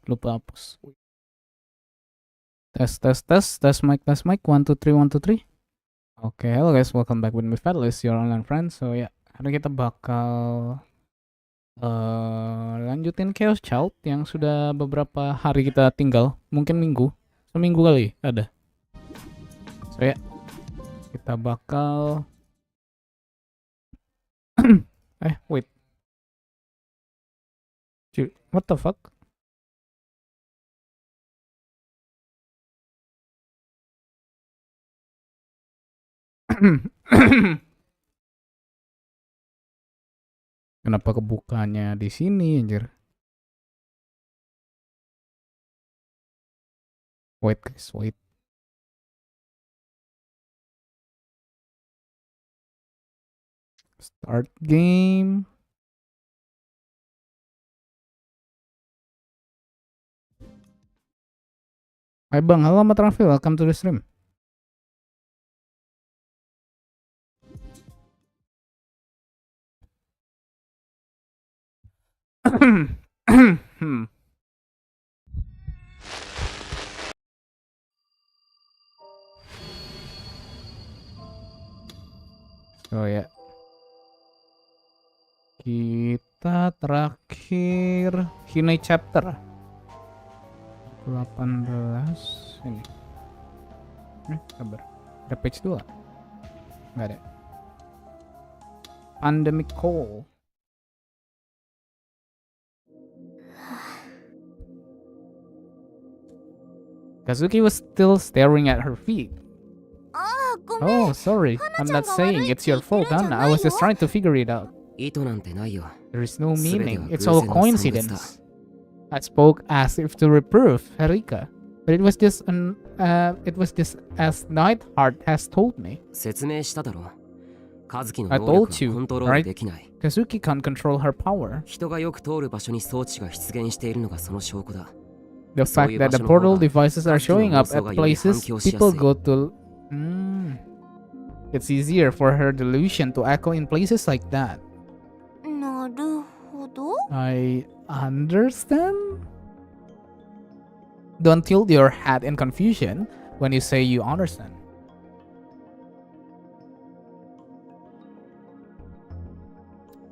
Lupa hapus. Tes mic 1 2 3 1 2 3. Oke, hello guys, welcome back with me Fedelish, your online friend. So ya, hari kita bakal lanjutin Chaos Child yang sudah beberapa hari kita tinggal, mungkin seminggu kali ada. So ya, kita bakal wait. What the fuck? Kenapa kebukanya di sini anjir? Wait guys, wait. Start game. Hai Bang, halo Mas Raffi, welcome to the stream. Oh ya, kita terakhir ini chapter 18 ini. Sabar, ada page 2? Nggak ada. Pandemic call. Kazuki was still staring at her feet. Oh, sorry. I'm not saying it's your fault, Anna. I was just trying to figure it out. There is no meaning. It's all coincidence. I spoke as if to reprove Erika, but it was just as Nightheart has told me. I told you, right? Kazuki can't control her power. The fact that the portal devices are showing up at places people go to... It's easier for her delusion to echo in places like that. I understand? Don't tilt your head in confusion when you say you understand.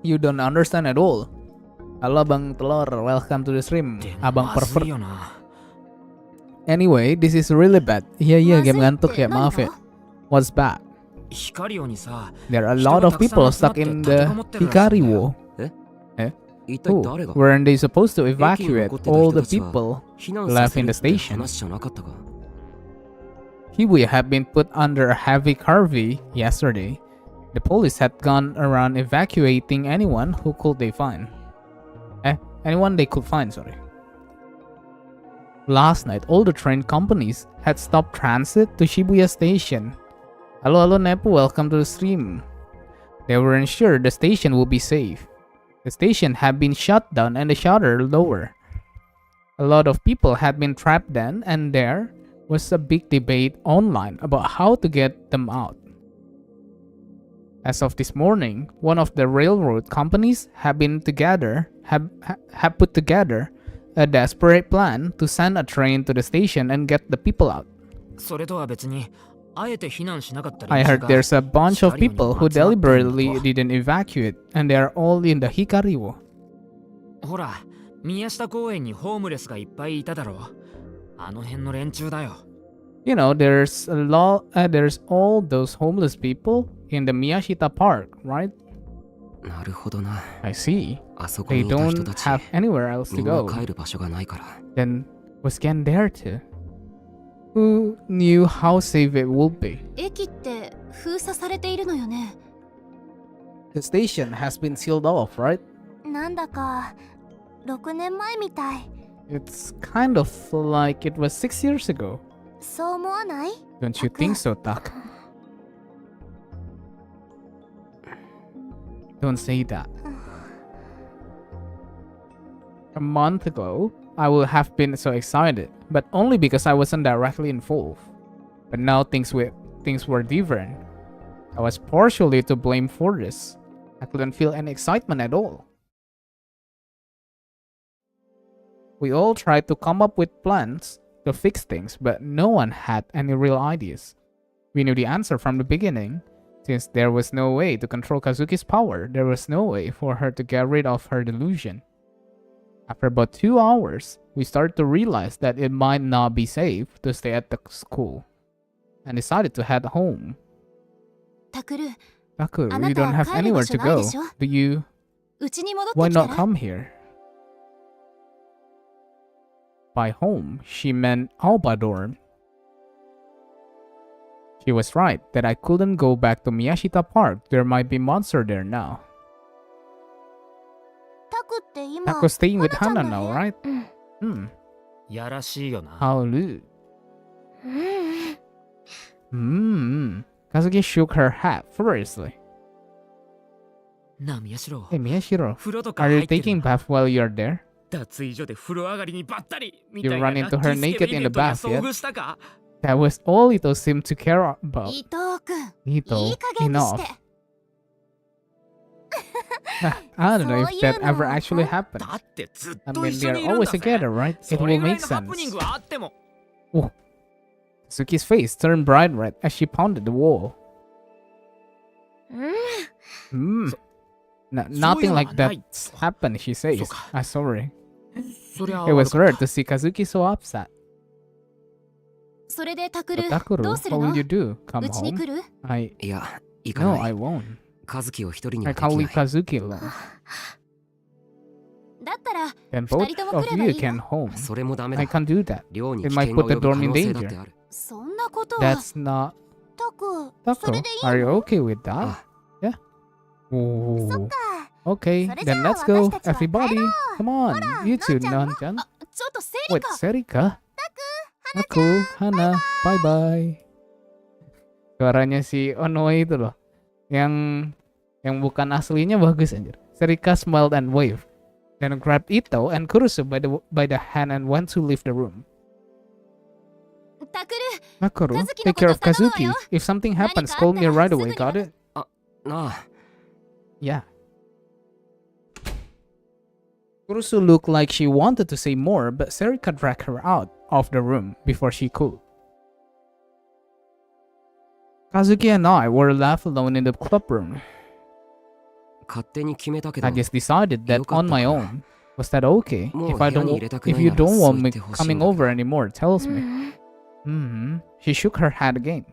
You don't understand at all. Halo Bang Telur, welcome to the stream. Abang pervert. Anyway, this is really bad. Iya, game ngantuk ya, maaf ya. What's bad? There are a lot of people stuck in the Hikariwo. Weren't they supposed to evacuate all the people left in the station? Shibuya had been put under a heavy curfew yesterday. The police had gone around evacuating anyone who could they find. Anyone they could find, sorry. Last night, all the train companies had stopped transit to Shibuya Station. Hello Nepu, welcome to the stream. They weren't sure the station would be safe. The station had been shut down and the shutter lower. A lot of people had been trapped then, and there was a big debate online about how to get them out. As of this morning, one of the railroad companies had put together a desperate plan to send a train to the station and get the people out. I heard there's a bunch of people who deliberately didn't evacuate, and they are all in the Hikariwo. You know, there's all those homeless people in the Miyashita Park, right? I see. They don't have anywhere else to go. Then was Gen there too? Who knew how safe it would be? The station has been sealed off, right? It's kind of like it was 6 years ago. Don't you think so, Tak? Don't say that. A month ago, I would have been so excited, but only because I wasn't directly involved. But now things were different. I was partially to blame for this. I couldn't feel any excitement at all. We all tried to come up with plans to fix things, but no one had any real ideas. We knew the answer from the beginning. Since there was no way to control Kazuki's power, there was no way for her to get rid of her delusion. After about 2 hours, we started to realize that it might not be safe to stay at the school, and decided to head home. Takuru, you don't have anywhere to go, do you? Why not come here? By home, she meant Alba dorm. She was right that I couldn't go back to Miyashita Park. There might be monster there now. Taku's staying with Hana now, right? How rude. Kazuki shook her head furiously. Hey Miyashiro, are you taking bath while you're there? You run into her naked in the bath yet? That was all Ito seemed to care about. Ito, enough. I don't know if that ever actually happened. I mean, they're always together, right? It will make sense. Oh. Suki's face turned bright red as she pounded the wall. Nothing like that happened, she says. I'm sorry. It was rare to see Kazuki so upset. But Takuru, what will you do? Come home? No, I won't. I can't leave Kazuki alone. Then both of you can home. I can't do that. It might put the dorm in danger. That's not... Taku, are you okay with that? Yeah? Ooh. Okay, then let's go, everybody. Come on, you two, Nanjan. Wait, Serika? Aku, Hana, bye-bye. Suaranya si Onoe itu loh. Yang bukan aslinya bagus anjir. Serika smiled and waved. Then grabbed Ito and Kurusu by the hand and went to leave the room. Takuru, take care of Kazuki. If something happens, call me right away, got it? Yeah. Kurusu looked like she wanted to say more, but Serika dragged her out of the room before she could. Kazuki and I were left alone in the clubroom. I just decided that on my own. Was that okay? If you don't want me coming over anymore, tell me. She shook her head again.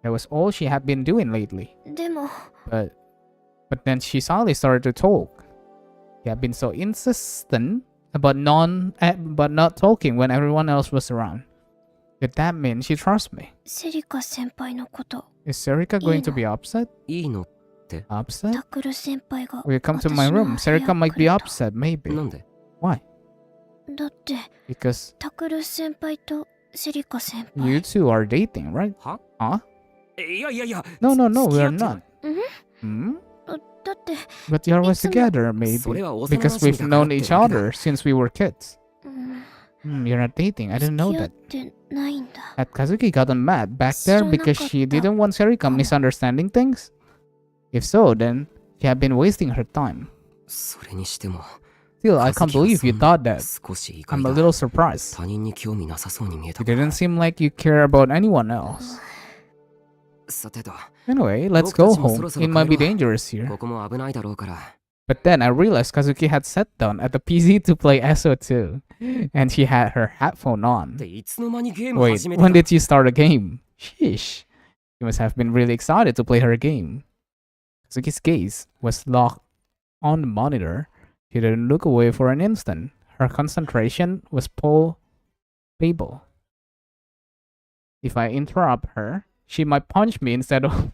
That was all she had been doing lately. But then she suddenly started to talk. She had been so insistent about not talking when everyone else was around. Did that mean she trusts me? Is Serika going to be upset? Upset? Will you come to my room? Serika might be upset, maybe. Why? Because you two are dating, right? Huh? No, we are not. But you're always together, maybe. Because we've known each other since we were kids. You're not dating. I didn't know that. Had Kazuki gotten mad back there because she didn't want Serika misunderstanding things? If so, then she had been wasting her time. Still, I can't believe you thought that. I'm a little surprised. It didn't seem like you care about anyone else. Anyway, let's go home. It might be dangerous here. But then I realized Kazuki had sat down at the PC to play SO2, and she had her headphone on. Wait, when did you start a game? Sheesh. She must have been really excited to play her game. Kazuki's gaze was locked on the monitor. She didn't look away for an instant. Her concentration was palpable. If I interrupt her, she might punch me instead of...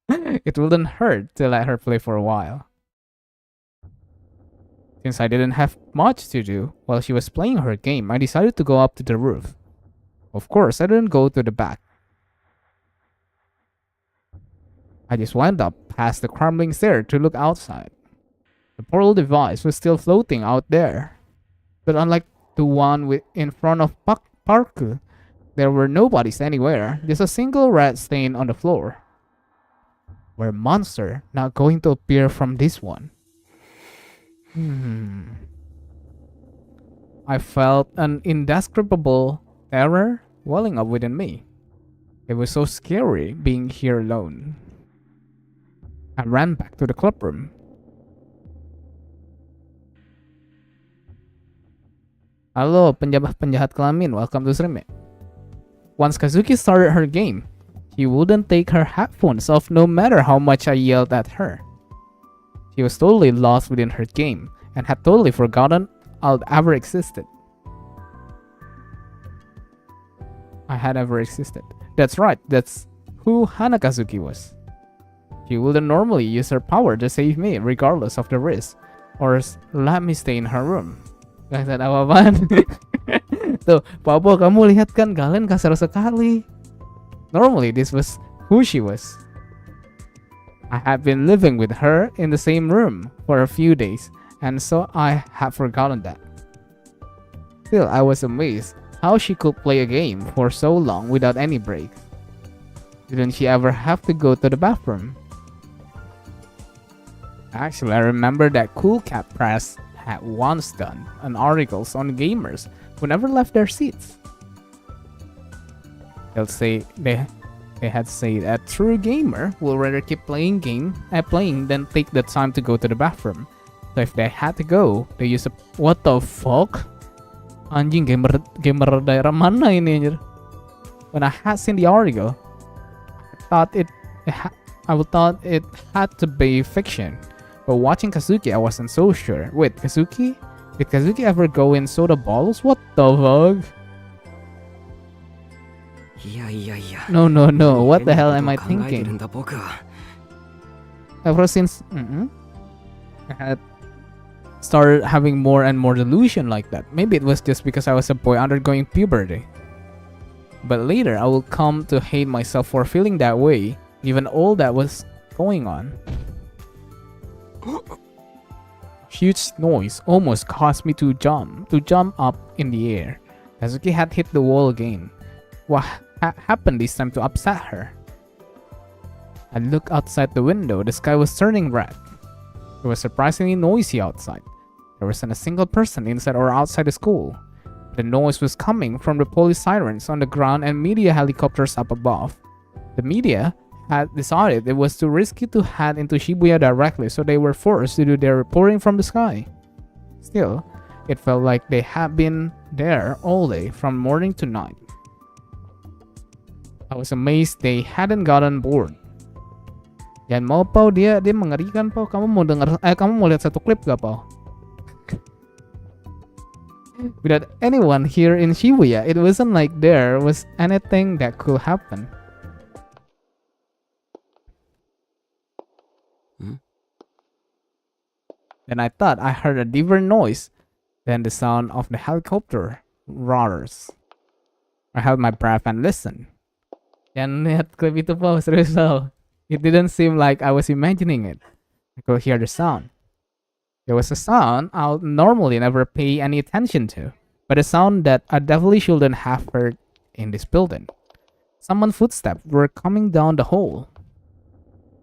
It wouldn't hurt to let her play for a while. Since I didn't have much to do while she was playing her game, I decided to go up to the roof. Of course, I didn't go to the back. I just went up past the crumbling stair to look outside. The portal device was still floating out there. But unlike the one in front of Parku, there were nobodies anywhere. Just a single red stain on the floor. Were a monster not going to appear from this one? I felt an indescribable terror welling up within me. It was so scary being here alone. I ran back to the club room. Halo, penjahat kelamin. Welcome to stream. Once Kazuki started her game, she wouldn't take her headphones off no matter how much I yelled at her. She was totally lost within her game and had totally forgotten I'd ever existed. I had ever existed. That's right, that's who Hana Kazuki was. She wouldn't normally use her power to save me regardless of the risk, or let me stay in her room. Gak ada apa-apaan. Tuh, Papa, kamu lihat kan kalian kasar sekali. Normally, this was who she was. I had been living with her in the same room for a few days, and so I had forgotten that. Still, I was amazed how she could play a game for so long without any breaks. Didn't she ever have to go to the bathroom? Actually, I remember that Cool Cat Press had once done an articles on gamers who never left their seats. They'll say they had said a true gamer will rather keep playing than take the time to go to the bathroom. So if they had to go, they use a what the fuck? Anjing, gamer daerah mana ini anjir? When I had seen the article, I thought it had to be fiction. But watching Kazuki, I wasn't so sure. Wait, Kazuki? Did Kazuki ever go in soda bottles? What the fuck? No. What the hell am I thinking? Ever since I had started having more and more delusion like that. Maybe it was just because I was a boy undergoing puberty. But later, I will come to hate myself for feeling that way, given all that was going on. Huge noise almost caused me to jump up in the air. Kazuki had hit the wall again. What happened this time to upset her? I looked outside the window. The sky was turning red. It was surprisingly noisy outside. There wasn't a single person inside or outside the school. The noise was coming from the police sirens on the ground and media helicopters up above. The media had decided it was too risky to head into Shibuya directly, so they were forced to do their reporting from the sky. Still, it felt like they had been there all day, from morning to night. I was amazed they hadn't gotten bored. Jangan mau Pau, dia mengerikan Pau. Kamu mau lihat satu klip gak Pau? Without anyone here in Shibuya, it wasn't like there was anything that could happen. Then I thought I heard a different noise than the sound of the helicopter roars. I held my breath and listened. Jangan lihat klip itu Pau, serius Pau. It didn't seem like I was imagining it. I could hear the sound. There was a sound I'll normally never pay any attention to, but a sound that I definitely shouldn't have heard in this building. Someone's footsteps were coming down the hall.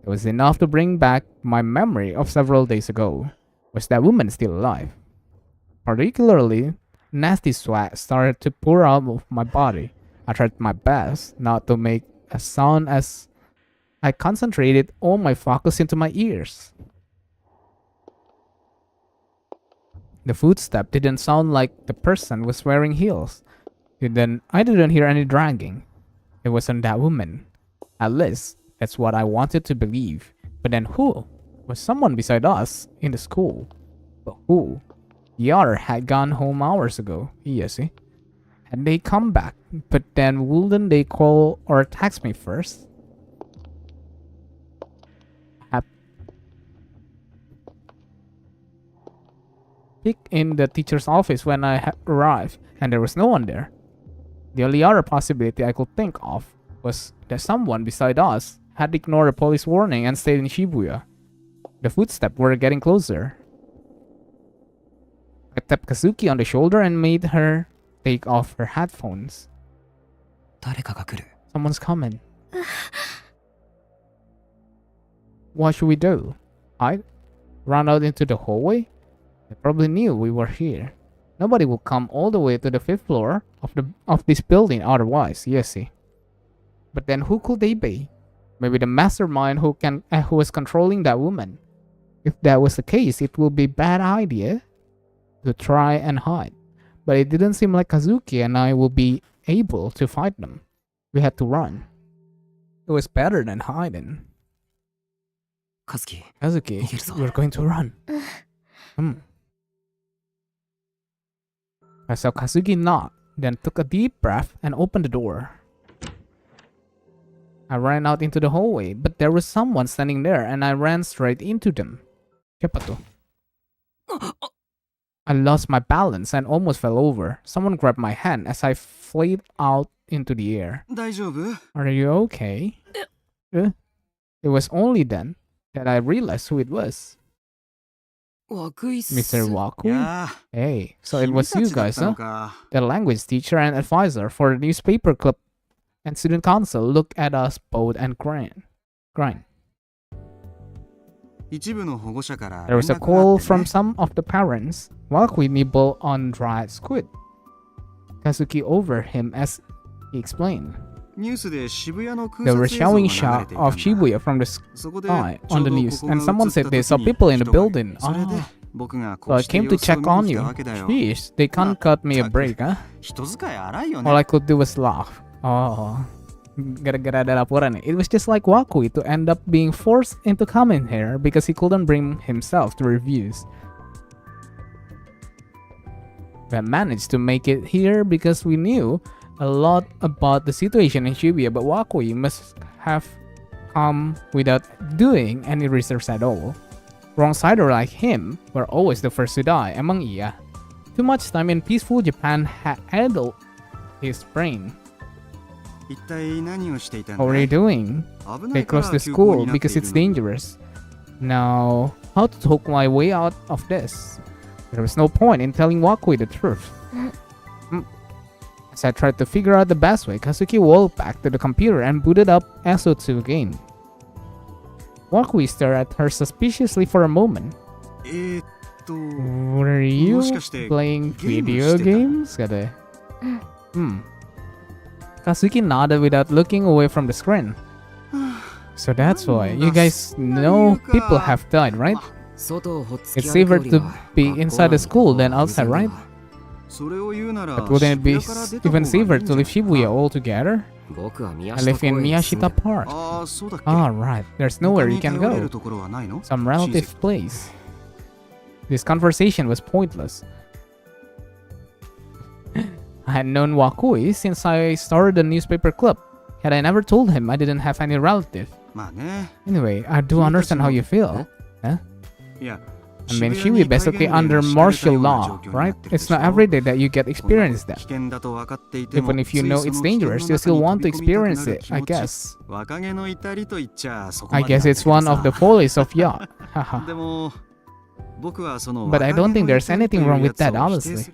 It was enough to bring back my memory of several days ago. Was that woman still alive? Particularly, nasty sweat started to pour out of my body. I tried my best not to make a sound as I concentrated all my focus into my ears. The footstep didn't sound like the person was wearing heels. I didn't hear any dragging. It wasn't that woman. At least, that's what I wanted to believe. But then who? Was someone beside us in the school? But who? The other had gone home hours ago. Yes, see? Had they come back? But then wouldn't they call or text me first? Peeked in the teacher's office when I arrived, and there was no one there. The only other possibility I could think of was that someone beside us had ignored the police warning and stayed in Shibuya. The footsteps were getting closer. I tapped Kazuki on the shoulder and made her take off her headphones. Someone's coming. What should we do? Hide? Run out into the hallway? They probably knew we were here. Nobody will come all the way to the 5th floor of this building otherwise. Yes, see. But then who could they be? Maybe the mastermind who was controlling that woman. If that was the case, it would be a bad idea to try and hide. But it didn't seem like Kazuki and I would be able to fight them. We had to run. It was better than hiding. Kazuki, Kazuki, we're going to run. I saw Kazuki nod, then took a deep breath and opened the door. I ran out into the hallway, but there was someone standing there and I ran straight into them. Siapa tuh? I lost my balance and almost fell over. Someone grabbed my hand as I fled out into the air. 大丈夫? Are you okay? It was only then that I realized who it was. Mr. Wakui? Hey, so it was you guys, huh? The language teacher and advisor for the newspaper club and student council looked at us both and grinned. There was a call from some of the parents. Wakui nibbled on dried squid. Kazuki overheard him as he explained. They were showing shot of Shibuya from the sky on the news, and someone said they saw people in the building. So I came to check on you. Sheesh, they can't cut me a break, huh? All I could do was laugh. Oh, gara-gara ada laporan. It was just like Wakui to end up being forced into coming here because he couldn't bring himself to reviews. We had managed to make it here because we knew a lot about the situation in Shibuya, but Wakui must have come without doing any research at all. Wrong-sider like him were always the first to die, among iya. Too much time in peaceful Japan had addled his brain. What were you doing? They closed the school because it's dangerous. Now, how to talk my way out of this? There was no point in telling Wakui the truth. As I tried to figure out the best way, Kazuki walked back to the computer and booted up SO2 again. Wakui stared at her suspiciously for a moment. Were you playing video games? Kazuki nodded without looking away from the screen. So that's why. You guys know people have died, right? It's safer to be inside the school than outside, right? But wouldn't it be even safer to leave Shibuya altogether? I live in Miyashita Park. Right, there's nowhere you can go. Some relative place. This conversation was pointless. I had known Wakui since I started the newspaper club. Had I never told him I didn't have any relative. Anyway, I do understand how you feel. Huh? I mean, Shibuya basically under martial law, right? It's not every day that you get experience that. Even if you know it's dangerous, you still want to experience it, I guess. I guess it's one of the follies of yacht. But I don't think there's anything wrong with that, honestly.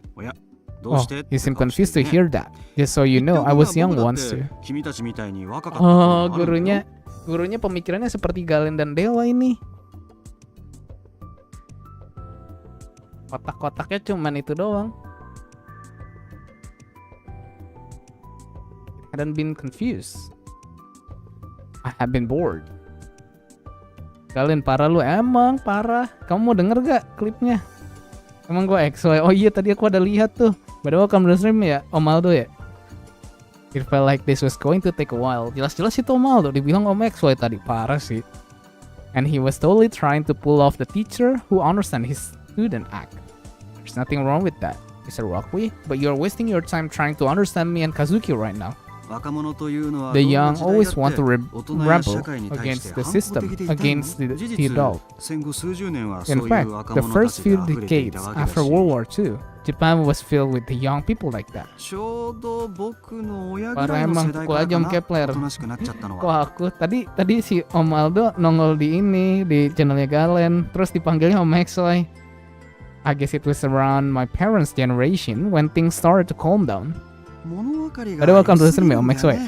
Oh, you seem confused to hear that. Just so you know, I was young once too. Oh, gurunya pemikirannya seperti Galen dan Dewa ini. Kotak-kotaknya cuman itu doang. I hadn't been confused. I have been bored. Kalian parah lu, emang parah. Kamu mau denger gak klipnya? Emang gue XY. Oh iya, tadi aku ada lihat tuh. Padahal welcome to the stream ya, Om Aldo ya. It felt like this was going to take a while. Jelas-jelas itu Om Aldo dibilang Om XY tadi, parah sih. And he was totally trying to pull off the teacher who understands his student act. There's nothing wrong with that, Mr. Wakui, but you're wasting your time trying to understand me and Kazuki right now. The young always want to rebel against the system, against the adult. In fact, the first few decades after World War II, Japan was filled with the young people like that. Para emang pukul aja Om Kepler. Kok aku tadi si Om Aldo nongol di ini di channelnya Galen, terus dipanggilnya Om XY. I guess it was around my parents' generation when things started to calm down. But welcome to the stream, Om XY.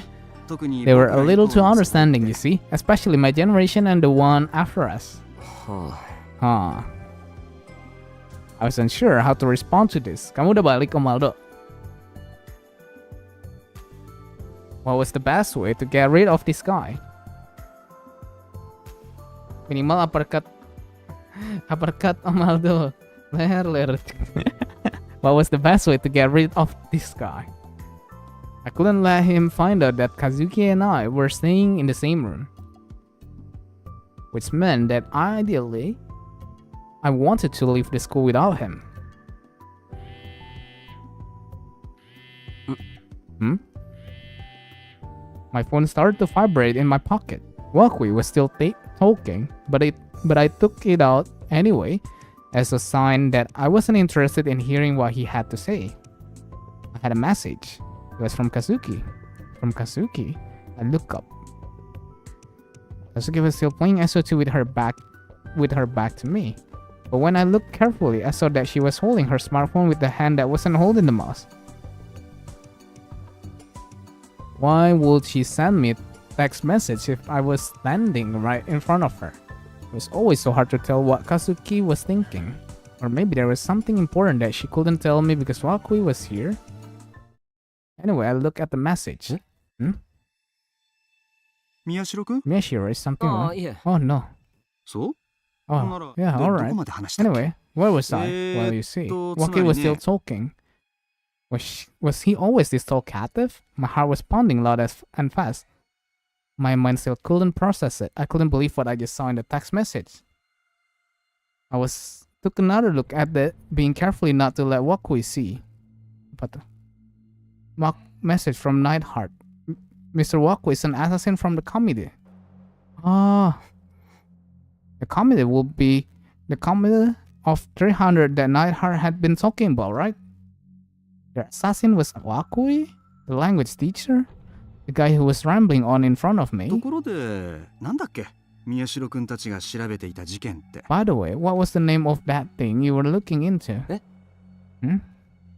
They were a little too understanding, you see, especially my generation and the one after us. I was unsure how to respond to this. Kamu udah balik, Omaldo. What was the best way to get rid of this guy? Minimal uppercut. Uppercut Omaldo. Ler. What was the best way to get rid of this guy? I couldn't let him find out that Kazuki and I were staying in the same room. Which meant that ideally, I wanted to leave the school without him. My phone started to vibrate in my pocket. Wakui was still talking, but I took it out anyway as a sign that I wasn't interested in hearing what he had to say. I had a message. It was from Kazuki. From Kazuki, I looked up. Kazuki was still playing SO2 with her back to me. But when I looked carefully, I saw that she was holding her smartphone with the hand that wasn't holding the mouse. Why would she send me a text message if I was standing right in front of her? It was always so hard to tell what Kazuki was thinking. Or maybe there was something important that she couldn't tell me because Wakui was here. Anyway, I looked at the message. Miyashiro-kun? Miyashiro, is something wrong? Yeah. Oh no. So? Oh, yeah, alright. Anyway, where was I? Well, you see, Wakui was still talking. Was he always this talkative? My heart was pounding loud and fast. My mind still couldn't process it. I couldn't believe what I just saw in the text message. I took another look at it, being carefully not to let Wakui see. But message from Nightheart. Mr. Wakui is an assassin from the committee. Ah. The committee will be the committee of 300 that Nightheart had been talking about, right? The assassin was Wakui? The language teacher? The guy who was rambling on in front of me? ところで、なんだっけ宮代くんたちが調べていた事件って。 By the way, what was the name of that thing you were looking into?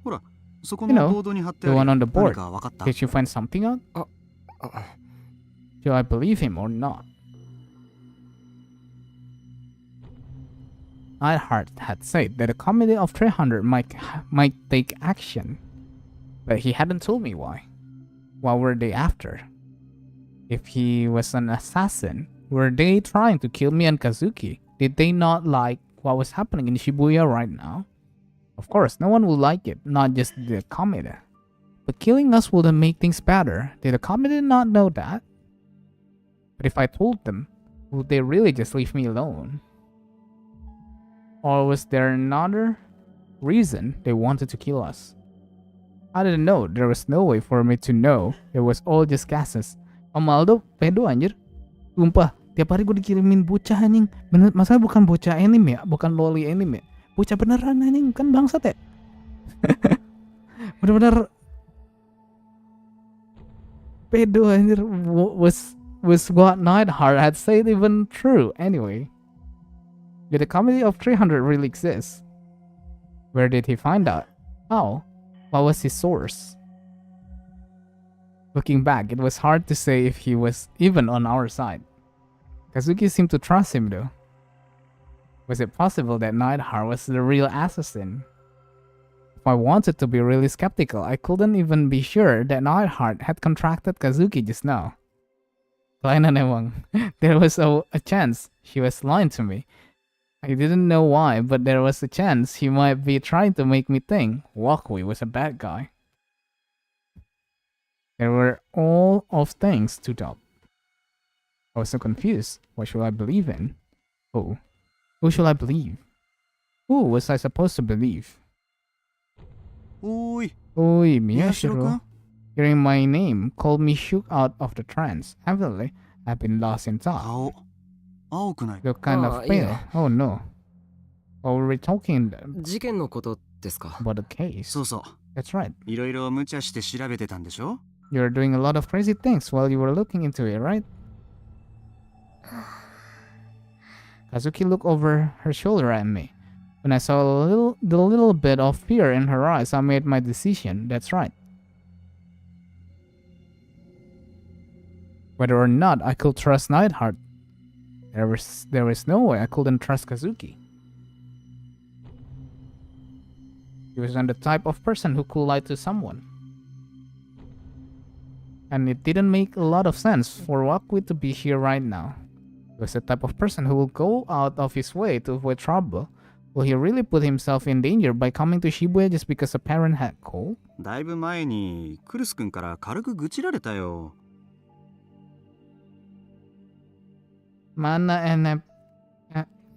ほら、そこのボードに貼ってある。 The one on the board. 何か分かった？ Did you find something out? Do I believe him or not? Nightheart had said that a committee of 300 might take action, but he hadn't told me why. What were they after? If he was an assassin, were they trying to kill me and Kazuki? Did they not like what was happening in Shibuya right now? Of course, no one would like it, not just the committee. But killing us wouldn't make things better. Did the committee not know that? But if I told them, would they really just leave me alone? Or was there another reason they wanted to kill us? I didn't know. There was no way for me to know. It was all just guesses. Omaldo, pedo anjir. Sumpah, tiap hari gue dikirimin bocah anjing. Bener, masalah bukan bocah anime ya, bukan loli anime. Bocah beneran anjing, kan bangsat ya. Bener-bener pedo anjir. Was what Nightheart had said even true anyway? Did the committee of 300 really exist? Where did he find out? How? What was his source? Looking back, it was hard to say if he was even on our side. Kazuki seemed to trust him though. Was it possible that Nightheart was the real assassin? If I wanted to be really skeptical, I couldn't even be sure that Nightheart had contracted Kazuki just now. Kalian emang. There was a chance she was lying to me. I didn't know why, but there was a chance he might be trying to make me think Wakui was a bad guy. There were all of things to doubt. I was so confused. What should I believe in? Who? Who should I believe? Who was I supposed to believe? Oi, Miyashiro. Hearing my name called me shook out of the trance. Evidently, I've been lost in thought. 青くない。 Look kind of pale. yeah. Oh no. What were we talking 事件のことですか？ about the case? そうそう。 That's right. いろいろ無茶して調べてたんでしょ？ You were doing a lot of crazy things while you were looking into it, right? Kazuki looked over her shoulder at me. When I saw the little bit of fear in her eyes, I made my decision. That's right. Whether or not I could trust Nightheart, there was no way I couldn't trust Kazuki. He wasn't the type of person who could lie to someone. And it didn't make a lot of sense for Wakui to be here right now. He was the type of person who will go out of his way to avoid trouble. Will he really put himself in danger by coming to Shibuya just because a parent had called? だいぶ前にクルス君から軽く愚痴られたよ。 Mana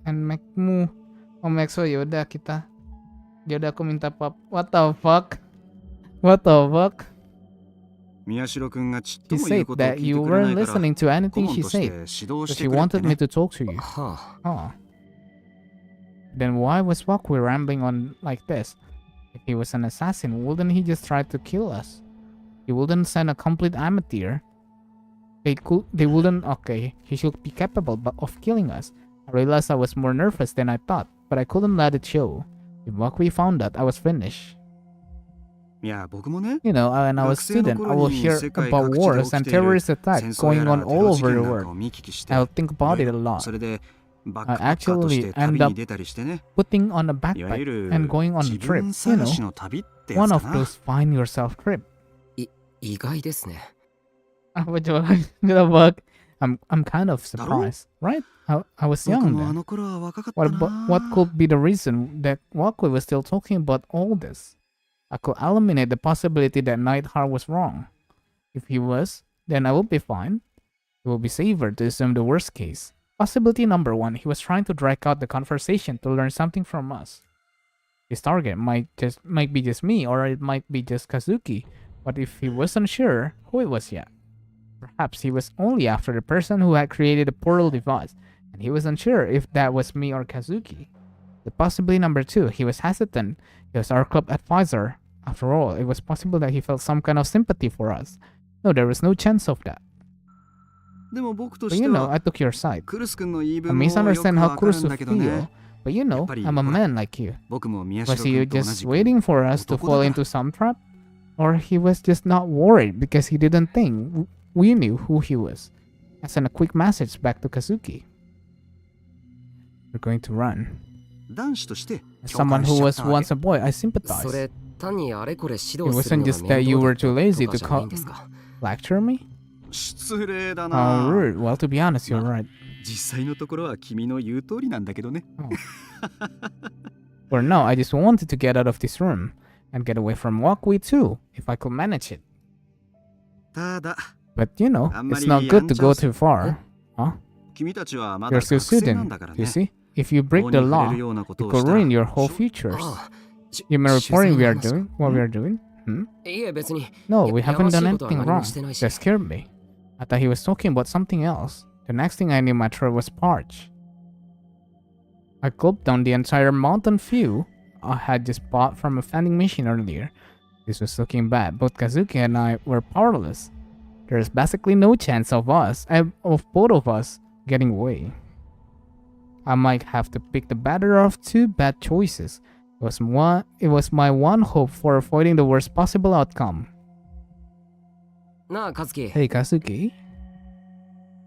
enmekmu? Oh Maxwell, yaudah kita. Yaudah aku minta pap. What the fuck? What the fuck? 宮代君がちっと He も言う said ことを that 聞い you てくれな weren't いから listening to 顧 anything 問 she として said, 指導 but して she くれって wanted me ね。 to talk to you. はあ、 Huh. Then why was Wakui rambling on like this? If he was an assassin, wouldn't he just try to kill us? He wouldn't send a complete amateur. They wouldn't. Okay, he should be capable of killing us. I realized I was more nervous than I thought, but I couldn't let it show. If Wakui found out, I was finished. いや僕もね、 You know, when I was a student, I will hear about wars and terrorist attacks going on all over the world. I'll think about it a lot. それでバックパッカーとして旅に出たりしてね。 Putting on a いわゆ backpack る and going on a 自 trip, 分 you 探し know, の旅ってや one つ of かな。 those find yourself trip. 意外ですね。 What the fuck? I'm kind of surprised, right? I was 僕 young もあ then. の頃は若かったな。 What could be the reason that Wakui was still talking about all this? I could eliminate the possibility that Nightheart was wrong. If he was, then I would be fine. It would be safer to assume the worst case. Possibility number 1, he was trying to drag out the conversation to learn something from us. His target might be just me, or it might be just Kazuki. But if he wasn't sure who it was yet, perhaps he was only after the person who had created the portal device, and he wasn't sure if that was me or Kazuki. The possibility number 2, he was hesitant. He was our club advisor. After all, it was possible that he felt some kind of sympathy for us. No, there was no chance of that. でも僕と But し you て know, は I took your side. クルス君の言い I 分もよく misunderstand わ how かるん Kurusu だけどね。 feel, but you know, I'm a man like you. 僕も宮代 Was he 君と同 just じく waiting for us to 男 fall だ into some trap? Or he was just not worried because he didn't think we knew who he was? I sent a quick message back to Kazuki. We're going to run. 男子として As 共 someone 感し who ちゃっ was たわ once け。 a boy, I そ sympathize. れ単にあれこれ指 It 導する wasn't のが just that you 面 were 倒 too だ lazy とか to じゃないんですか。 lecture me? 失礼だ How な。 rude. Well, to be honest, you're right. 実際のところは君の言う通りなんだけどね。 For now, I just wanted to get out of this room and get away from Wakui too, if I could manage it. ただ But you know, あんま it's り not good to go やんちゃ too far. Huh? 君たちはまだ You're 学 still 生なん student, だから you ね。 see? If you break 法 the に触 law, れるようなこ it とを could したら ruin your whole しょ futures. ああ、 You mean 取材 reporting の we are 話 doing? What we are doing? Hmm? いえ別に。 No, we や haven't やまし done いことは anything 何も wrong. してないし。 That scared me. I thought he was talking about something else. The next thing I knew, my throat was parched. I gulped down the entire mountain view I had just bought from a vending machine earlier. This was looking bad. Both Kazuki and I were powerless. There's basically no chance of both of us, getting away. I might have to pick the better of two bad choices. It was my one hope for avoiding the worst possible outcome. なあ、和樹。 Hey, Kazuki.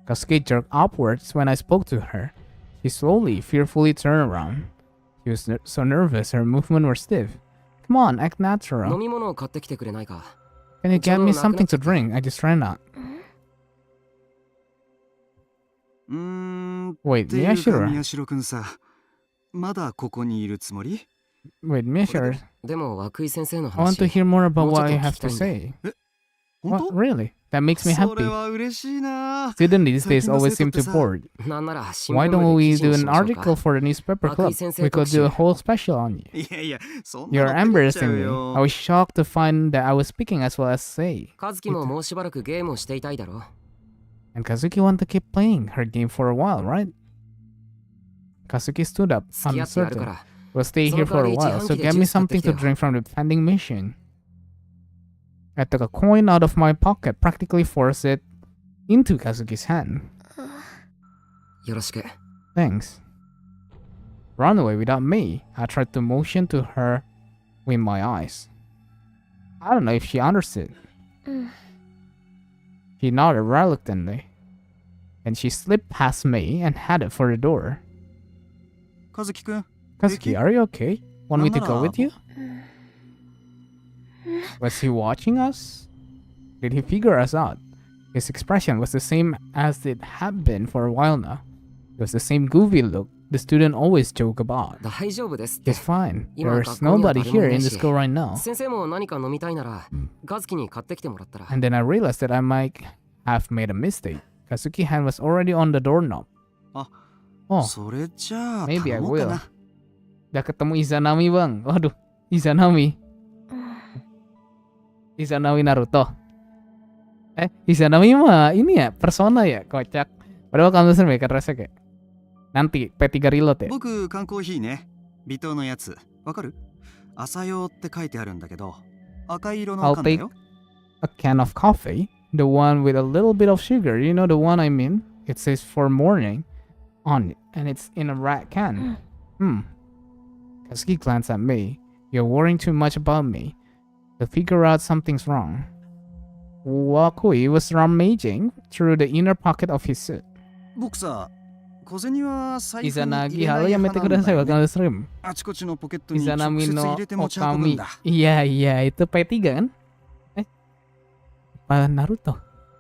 Kazuki jerked upwards when I spoke to her. She slowly, fearfully turned around. She was so nervous, her movements were stiff. Come on, act 飲 natural. み物を買ってきてくれないか。 Can you get me Solo something to naknachita. drink? I just ran out. うーん。っ Wait, ていうか Miyashiro. 宮代君さ、まだここにいるつもり？ Wait, Miyashiro. でも、涌井先生の I want to 話。 hear more about もうちょっ what と you 聞 have きた to いんだ。 say. 本 What? 当？ Really? That makes me それ happy. は嬉しいな。 Student these days 最近の always 生 seem 徒っ too てさ、 bored. なんなら新 Why 聞部 don't で we 記事 do にし an ましょう article か。 for the newspaper club? 涌井先生 We 特 could do a 集。 whole special on you. いやいや、そんな You're の照れちゃ embarrassing う me. I よ。 was shocked to find that I was speaking as well as say. 和樹ももうしばらくゲームをしていたいだろう。 And Kazuki wanted to keep playing her game for a while, right? Kazuki stood up, 付き合ってやるか uncertain. ら。 We'll stay here for a while, so get me something to drink from the vending machine. I took a coin out of my pocket, practically forced it into Kazuki's hand. よろしく。 Thanks. Run away without me. I tried to motion to her with my eyes. I don't know if she understood. She nodded reluctantly. And she slipped past me and headed for the door. 和樹君、 Kazuki, are you okay? Want me to go with you? Was he watching us? Did he figure us out? His expression was the same as it had been for a while now. It was the same goofy look the student always joke about. 大丈夫ですって。 It's fine. 今 There's 学校には nobody 誰もい here ない in the し school right now. 先生も何か飲みたいならガズキに買ってきてもらったら。 And then I realized that I might have made a mistake. Kazuki's hand was already on the doorknob. あ、 Oh, それじゃあ maybe I 頼もうか will. な。 Dah ketemu Izanami bang. Waduh, Izanami. Izanami Naruto. Izanami mah ini ya persona ya, kocak. Padahal kamu sering mereka rasa kayak nanti P3 reload ya. 僕缶コーヒーね。微糖のやつ。わかる？朝用って書いてあるんだけど、赤い色の I'll 缶だ take よ。 a can of coffee, the one with a little bit of sugar. You know the one I mean? It says for morning on it, and it's in a red can. Kazuki glanced at me. You're worrying too much about me. To figure out something's wrong. Wakui was rummaging through the inner pocket of his suit. 僕さ、小銭は財布に入 Izanagi, れな halo い ya 派 mete なんだ kudasai よ wa ね。 kanu stream. あちこちのポケットに直 Izanami 接 no 入れて持ち運ぶん Okami. だ。 Iya, itu P3 kan? Naruto.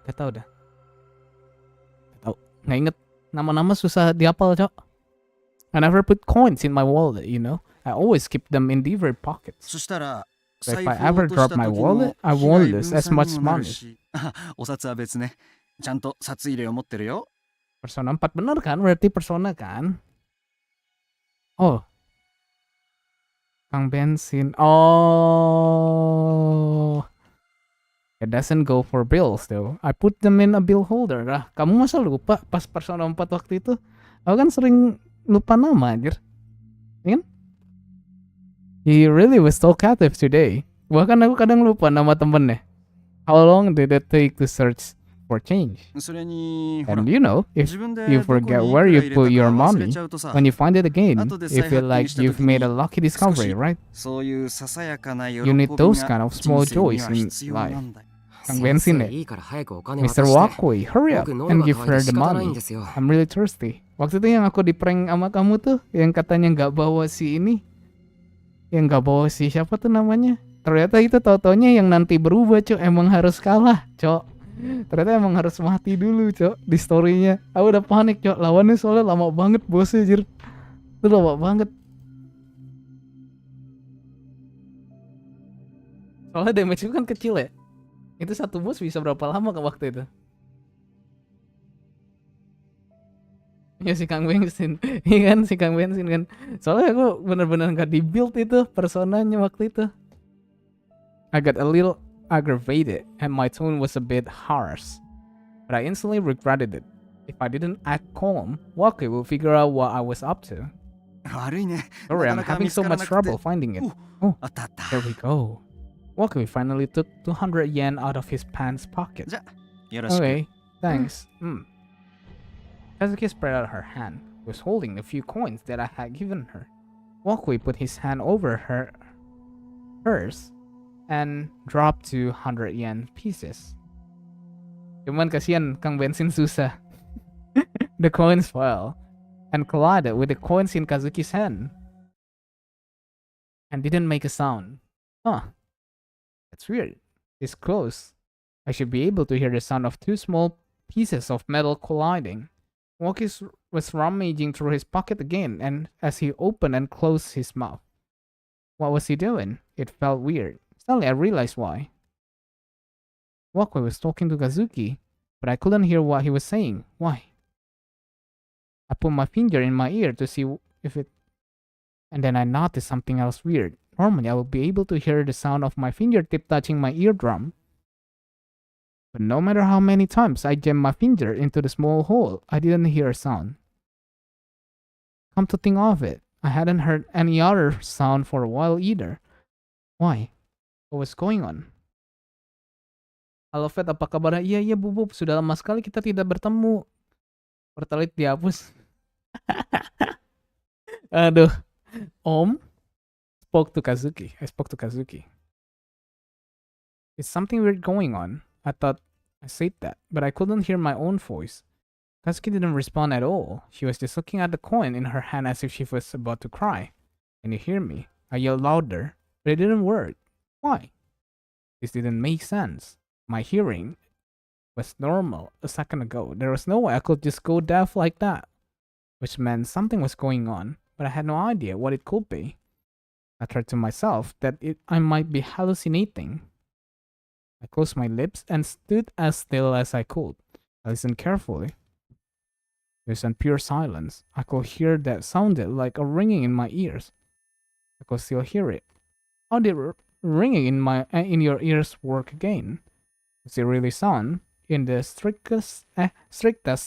Gak tau dah. Gak tau. Nggak inget. Nama-nama susah dihafal, Cok. I never put coins in my wallet, you know. I always keep them in different pockets. そしたら、 So if 財 I 布を ever 落とした drop my 時 wallet, も I 被 won't 害 lose 分 as 散 much にもなる money. し。お札は別ね。ちゃんと札入れを持ってるよ。 Persona 4 bener kan? Berarti persona kan? Oh. Kang bensin. Oh. It doesn't go for bills though. I put them in a bill holder lah. Kamu masa lupa pas persona 4 waktu itu? Aku kan sering lupa nama anjir. Ya kan? He really was talkative today. Bahkan aku kadang lupa nama temennya. How long did it take to search for change? それに、ほら、 And you know, if 自分で you どこに forget い where く you ら入れ put た your か忘れ money, ちゃうとさ、 when you find it again, 後で you 再 feel 発見 like した you've 時に made a lucky discovery, right? そういうささやかな喜び You が need those kind of 人 small 生に joys は in 必要なんだよ。 Kang bensin い deh. いから早くお金 Mr. 渡して Wakui, hurry up 僕喉 and が give 渇い her て the 仕方ないん money. ですよ I'm really thirsty. Waktu itu yang aku di prank sama kamu tuh, yang katanya nggak bawa si ini, yang nggak bawa si siapa tuh namanya. Ternyata itu tau-taunya yang nanti berubah, Cok. Emang harus kalah, Cok. Ternyata emang harus mati dulu, Cok, di storynya. Aku udah panik, Cok. Lawannya soalnya lama banget bosnya, jir. Itu lama banget. Soalnya damage itu kan kecil ya. Itu satu bos bisa berapa lama ke waktu itu? Ya si Kang Bensin. Iya kan si Kang Bensin kan. Soalnya aku bener-bener gak di-build itu personanya waktu itu. I got a little aggravated and my tone was a bit harsh. But I instantly regretted it. If I didn't act calm, Waki will figure out what I was up to. 悪いね。 Sorry, な I'm かなか having 見つ so から much なくて。 trouble finding it. あったあった。 There we go. Waki finally took 200 yen out of his pants pocket. じゃ、よろしく。 Okay, thanks. Kazuki spread out her hand, was holding the few coins that I had given her. Wakui put his hand over hers and dropped 200 yen pieces. Cuman kasihan Kang Bensin susah. The coins fell and collided with the coins in Kazuki's hand and didn't make a sound. Huh. That's weird. It's close. I should be able to hear the sound of two small pieces of metal colliding. Waki was rummaging through his pocket again, and as he opened and closed his mouth. What was he doing? It felt weird. Suddenly I realized why. Waki was talking to Kazuki, but I couldn't hear what he was saying. Why? I put my finger in my ear to see if it... And then I noticed something else weird. Normally I would be able to hear the sound of my fingertip touching my eardrum. But no matter how many times I jammed my finger into the small hole, I didn't hear a sound. Come to think of it, I hadn't heard any other sound for a while either. Why? What was going on? Halo Fed, apa kabar? Iya Bubub, sudah lama sekali kita tidak bertemu. Pertalit dihapus. Aduh. Om spoke to Kazuki. I spoke to Kazuki. Is something weird going on? I thought I said that, but I couldn't hear my own voice. Kazuki didn't respond at all. She was just looking at the coin in her hand as if she was about to cry. Can you hear me? I yelled louder, but it didn't work. Why? This didn't make sense. My hearing was normal a second ago. There was no way I could just go deaf like that, which meant something was going on, but I had no idea what it could be. I tried to myself that I might be hallucinating. I closed my lips and stood as still as I could. I listened carefully. It was in pure silence. I could hear that sounded like a ringing in my ears. I could still hear it. How did ringing in your ears work again? Does it really sound in the strictest sound? Strictest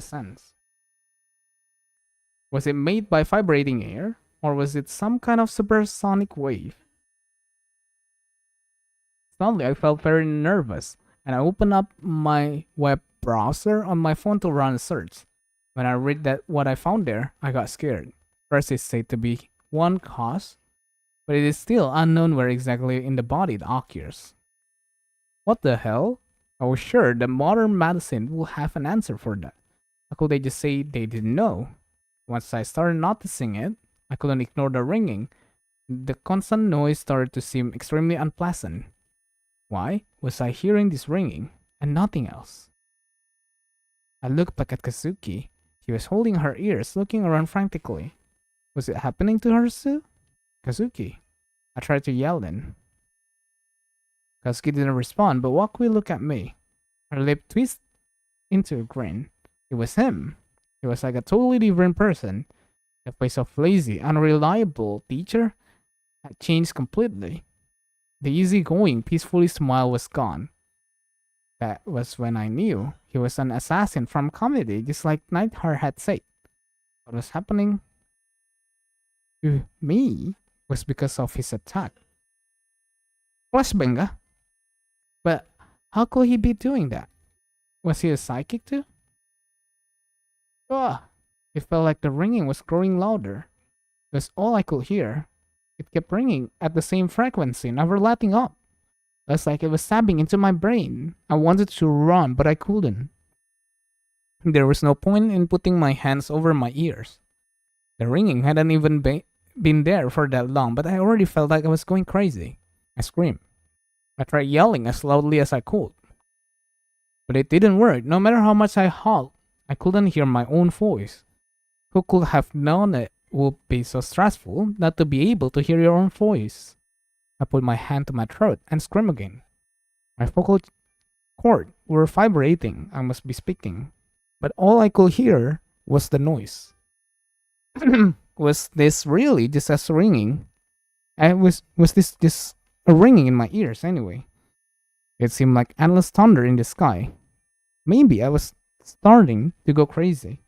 sense. Was it made by vibrating air, or was it some kind of supersonic wave? Suddenly, I felt very nervous, and I opened up my web browser on my phone to run a search. When I read that what I found there, I got scared. First, it's said to be one cause, but it is still unknown where exactly in the body it occurs. What the hell? I was sure that modern medicine will have an answer for that. How could they just say they didn't know? Once I started noticing it, I couldn't ignore the ringing. The constant noise started to seem extremely unpleasant. Why was I hearing this ringing and nothing else? I looked back at Kazuki. She was holding her ears, looking around frantically. Was it happening to her too? Kazuki. I tried to yell in. Kazuki didn't respond, but Wakui looked at me. Her lip twisted into a grin. It was him. He was like a totally different person. The face of lazy, unreliable teacher had changed completely. The easygoing, peaceful smile was gone. That was when I knew he was an assassin from comedy, just like Nightheart had said. What was happening to me was because of his attack. Flashbang, ah? But how could he be doing that? Was he a psychic too? Ah! It felt like the ringing was growing louder. That's all I could hear. It kept ringing at the same frequency, never letting up. It was like it was stabbing into my brain. I wanted to run, but I couldn't. There was no point in putting my hands over my ears. The ringing hadn't even been there for that long, but I already felt like I was going crazy. I screamed. I tried yelling as loudly as I could. But it didn't work. No matter how much I howled, I couldn't hear my own voice. Who could have known it would be so stressful not to be able to hear your own voice? I put my hand to my throat and screamed again. My vocal cords were vibrating. I must be speaking. But all I could hear was the noise. Was this really just a ringing? Was this just a ringing in my ears anyway? It seemed like endless thunder in the sky. Maybe I was starting to go crazy.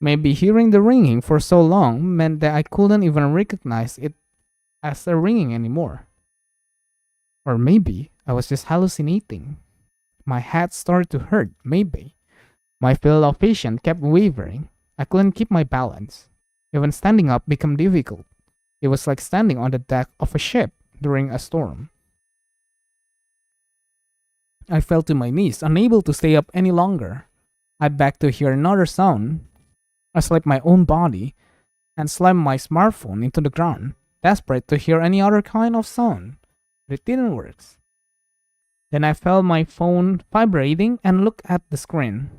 Maybe hearing the ringing for so long meant that I couldn't even recognize it as a ringing anymore. Or maybe I was just hallucinating. My head started to hurt, maybe. My field of vision kept wavering. I couldn't keep my balance. Even standing up became difficult. It was like standing on the deck of a ship during a storm. I fell to my knees, unable to stay up any longer. I begged to hear another sound. I slapped my own body and slammed my smartphone into the ground, desperate to hear any other kind of sound. But it didn't work. Then I felt my phone vibrating and looked at the screen.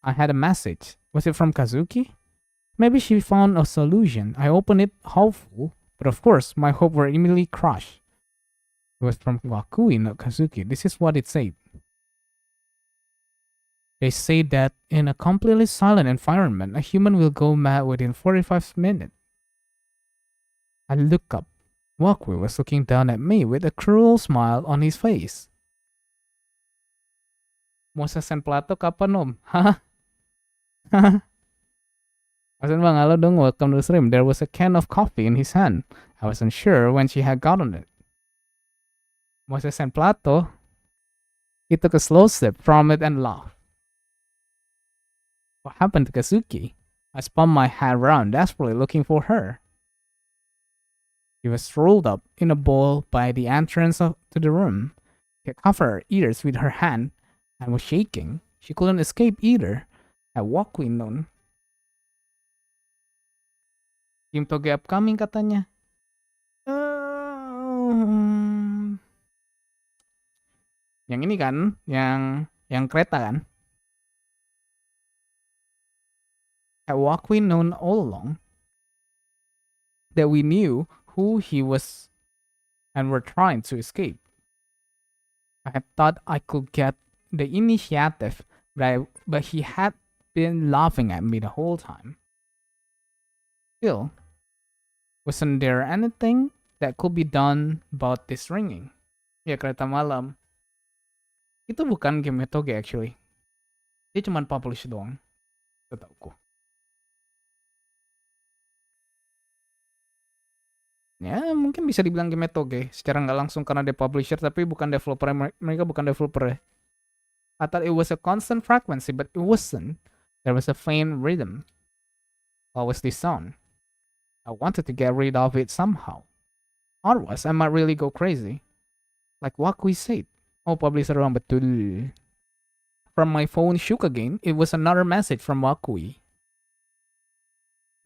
I had a message. Was it from Kazuki? Maybe she found a solution. I opened it hopeful, but of course my hopes were immediately crushed. It was from Wakui, not Kazuki. This is what it said. They say that in a completely silent environment, a human will go mad within 45 minutes. I looked up. Wakui was looking down at me with a cruel smile on his face. Mau sesen plato kapan, Om? Hah? Maksud bang, halo dong, welcome to the stream. There was a can of coffee in his hand. I wasn't sure when she had gotten it. Mau sesen plato? He took a slow sip from it and laughed. What happened to Kazuki? I spun my head around, desperately looking for her. She was rolled up in a ball by the entrance to the room. She covered her ears with her hand and was shaking. She couldn't escape either. I walked in on. Kim Toge upcoming katanya. Yang ini kan, yang kereta kan. Had Wakui known all along that we knew who he was and were trying to escape. I had thought I could get the initiative, but he had been laughing at me the whole time. Still, wasn't there anything that could be done about this ringing? Ya, kereta malam. Itu bukan game Toge actually. Dia cuma publish doang. Setauku. Ya, mungkin bisa dibilang game Toge secara nggak langsung karena dia publisher tapi bukan developer. Mereka bukan developer ya. I thought it was a constant frequency, but it wasn't. There was a faint rhythm. What was this sound? I wanted to get rid of it somehow. Otherwise, I might really go crazy. Like what we said. Oh, publisher wrong, betul. From my phone shook again. It was another message from Wakui.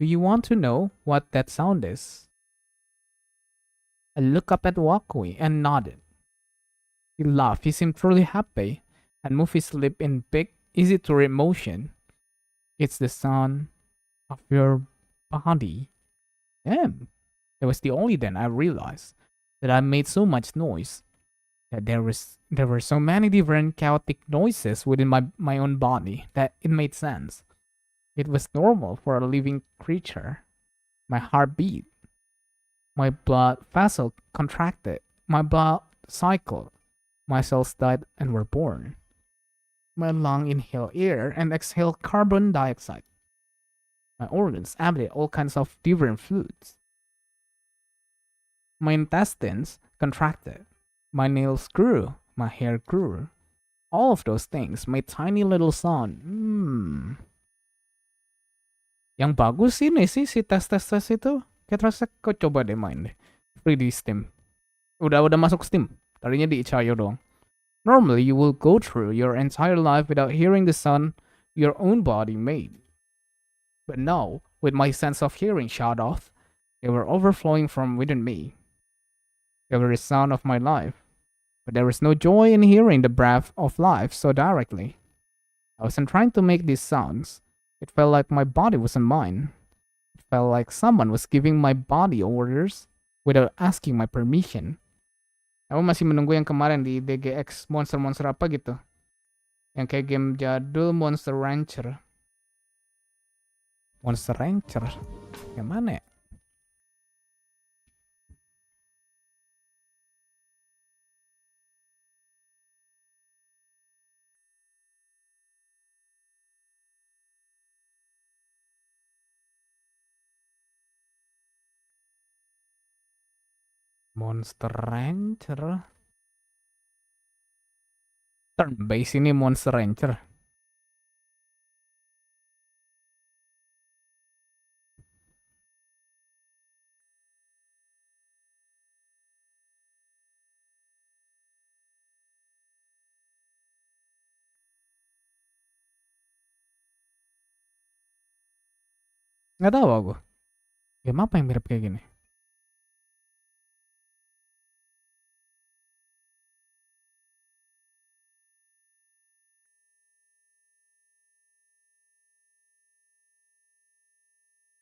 Do you want to know what that sound is? I looked up at Wakui and nodded. He laughed. He seemed truly happy and moved his lip in big, easy-to-read motion. It's the sound of your body. Damn. It was the only then I realized that I made so much noise, that there were so many different chaotic noises within my own body that it made sense. It was normal for a living creature. My heart beat. My blood vessel contracted. My blood cycled. My cells died and were born. My lung inhaled air and exhaled carbon dioxide. My organs emitted all kinds of different fluids. My intestines contracted. My nails grew. My hair grew. All of those things made tiny little sound. Yang bagus ini sih si tes itu. Kayak terasa kau coba deh main deh. Free di Steam. Udah masuk Steam. Tadinya di itch.io doang. Normally you will go through your entire life without hearing the sound your own body made. But now, with my sense of hearing shut off, they were overflowing from within me. They were the sound of my life. But there was no joy in hearing the breath of life so directly. I wasn't trying to make these sounds. It felt like my body wasn't mine. It felt like someone was giving my body orders without asking my permission. Aku masih menunggu yang kemarin di DGX, monster-monster apa gitu. Yang kayak game jadul Monster Rancher. Monster Rancher? Yang mana ya? Monster Rancher. Turn base ini Monster Rancher. Nggak tahu aku. Game apa yang mirip kayak gini?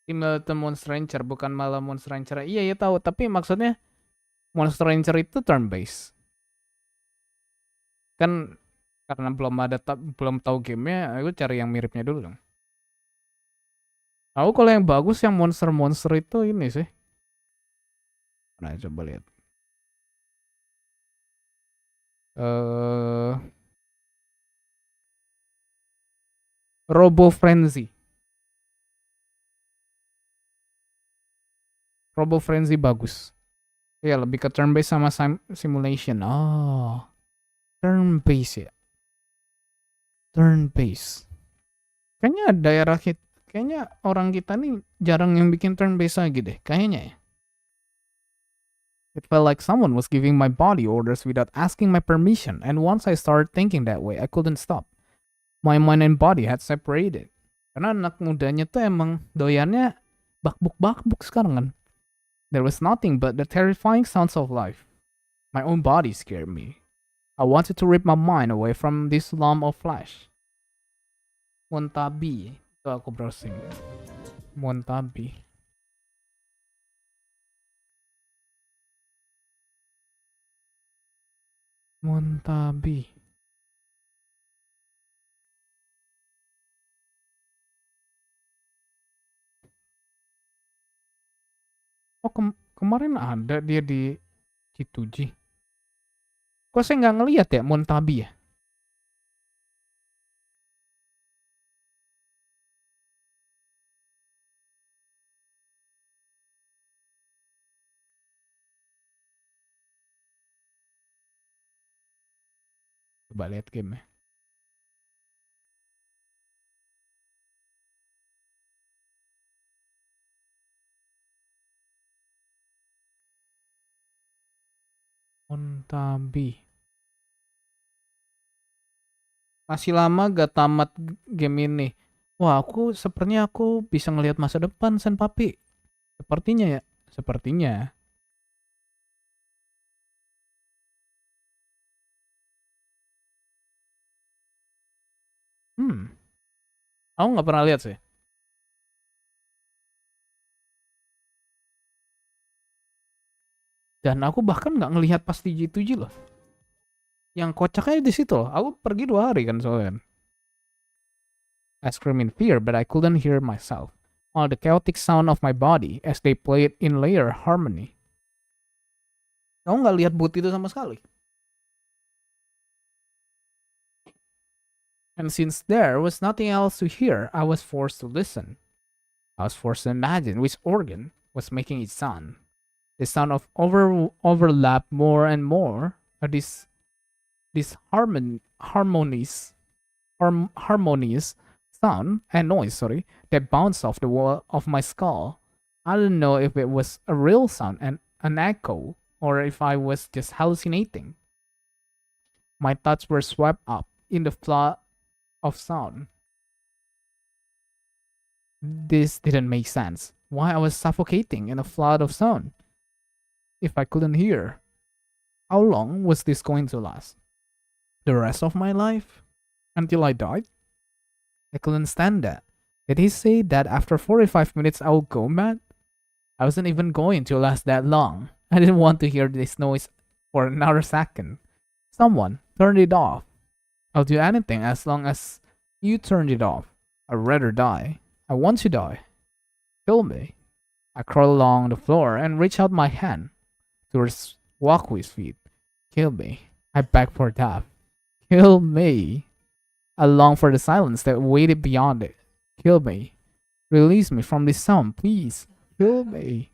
Simulator Monster Rancher bukan malah Monster Rancher. Iya ya tahu, tapi maksudnya Monster Rancher itu turn based. Kan karena belum tahu gamenya, aku cari yang miripnya dulu dong. Aku kalau yang bagus yang monster itu ini sih. Nah, coba lihat. Robo Frenzy. Robo Frenzy bagus. Iya, lebih ke turn based sama simulation. Oh. Turn based ya. Turn based. Kayaknya daerah kita, kayaknya orang kita nih jarang yang bikin turn based lagi deh. Kayaknya ya. It felt like someone was giving my body orders without asking my permission, and once I started thinking that way, I couldn't stop. My mind and body had separated. Karena anak mudanya tuh emang doyannya bakbuk sekarang kan. There was nothing but the terrifying sounds of life. My own body scared me. I wanted to rip my mind away from this lump of flesh. Montabi. Itu aku browsing. Montabi. Montabi. Oh, kemarin ada dia di Cituji. Kok saya nggak ngeliat ya Montabi ya? Coba lihat game ya. Montabi. Masih lama gak tamat game ini. Wah, sepertinya aku bisa ngelihat masa depan, Senpapi. Sepertinya ya. Sepertinya. Aku nggak pernah lihat sih. Dan aku bahkan nggak ngelihat pas di G2G loh. Yang kocaknya di situ loh. Aku pergi 2 hari kan soalnya. I screamed in fear, but I couldn't hear myself. All the chaotic sound of my body as they played in layer harmony. Aku nggak lihat boot itu sama sekali. And since there was nothing else to hear, I was forced to listen. I was forced to imagine which organ was making its sound. The sound of overlap more and more. This harmonious sound and noise, that bounced off the wall of my skull. I didn't know if it was a real sound and an echo, or if I was just hallucinating. My thoughts were swept up in the flood of sound. This didn't make sense. Why I was suffocating in a flood of sound? If I couldn't hear, how long was this going to last? The rest of my life? Until I died? I couldn't stand that. Did he say that after 45 minutes I would go mad? I wasn't even going to last that long. I didn't want to hear this noise for another second. Someone turn it off. I'll do anything as long as you turn it off. I'd rather die. I want to die. Kill me. I crawl along the floor and reach out my hand towards Wakui's feet. Kill me. I beg for death. Kill me. I long for the silence that waited beyond it. Kill me. Release me from this sound, please. Kill me.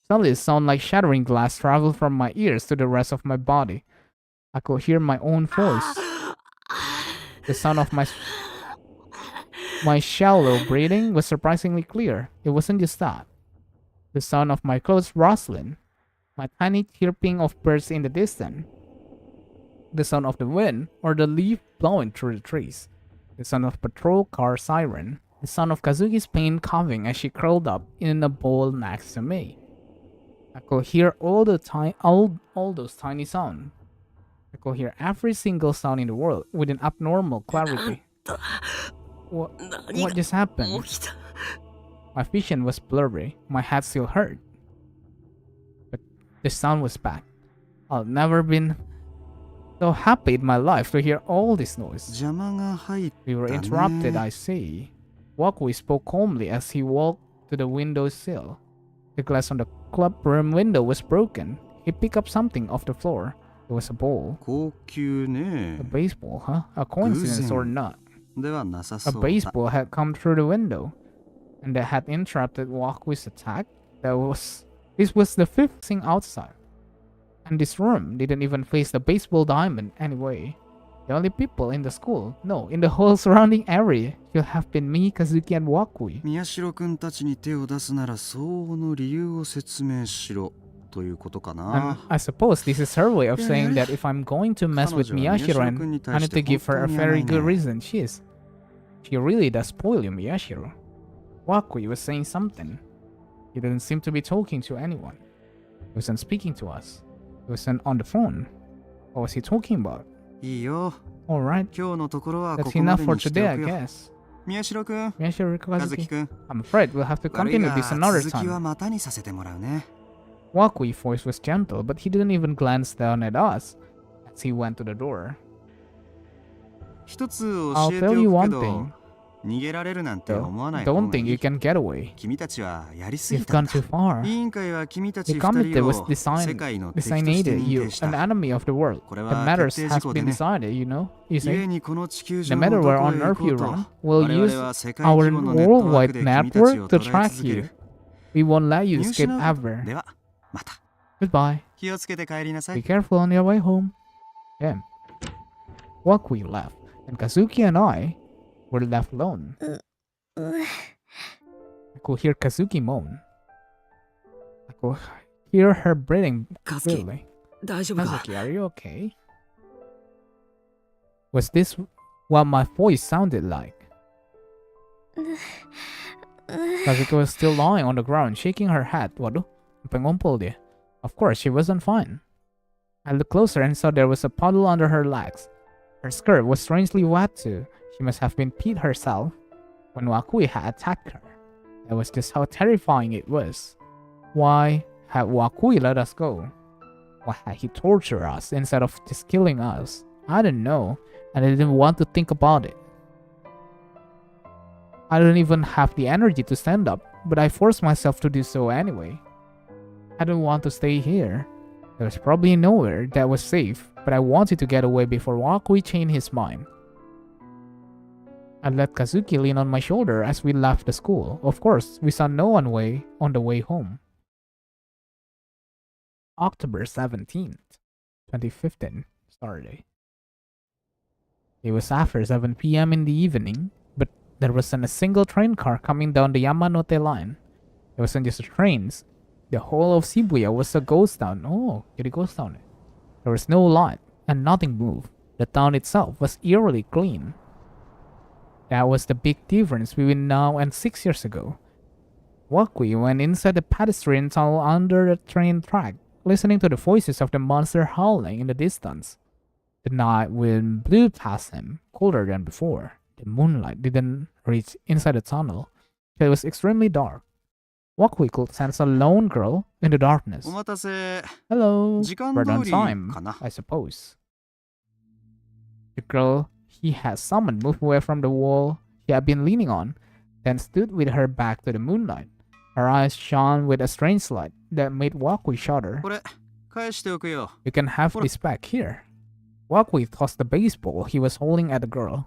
Suddenly, a sound like shattering glass traveled from my ears to the rest of my body. I could hear my own voice. The sound of my shallow breathing was surprisingly clear. It wasn't just that. The sound of my clothes rustling, my tiny chirping of birds in the distance, the sound of the wind or the leaf blowing through the trees, the sound of patrol car siren, the sound of Kazuki's pain coughing as she curled up in a bowl next to me. I could hear all those tiny sounds. I could hear every single sound in the world with an abnormal clarity. What just happened? My vision was blurry. My head still hurt. But the sound was back. I've never been so happy in my life to hear all this noise. We were interrupted, I see. Wakui spoke calmly as he walked to the window sill. The glass on the clubroom window was broken. He picked up something off the floor. It was a ball. A baseball, huh? A coincidence or not? A baseball had come through the window, and that had interrupted Wakui's attack. This was the 5th thing outside. And this room didn't even face the baseball diamond anyway. The only people in the school, no, in the whole surrounding area, should have been me, Kazuki, and Wakui. 宮代くんたちに手を出すなら相応の理由を説明しろということか And な。 I suppose this is her way of saying that if I'm going to mess with Miyashiro, I need to give her a very good reason. She really does spoil you, Miyashiro. Wakui was saying something. He didn't seem to be talking to anyone. He wasn't speaking to us. He wasn't on the phone. What was he talking about? いいよ。 Alright, 今日のところはこ that's こま enough で for にして today, お I くよ。 guess. 宮代くん、 Miyashiro 和 Kazuki, 樹くん。 I'm afraid we'll have to 悪い continue が this another 続きは time. またにさせてもらうね。 Wakui's voice was gentle, but he didn't even glance down at us as he went to the door. 一つ I'll 教えて tell お you くけ one ど、 thing, 逃げられるなんて though. 思わない方 Don't がい think you い。 can get away. 君たちはやりすぎ You've たん gone だ。 too far. 委員会は君たち The 二 committee 人 was を世界の敵として designated 認 you 定した an。enemy of the world. これ The は matters 決定事 has 項で been ね。 decided, you know. You 故 see, にこの地球 no 上の matter どこ where へ on 行 earth こう you と、 run, 我 we'll 々 use は世界 our 規模のネットワー worldwide クで君たち network を to 捉え track 続け you. る。 We won't let you 見 escape 失うこと ever. では、また。 Goodbye. 気をつけて帰りなさ Be い。 careful on your way home. Yeah. Wakui left, and Kazuki and I were left alone. I could hear Kazuki moan. I could hear her breathing カズキ clearly. 大丈夫か Kazuki, are you okay? Was this what my voice sounded like? Kazuki was still lying on the ground, shaking her head. Waduh, pengompol dia. Of course, she wasn't fine. I looked closer and saw there was a puddle under her legs. Her skirt was strangely wet too. She must have been peed herself when Wakui had attacked her. That was just how terrifying it was. Why had Wakui let us go? Why had he tortured us instead of just killing us? I don't know, and I didn't want to think about it. I don't even have the energy to stand up, but I forced myself to do so anyway. I didn't want to stay here. There was probably nowhere that was safe, but I wanted to get away before Wakui changed his mind. I let Kazuki lean on my shoulder as we left the school. Of course, we saw no one on the way home. October 17th, 2015, Saturday. It was after 7 p.m. in the evening, but there wasn't a single train car coming down the Yamanote line. It wasn't just the trains. The whole of Shibuya was a ghost town. Oh, jadi ghost town. There was no light, and nothing moved. The town itself was eerily clean. That was the big difference between now and 6 years ago. Wakui went inside the pedestrian tunnel under the train track, listening to the voices of the monster howling in the distance. The night wind blew past him, colder than before. The moonlight didn't reach inside the tunnel, so it was extremely dark. Wakui could sense a lone girl in the darkness. お待たせ。 Hello, 時間 right 通 on り time, かな。 I suppose. The girl he had summoned moved away from the wall he had been leaning on, then stood with her back to the moonlight. Her eyes shone with a strange light that made Wakui shudder. これ、返しておくよ。 You can have this back here. Wakui tossed the baseball he was holding at the girl.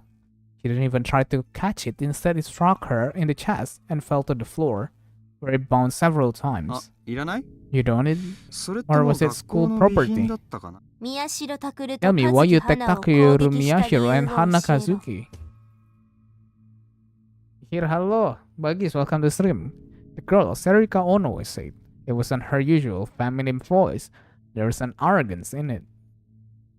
He didn't even try to catch it, instead it struck her in the chest and fell to the floor, where it bounced several あ times.、いらない You don't need? それと Or も was it 学校 school の備 property? 品だったかな 宮代拓と Tell me 和 why 樹 you 花を take 攻 Takeru 撃した理 Miyashiro 由 and を Hana 教えろ Kazuki. Here, hello. Bagis, welcome to stream. The girl, Serika Ono, said. It wasn't her usual feminine voice. There was an arrogance in it.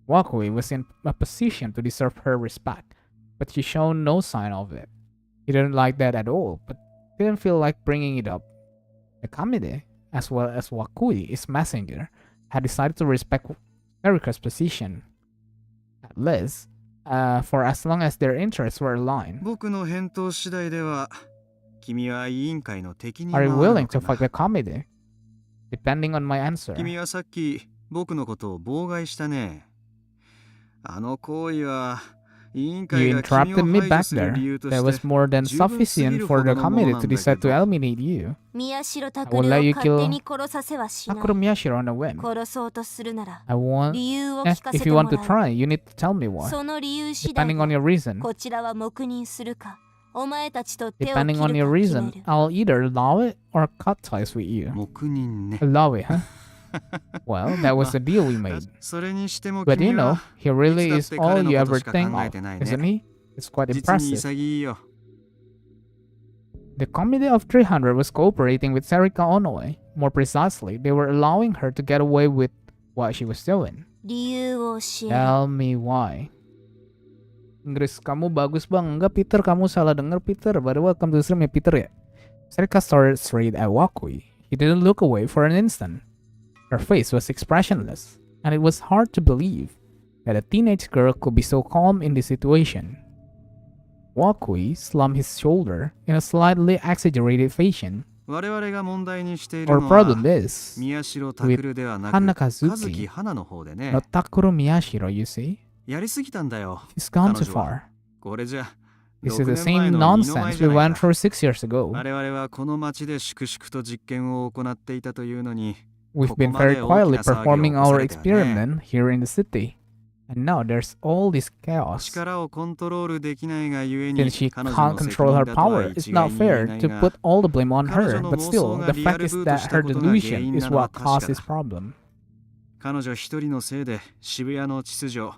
Wakui was in a position to deserve her respect, but she showed no sign of it. He didn't like that at all, but didn't feel like bringing it up. The Kamide, as well as Wakui, its messenger, had decided to respect Erika's position. At least, for as long as their interests were aligned. 僕の返答次第では、君は委員会の敵に Are 回 you る willing のか to fight な the Kamide? Depending on my answer. 君はさっき僕のことを妨害したね。あの行為は委員 You 会が君 interrupted を me 排除 back する there. 理由と That し was て more than 十分すぎ sufficient る for ほ the どのもの Kamide な to んだ decide け to ど、 eliminate you. 宮代 I 拓 will を let you 勝手 kill に殺させはしない Sakura Miyashiro on a whim. 殺そうとするなら I want. 理由を Eh, 聞かせ if て you も want to らう try, you need to tell me why. その理由次第 Depending on で your reason. こちらは黙認するかお前たちと手を切る Depending か on 決 your め reason, る I'll either allow it or cut ties with you. 黙認ね。 Allow it, huh? Well, that was the deal we made. それにしても But you 君 know, は he really いつだっ is て all 彼の you こと ever しか think 考え of, てないね。 isn't he? It's quite 実に impressive. 潔いよ。The Committee of 300 was cooperating with Serika Onoe. More precisely, they were allowing her to get away with what she was doing. 理由を教えろ Tell me why. Inggris kamu bagus bang. Enggak Peter, kamu salah denger Peter. By the way, welcome to the stream ya Peter ya. Serika stared straight at Wakui. He didn't look away for an instant. Her face was expressionless, and it was hard to believe that a teenage girl could be so calm in this situation. Wakui slumped his shoulder in a slightly exaggerated fashion. 我々が問題にしている Our のは problem is 宮代拓ではなく Hanakazuki, 和樹花の方でね not Takuro Miyashiro, you see? やりすぎたんだよ He's gone too 彼女は far. これじゃ This is 6 the 年前 same の二の舞 nonsense じゃ we ない went か through 6 years ago. 我々はこの町で粛々と実験を行っていたというのに We've been very quietly performing our experiment here in the city. And now there's all this chaos. 力をコントロールできないがゆえに Since she 彼女 can't の責 control 任 her だとは power, 一 it's 概 not に言え fair ない to が put all the blame on 彼 her. 女の But 妄 still, 想が the リ fact アル is ブート that した her ことが原 delusion 因 is なのは what 確 caused か this だ problem. 彼女一人のせいで渋谷の秩序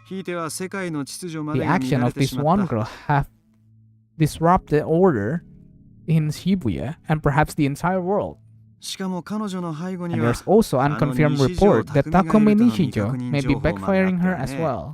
ひいては世界の秩序ま The でが乱 action れ of て this しま one った girl have disrupted order in Shibuya and perhaps the entire world. しかも彼女の背後に And は there's also unconfirmed report that Takumi Nishijo may be 情報まであ backfiring った her よ as ね well.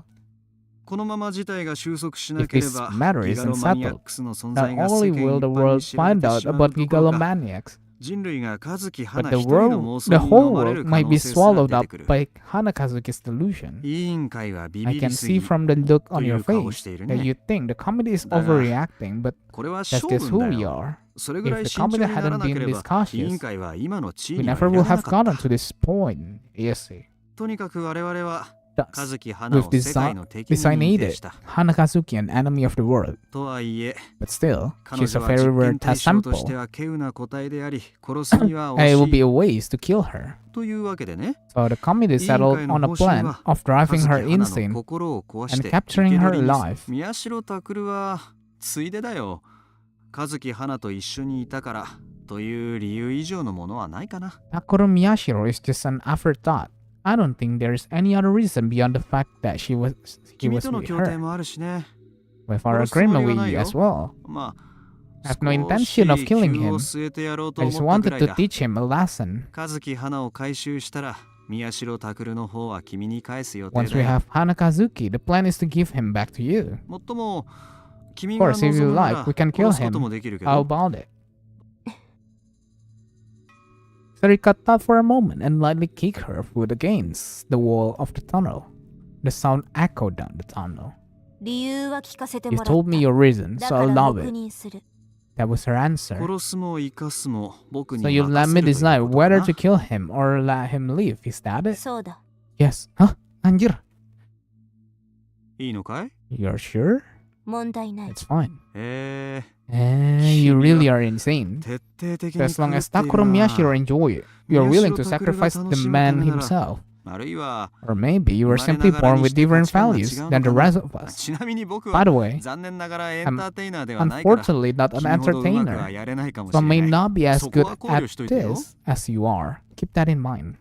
このまま事態が収束しな If けれ this ば matter ギ is ガロマニアッ unsettled, クスの存 not 在が世 only 間 will 一 the 般に world 知られ find て out しまう about どころか gigalomaniacs, 人類が和樹 but 花 the 一人の world, 妄 the 想に whole 飲まれ world る可 might 能 be 性すら swallowed 出て up くる by Hanakazuki's delusion. 委員会はビ I ビり can す see ぎ from the look on とい your う顔を face している that ね you think the comedy is だが overreacting, but これは that's 勝 just 負 who だ we よ are. それぐ If らい the 慎重 comedy になら hadn't なけ been れ this ば委員 cautious, 会は今の地位 we には never いら would れな have かっ gotten た to this point. Yes, とにかく我々は thus, 和樹花 we've を世界の敵に認定 designated した Hanakazuki an enemy of the world. とはいえ But still, 彼 she's 女 a は very 実 rare 験対 test 象として sample, は稀有な個体であり殺すには and it 惜 would し be い a waste to kill her. というわけでね So the committee settled on a plan of driving 和 her 樹花の insane 心を壊し and て capturing 生け her 捕りに alive. 宮代拓はついでだよ和樹花と一緒にいたからという理由以上のものはないかな Takuro Miyashiro is just an afterthought. I don't think there's any other reason beyond the fact that he 君 was との with 協定 her. もあるしね With our 殺すつも agreement りは with ない you よ as well. ま I have あ no 少 intention of し killing 急 him. を据えてやろうと I 思 just ったく wanted らい to だ teach him a lesson. 和樹花を回収したら宮代拓の方は君に返す予定 Once だ we よ have Hanakazuki, the plan is to give him back to you. もっとも君 Of が course, if 望 you むな like, ら we can kill 殺すことも him. できるけ How ど about it? Sarika thought for a moment and lightly kicked her foot against the wall of the tunnel. The sound echoed down the tunnel. 理由は聞かせて You もらっ told me た your reason, だ so から I'll allow 黙 it. 認する That was her answer. 殺すも生かすも僕に So you 任 let せ me るという decide ことか whether な to kill him or let him leave. Is that it? そうだ Yes. Huh? Anjir. いいのかい You're sure? 問題ない It's fine. You really are insane. 徹底的 So に as long 狂 as っている Takuro な Miyashiro enjoy it, you're willing to sacrifice the man himself. あるいは Or maybe you were simply born with different values than the rest of us. ちなみに僕 By は the way, 残念ながらエンターテイナーではないから unfortunately not an 君ほどうまくは entertainer, やれないかもし so れ may ない not be as そこ good は考慮 at しといてよ this as you are. Keep that in mind.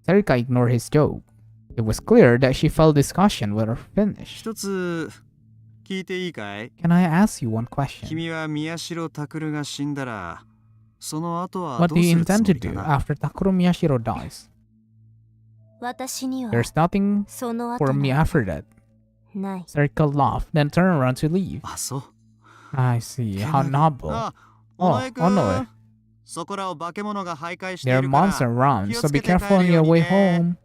Sarika ignored his joke. It was clear that she felt discussion were finished. 一つ聞いていいかい Can I ask you one question? 君は宮代拓が死んだらその後は What ど do う you するつ intend も to りか do な after Takuro Miyashiro dies? 私には There's nothing その後 for me な after that. ない Sarika laughed, then turned around to leave. あそう I see. How noble. あ Oh, 尾上 Onoe. 君そこらを化け物が徘徊して There い are るから monsters around, so be 気をつけて careful on 帰るよ your うに way ね home.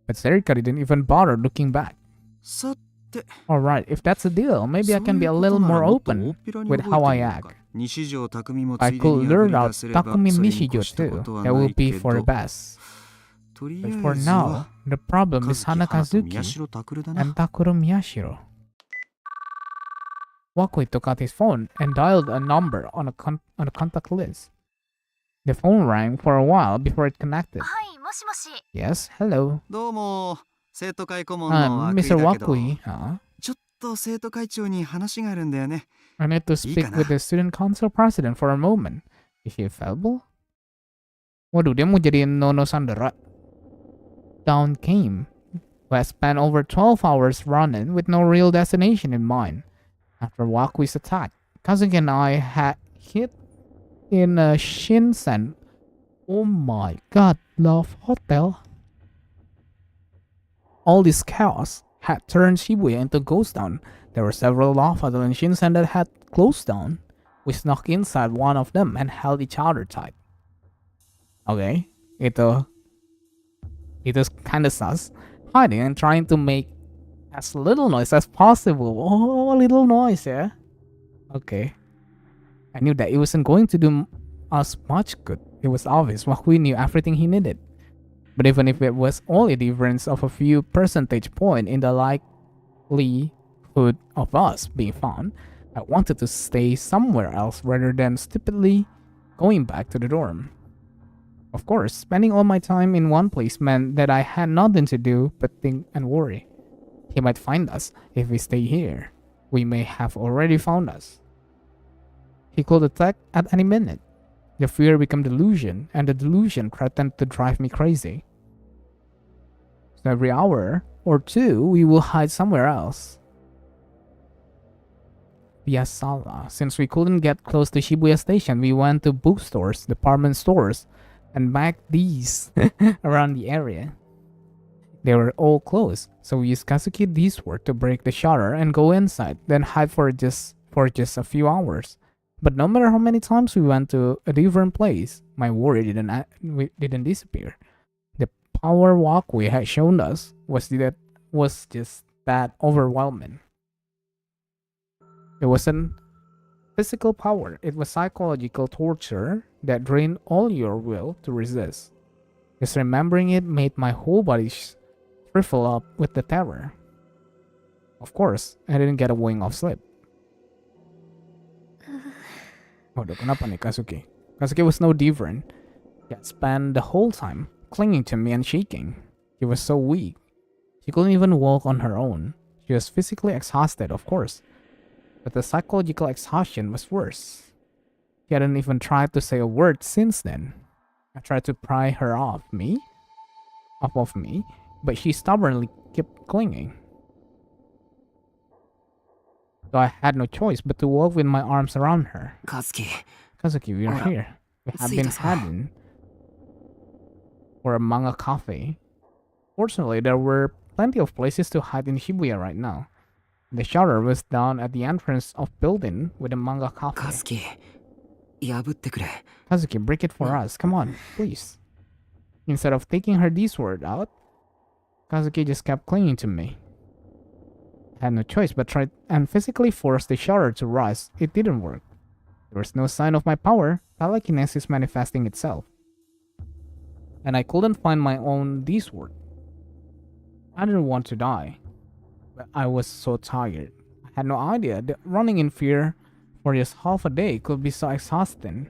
But Sarika didn't even bother looking back. さて Alright, if that's a deal, maybe I can be a little more open with how I act. I could lure out Takumi Nishijo too. That will be for the best. But for now, the problem is Hanakazuki and Takuro Miyashiro. Wakui took out his phone and dialed a number on a contact list. The phone rang for a while before it connected. はいもしもし Yes, hello. どうも生徒会顧問の I'm 涌井 Mr. だけど Wakui. Huh? ちょっと生徒会長に話があるんだよね I need to speak with the student council president for a moment. Is she available? Waduh, dia mau jadiin Nono Sandera. Down came. We spent over 12 hours running with no real destination in mind. After Wakui's attack, Kazuki and I had hit in a Shinsen. Oh my god, love hotel. All this chaos had turned Shibuya into a ghost town. There were several lava Shinsen that had closed down. We snuck inside one of them and held each other tight. Okay, it was kinda sus. Hiding and trying to make as little noise as possible. Oh, a little noise, yeah? Okay. I knew that it wasn't going to do us much good. It was obvious Wakui knew everything he needed. But even if it was only a difference of a few percentage point in the likelihood of us being found, I wanted to stay somewhere else rather than stupidly going back to the dorm. Of course, spending all my time in one place meant that I had nothing to do but think and worry. He might find us if we stay here. We may have already found us. He could attack at any minute. The fear became delusion, and the delusion threatened to drive me crazy. So every hour or two, we will hide somewhere else. Piazzala. Since we couldn't get close to Shibuya Station, we went to bookstores, department stores, and back these around the area. They were all closed, so we used Kazuki D's word to break the shutter and go inside, then hide for just a few hours. But no matter how many times we went to a different place, my worry didn't disappear. The power Wakui had shown us was just that overwhelming. It wasn't physical power, it was psychological torture that drained all your will to resist. Just remembering it made my whole body shrivel up with the terror. Of course, I didn't get a wink of sleep. Waduh, kenapa nih Kazuki? Kazuki was no different. He had spent the whole time clinging to me and shaking. She was so weak. She couldn't even walk on her own. She was physically exhausted, of course. But the psychological exhaustion was worse. She hadn't even tried to say a word since then. I tried to pry her off of me, but she stubbornly kept clinging. So I had no choice but to walk with my arms around her. Kazuki, we are here. We have been heading for a manga cafe. Fortunately, there were plenty of places to hide in Shibuya right now. The shutter was down at the entrance of building with a manga cafe. Kazuki, break it for us. Come on, please. Instead of taking her D-sword out, Kazuki just kept clinging to me. I had no choice but tried and physically forced the shutter to rise. It didn't work. There was no sign of my power, telekinesis manifesting itself. And I couldn't find my own D-sword. I didn't want to die, but I was so tired. I had no idea that running in fear for just half a day could be so exhausting.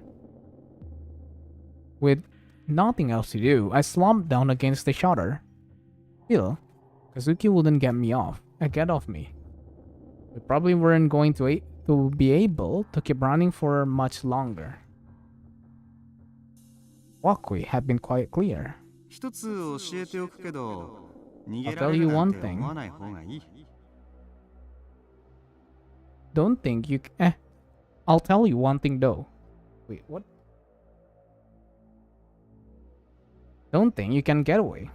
With nothing else to do, I slumped down against the shutter. Still, Kazuki wouldn't get off me. We probably weren't going to be able to keep running for much longer. Wakui had been quite clear. I'll tell you one thing. I'll tell you one thing though. Wait, what? Don't think you can get away.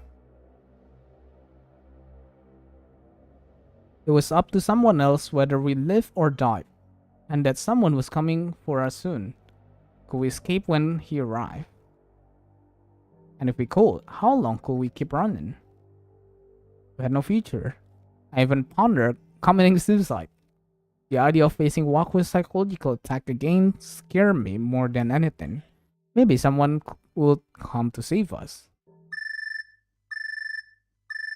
It was up to someone else whether we live or die, and that someone was coming for us soon. Could we escape when he arrived? And if we could, how long could we keep running? We had no future. I even pondered committing suicide. The idea of facing Waku's psychological attack again scared me more than anything. Maybe someone would come to save us.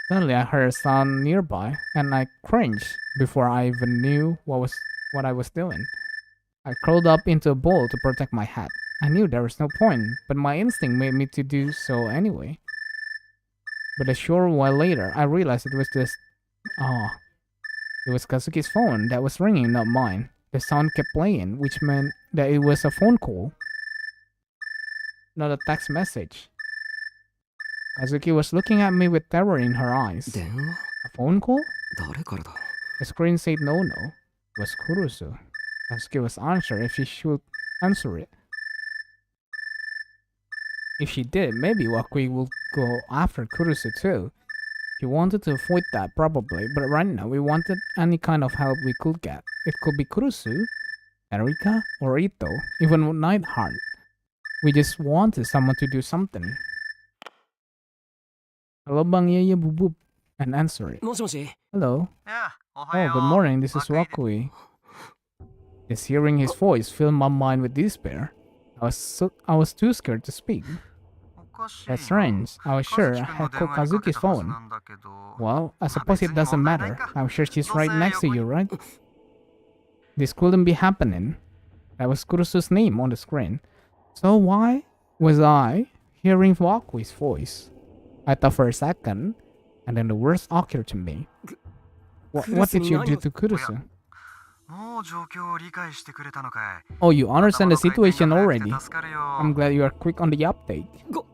Suddenly I heard a sound nearby, and I cringed before I even knew what I was doing. I crawled up into a bowl to protect my hat. I knew there was no point, but my instinct made me to do so anyway. But a short while later, I realized it was Kazuki's phone that was ringing, not mine. The sound kept playing, which meant that it was a phone call, not a text message. Kazuki was looking at me with terror in her eyes. A phone call? The screen said no. It was Kurusu. Kazuki was unsure if she should answer it. If she did, maybe Wakui would go after Kurusu too. He wanted to avoid that probably, but right now we wanted any kind of help we could get. It could be Kurusu, Erika, or Ito, even Nightheart. We just wanted someone to do something. Hello, Bang Yeye Bubub, and answer it. もしもし Hello. いや、お Oh, good morning. This is Wakui. Just hearing his voice filled my mind with despair. I was too scared to speak. That's strange. I was sure I had called Kazuki's phone. Well, I suppose it doesn't matter. I'm sure she's right next to you, right? This couldn't be happening. That was Kurusu's name on the screen. So why was I hearing Wakui's voice? I thought for a second, and then the words occurred to me. What did you do to Kurusu? もう状況を理解してくれたのかい。 Oh, you understand the situation 頭の回 already. 転が早くて助かるよ。 I'm glad you are quick on the update. こ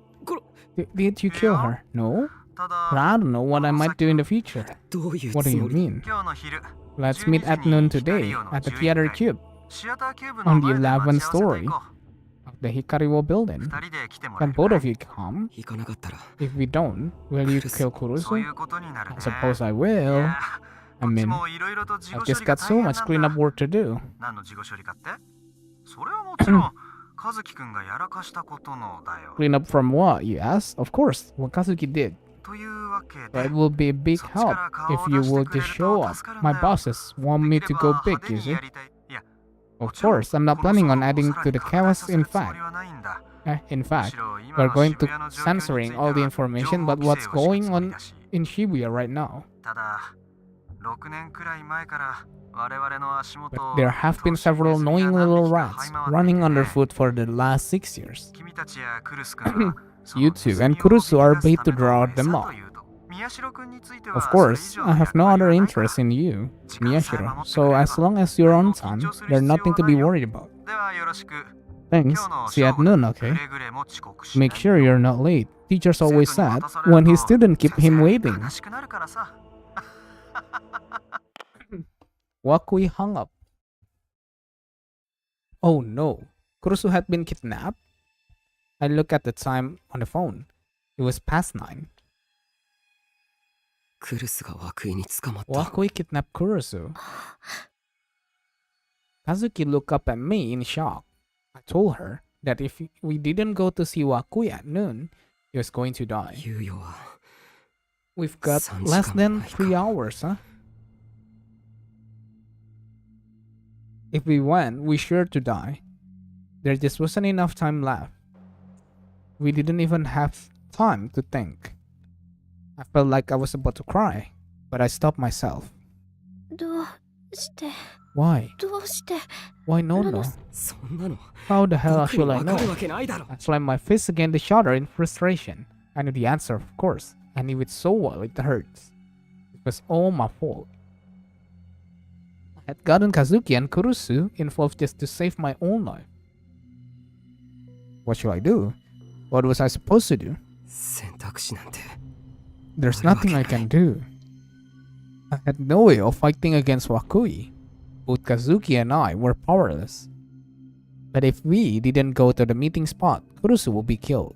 れ Did you kill her? No? た But だ、 I don't know what I might do in the future. どういう What つ do you もり mean? 今日の昼、 Let's meet at noon today at the Theater Cube シアターキューブ on の the 前で待 11th ち合わせて story いこ of the Hikariwo う。 building. 二人で来てもらえ Can る both か of い？ you come? 行かなかったら If we don't, will you kill そうい Kurusu? うことになるね。 I suppose I い will. や I こっち mean, もいろいろと事後 I've 処 just 理が got 大 so 変 much なん cleanup だ。 work to do. 何の事後処理かって？それはもちろん、和樹くんがやらかしたことのだよ。 Clean up from what, you ask? Of course, what Kazuki did. というわけ But で it、will be a big そっち help から顔 if を you 出して will くれ just る show と up. 助かるん My だよ。 bosses want で me き to れ go ば big, 派手 you に see? やりたい。いや、 Of もちろん course, I'm not この planning on 騒動を adding さら to に the 拡大 chaos させ in るつも fact. りはないんだ。 In む fact, しろ今 we're の going 渋 to 谷の状況について censoring all the は information 情報 about 規 what's 制を敷く going つもり on だし。 in Shibuya right now. ただ、6年くらい前から我々の足元 But を there have been several 都市ネズミ annoying が何 little 匹か rats 這い回っていて running ね。 underfoot for the last 6 years. 君たちやクルス君はそ You の two ネズ and ミを Kurusu are 導き出 bait す to ための draw 餌 them と off. いうと、宮代君について Of はそれ以 course, 上 I の have no 役割 other はないから interest in you, 時間さえ Miyashiro. 守ってく So れれ as ば long as you're 何 on も緊 time, 張する there's 必要 nothing は to な be いよ。 worried about. ではよろしく。 Thanks. 今日の See you 正 at 午 noon, でく okay? れぐれも遅刻し Make ない sure よ。 you're not late. Teachers 生 always 徒に said 渡される when his と student keep 先 him 生 waiting. 悲しくなるからさ。 Wakui hung up. Oh no, Kurusu had been kidnapped? I looked at the time on the phone. It was past 9. クルスが涌井に捕まった Wakui kidnapped Kurusu. Kazuki looked up at me in shock. I told her that if we didn't go to see Wakui at noon, he was going to die. 猶予は We've got 3 less 時間も than ないか 3 hours, huh? If we went, we sure to die. There just wasn't enough time left. We didn't even have time to think. I felt like I was about to cry, but I stopped myself. どうして Why? どうして Why no no? そんなの How the hell 僕に should I わかる know? わけないだろ I slammed my fist against the shutter in frustration. I knew the answer, of course. I knew it so well it hurts. It was all my fault. I had gotten Kazuki and Kurusu involved just to save my own life. What should I do? What was I supposed to do? 選択肢なんて There's nothing I can do. I had no way of fighting against Wakui. Both Kazuki and I were powerless. But if we didn't go to the meeting spot, Kurusu would be killed.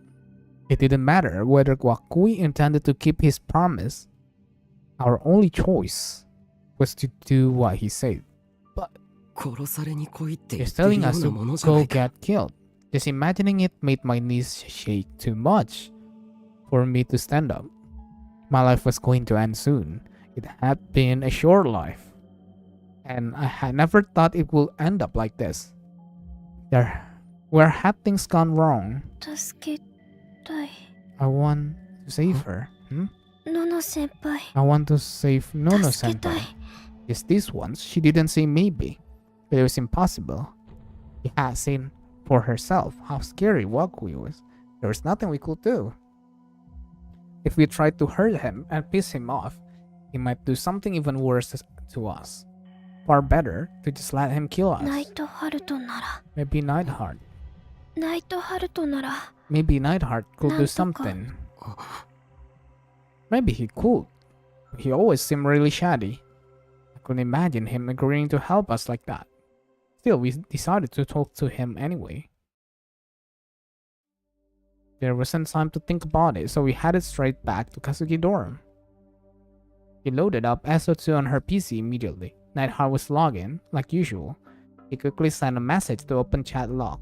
It didn't matter whether Wakui intended to keep his promise. Our only choice was to do what he said. But 殺されに来いって言 he's ってる telling よ us うな to ものじゃな go いか get killed. Just imagining it made my knees shake too much for me to stand up. My life was going to end soon. It had been a short life. And I had never thought it would end up like this. Where had things gone wrong? 助けたい I want to save her. ノノ先輩 I want to save Nono 助けた Senpai. い Just this once, she didn't say maybe. But it was impossible. She had seen for herself how scary Wakui was. There was nothing we could do. If we tried to hurt him and piss him off, he might do something even worse to us. Far better to just let him kill ナイ us. トハルトなら Maybe Nightheart. ナイトハルトなら Maybe Nightheart could do Nantoka. something. Maybe he could. He always seemed really shady. I couldn't imagine him agreeing to help us like that. Still, we decided to talk to him anyway. There wasn't time to think about it, so we headed straight back to Kazuki dorm. She loaded up SO2 on her PC immediately. Nightheart was logged in, like usual. He quickly sent a message to open chat log.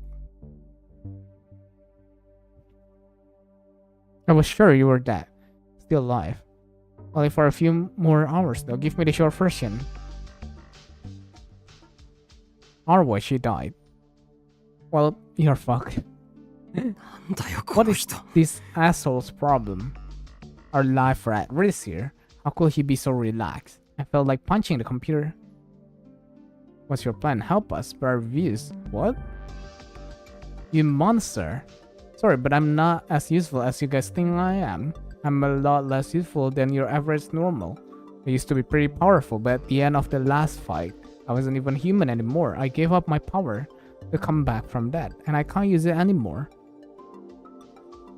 I was sure you were dead. Still alive. Only for a few more hours though. Give me the short version. Otherwise she died. Well, you're fucked. What is this asshole's problem? Our life are at risk here. How could he be so relaxed? I felt like punching the computer. What's your plan? Help us by our reviews. What? You monster. Sorry, but I'm not as useful as you guys think I am. I'm a lot less useful than your average normal. I used to be pretty powerful, but at the end of the last fight, I wasn't even human anymore. I gave up my power to come back from that, and I can't use it anymore.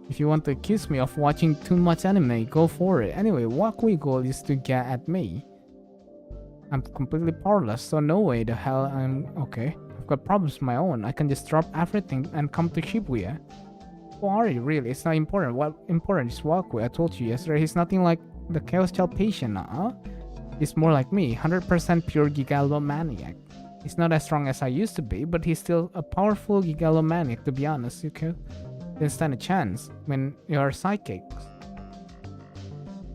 If you want to accuse me of watching too much anime, go for it. Anyway, what we goal is to get at me. I'm completely powerless, so no way the hell I'm okay. I've got problems of my own. I can just drop everything and come to Shibuya. Who are you really? It's not important. What important is Wakui. I told you yesterday, he's nothing like the Chaos Child patient, He's more like me, 100% pure gigalomaniac. He's not as strong as I used to be, but he's still a powerful gigalomaniac, to be honest. You could then stand a chance when you're psychic.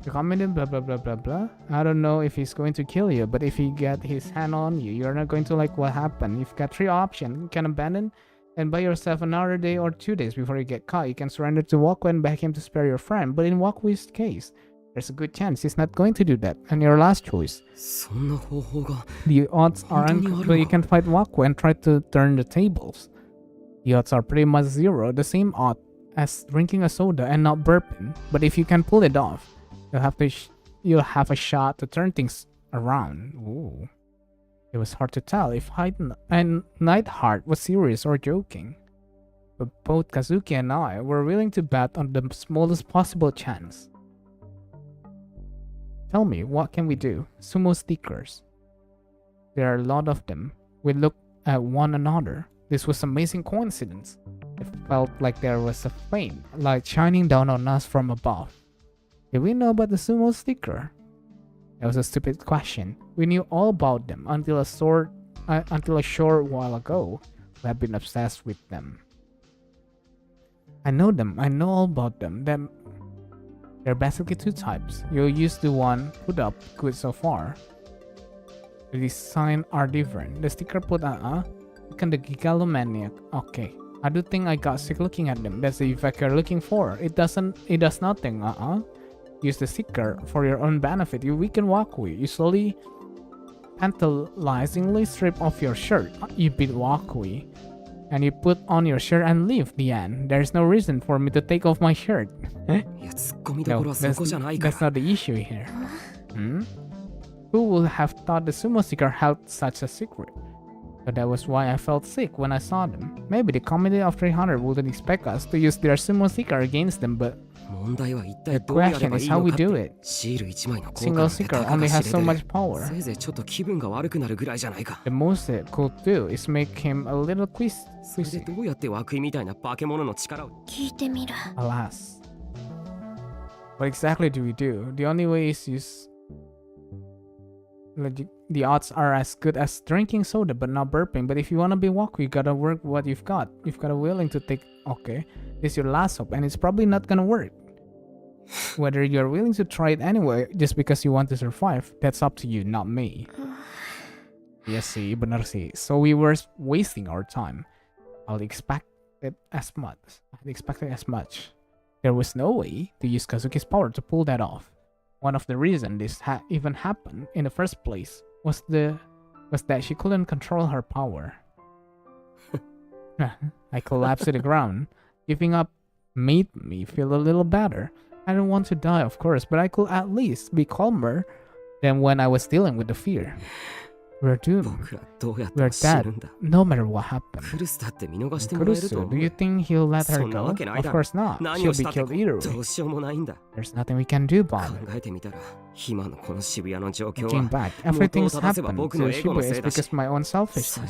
You commented blah blah blah blah blah. I don't know if he's going to kill you, but if he get his hand on you, you're not going to like what happened. You've got 3 options. You can abandon and buy yourself another day or 2 days before you get caught. You can surrender to Wakui and beg him to spare your friend, but in Wakui's case, there's a good chance he's not going to do that. And your last choice. The odds are but you can fight Wakui and try to turn the tables. The odds are pretty much 0, the same odd as drinking a soda and not burping. But if you can pull it off, you'll have a shot to turn things around. Ooh. It was hard to tell if Hyde and Nightheart was serious or joking. But both Kazuki and I were willing to bet on the smallest possible chance. Tell me, what can we do? Sumo stickers. There are a lot of them. We looked at one another. This was an amazing coincidence. It felt like there was a faint light shining down on us from above. Did we know about the sumo sticker? That was a stupid question. We knew all about them until a short while ago. We have been obsessed with them. I know them. I know all about them. There are basically 2 types. You'll use the one put up good so far. The design are different. The sticker put and the gigalomaniac. Okay. I do think I got sick looking at them. That's the effect you're looking for. It does nothing. Use the sticker for your own benefit. You weaken Wakui. You slowly, tantalizingly strip off your shirt. You beat Wakui. And you put on your shirt and leave. The end. There's no reason for me to take off my shirt. No, that's not the issue here. Who would have thought the sumo sticker held such a secret? But that was why I felt sick when I saw them. Maybe the community of 300 wouldn't expect us to use their sumo sticker against them, but the question is how we do it. Single sticker only has so much power. The most it could do is make him a little quizzy. Alas. What exactly do we do? The only way is use... The odds are as good as drinking soda but not burping. But if you want to be Wakui, you gotta work what you've got. You've gotta willing to take... Okay, this is your last hope and it's probably not gonna work. Whether you're willing to try it anyway just because you want to survive, that's up to you, not me. Yes, see, benar sih. So we were wasting our time. I expected as much. There was no way to use Kazuki's power to pull that off. One of the reasons this even happened in the first place was that she couldn't control her power. I collapsed to the ground. Giving up made me feel a little better. I didn't want to die, of course, but I could at least be calmer than when I was dealing with the fear. We're doomed. We're dead, no matter what happened. Kurusu, do you think he'll let her go? Of course not. She'll be killed either way. There's nothing we can do, Bob. Looking back, everything's happened to Shibuya is because of my own selfishness. I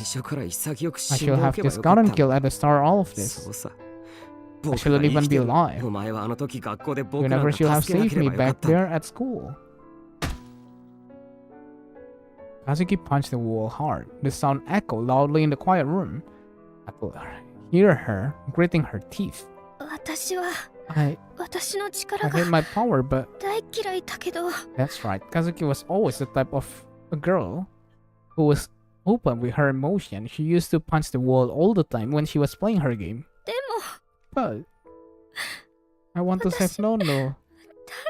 should have just gotten killed at the start of all of this. I shouldn't even be alive. You never should have saved me back there at school. Kazuki punched the wall hard. The sound echoed loudly in the quiet room. I could hear her gritting her teeth. 私は I 私の力 I が hate my power, but 大嫌いだけど that's right. Kazuki was always the type of a girl who was open with her emotion. She used to punch the wall all the time when she was playing her game. でも But I want to save Nono.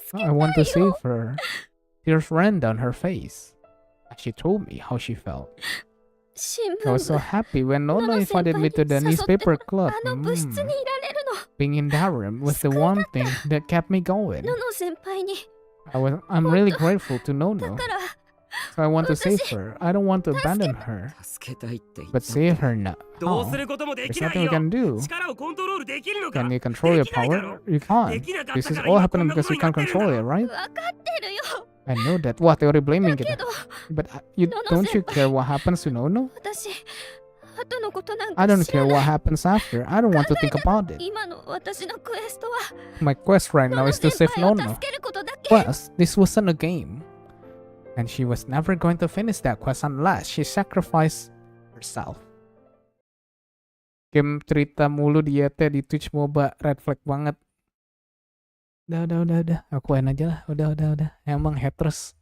助け I た want to い save よ her. Tears ran down her face as she told me how she felt. 新 I 聞 was so 部 happy when の Nono の先 invited 輩 me に to the 誘って newspaper club. あの部室にいられるの Being in that room was the one thing that kept me going. のの先輩に I'm really grateful to だ Nono. から So I want to save her. I don't want to abandon her. 助けたいって言っ But た save her now. どうすることもで There's きない nothing we よ can do. 力をコントロールできるのか Can you control your できないだ power? ろ You で can't. きなかっ This た is から all 今こん happening なこ because と you にな can't ってるん control だ it, right? 分かってるよ I know that. What? They already blaming だ it. けど But you Nono don't you senpai. care what happens to Nono? 私後のことなん I か don't 知ら care な what い happens after. I don't want to think about it. 今の私のクエストは My quest right の now の is to 先 save 輩を Nono. 助けることだけ Plus, this wasn't a game. And she was never going to finish that quest unless she sacrificed herself. Game cerita mulu dia teh di Twitch MOBA, red flag banget. Udah. Akuin aja lah. Udah. Emang haters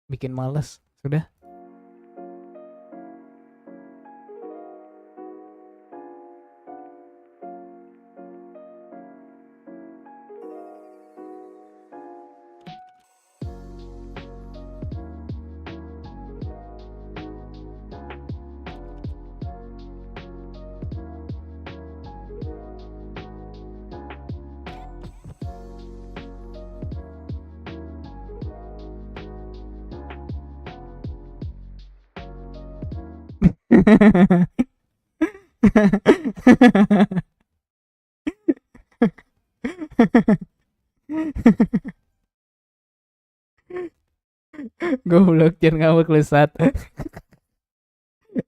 bikin males. Sudah. Goblok, jangan ngambek lu Sat.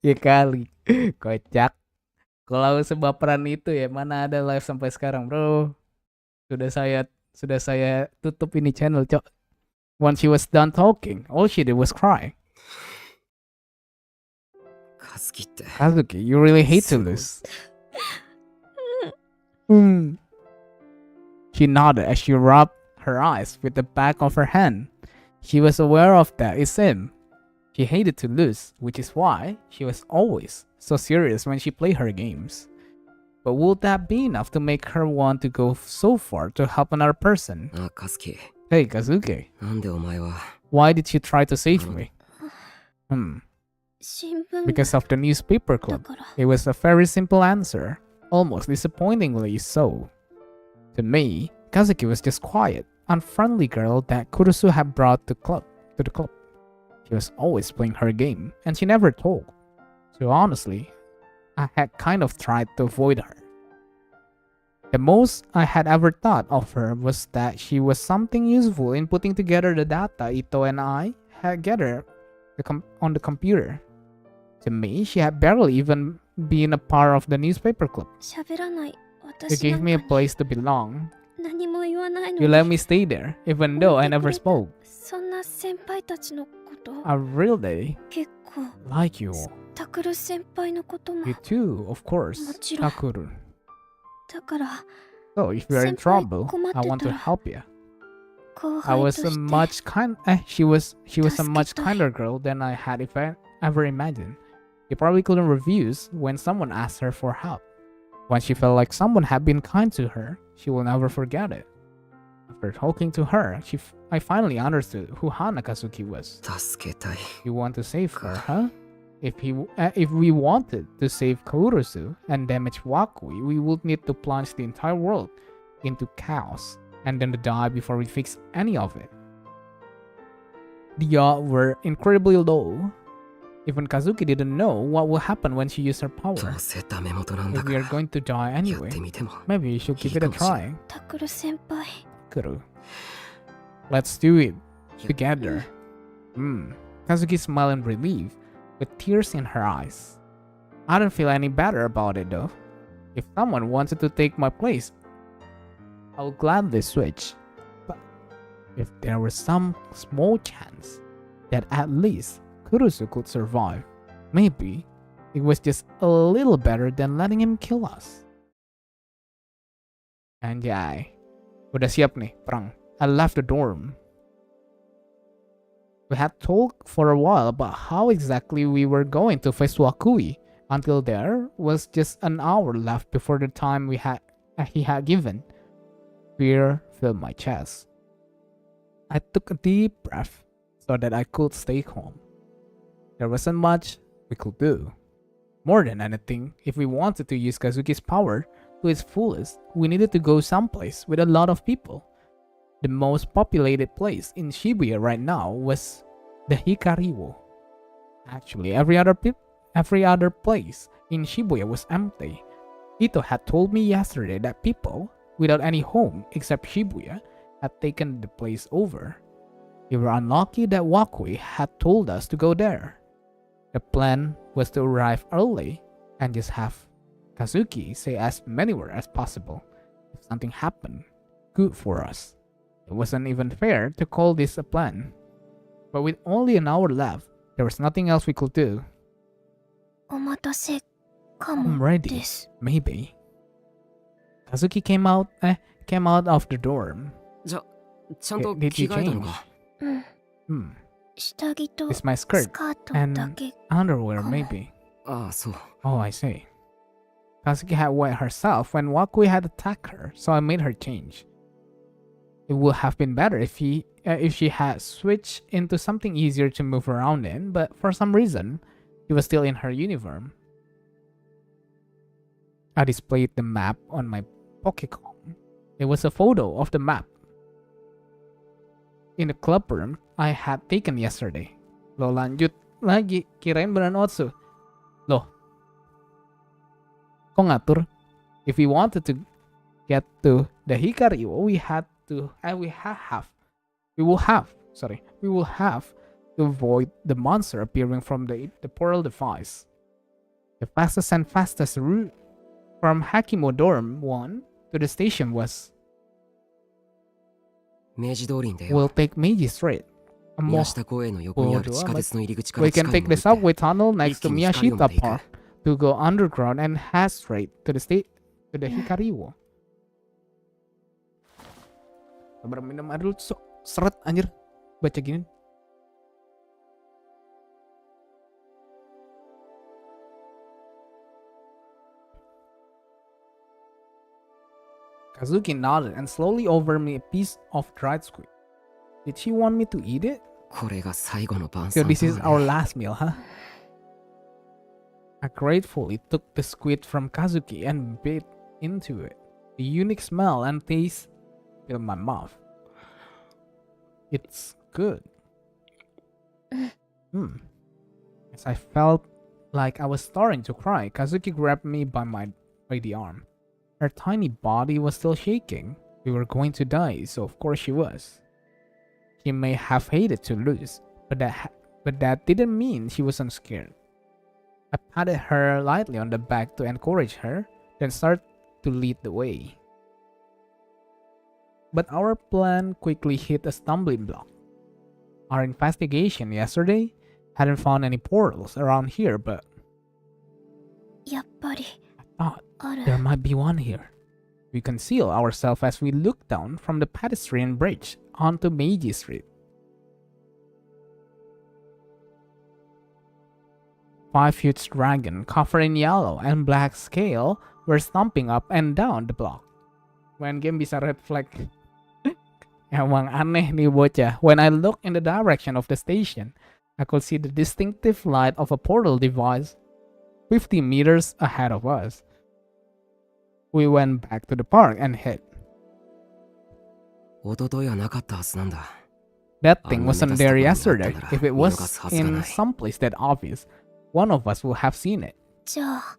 Ya kali, kocak. Kalau sebaperan itu ya mana ada live sampai sekarang, bro. Sudah saya tutup ini channel, cok. Once she was done talking, all she did was cry. カズキって Kazuki, you really hate to lose. She nodded as she rubbed her eyes with the back of her hand. She was aware of that it's him. She hated to lose, which is why she was always so serious when she played her games. But would that be enough to make her want to go so far to help another person? あカズキ Hey, Kazuki, なんでお前は why did you try to save me? 新聞部 Because of the newspaper だ club. から It was a very simple answer, almost disappointingly so. To me, Kazuki was just quiet, unfriendly girl that Kurusu had brought to the club. She was always playing her game, and she never talked. So honestly, I had kind of tried to avoid her. The most I had ever thought of her was that she was something useful in putting together the data Ito and I had gathered on the computer. To me, she had barely even been a part of the newspaper club. 喋らない You 私な gave ん me a かに place to belong. 何も言わないの You に let me stay there, even though I never spoke. そんな先輩たちのこと I really 結構 like you all. タクル先輩のことも You too, of course, もちろん Takuru. だから So if you're in 先輩 trouble, 困って I want to たら help you. 後 I 輩と was し a て much she was a much 助けたい。 kinder girl than I had ever imagined. You probably couldn't refuse when someone asked her for help. When she felt like someone had been kind to her, she will never forget it. After talking to her, I finally understood who Hana Kazuki was. 助けたい You want to save her, huh? If we wanted to save Kaurusu and damage Wakui, we would need to plunge the entire world into chaos and then to die before we fix any of it. The odds were incredibly low. Even Kazuki didn't know what would happen when she used her ど power. うせダメ元なんだ If か we ら are going to die やっ anyway, てみても maybe you should give it a try. タクル先輩 Kuru. Let's do it together. Kazuki smiled in relief, with tears in her eyes. I don't feel any better about it though. If someone wanted to take my place, I would gladly switch. But if there was some small chance that at least Kurusu could survive. Maybe it was just a little better than letting him kill us. Anjay. Udah siap nih, perang. I left the dorm. We had talked for a while about how exactly we were going to face Wakui until there was just an hour left before the time he had given. Fear filled my chest. I took a deep breath so that I could stay calm. There wasn't much we could do. More than anything, if we wanted to use Kazuki's power to its fullest, we needed to go someplace with a lot of people. The most populated place in Shibuya right now was the Hikariwo. Actually, every other place in Shibuya was empty. Ito had told me yesterday that people without any home except Shibuya had taken the place over. We were unlucky that Wakui had told us to go there. The plan was to arrive early and just have Kazuki say as many words as possible. If something happened, good for us. It wasn't even fair to call this a plan. But with only an hour left, there was nothing else we could do. お待たせか I'm も ready. です。 Maybe. Kazuki came out of the dorm. じゃ、ちゃんと Did 着 you 替えたの change? か。うん。 Hmm. 下着と It's my ス skirt カート and だけ。 underwear, Come on. maybe. ああ、そう。 Oh, I see. Kazuki had wet herself when Wakui had attacked her, so I made her change. It would have been better if she had switched into something easier to move around in, but for some reason, she was still in her uniform. I displayed the map on my Pokécom. It was a photo of the map in the club room I had taken yesterday. Lo lanjut lagi, kirain beneran Otsu. Loh, kok ngatur? If we wanted to get to the Hikari, we will have to avoid the monster appearing from the portal device. The fastest route from Hakimo Dorm 1 to the station was 明治通りに出よ will う。 take Meiji Street. 宮下公園の横にある地下鉄の入り口から We 地 can 下に take the 戻って subway tunnel next to 一気に光を見て Miyashita いく。 Park to go underground and head straight to the Hikariwo. Sabar minum air dulu, seret anjir. Baca gini. Kazuki nodded and slowly offered me a piece of dried squid. Did she want me to eat it? これが最後の晩 So 餐 this だ is ね our last meal, huh? I gratefully took the squid from Kazuki and bit into it. The unique smell and taste filled my mouth. It's good. As I felt like I was starting to cry, Kazuki grabbed me by the arm. Her tiny body was still shaking. We were going to die, so of course she was. She may have hated to lose, but that didn't mean she wasn't scared. I patted her lightly on the back to encourage her, then started to lead the way. But our plan quickly hit a stumbling block. Our investigation yesterday hadn't found any portals around here, but やっぱり I thought ある。 there might be one here. We conceal ourselves as we look down from the pedestrian bridge onto Meiji Street. 5 huge dragons covered in yellow and black scale were stomping up and down the block. Main game bisa red flag. Emang aneh nih bocah. When I looked in the direction of the station, I could see the distinctive light of a portal device 50 meters ahead of us. We went back to the park and hid. 一昨日はなかったはずなんだ。 That thing wasn't there Ang yesterday. nagtataka If it na, was nilugas ka in na eh. someplace that obvious, one of us would have seen it. じゃあ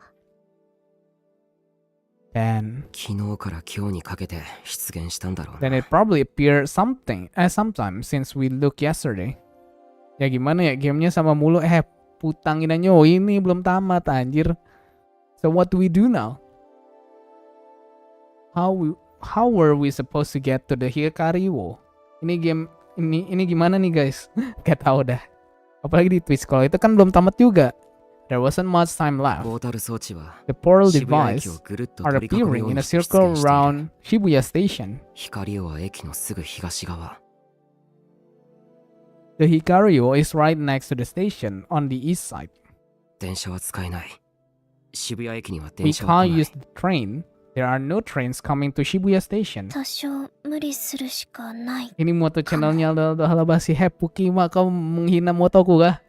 Then 昨日から今日にかけて出現したんだろう Then な。 it probably appeared sometime since we looked yesterday. Ya gimana ya gamenya sama mulu putangin aja ini belum tamat anjir. So what do we do now? How were we supposed to get to the Hikariwo? Ini game ini gimana nih guys? Gak tau dah. Apalagi di Twitch, kalau itu kan belum tamat juga. There wasn't much time left. ポータル装置は The portal 渋谷駅 device をぐるっと are 取り囲む appearing よう in に a 出現 circle している。 around Shibuya Station. 光は駅のすぐ東側。 The Hikario is right next to the station on the east side. 電車は使えない。渋谷駅には We 電車は can't 来ない。 use the train. There are no trains coming to Shibuya Station. 多少無理するしかない。 Ini moto channelnya adalah si Hepuki, mah kau menghina motoku kah?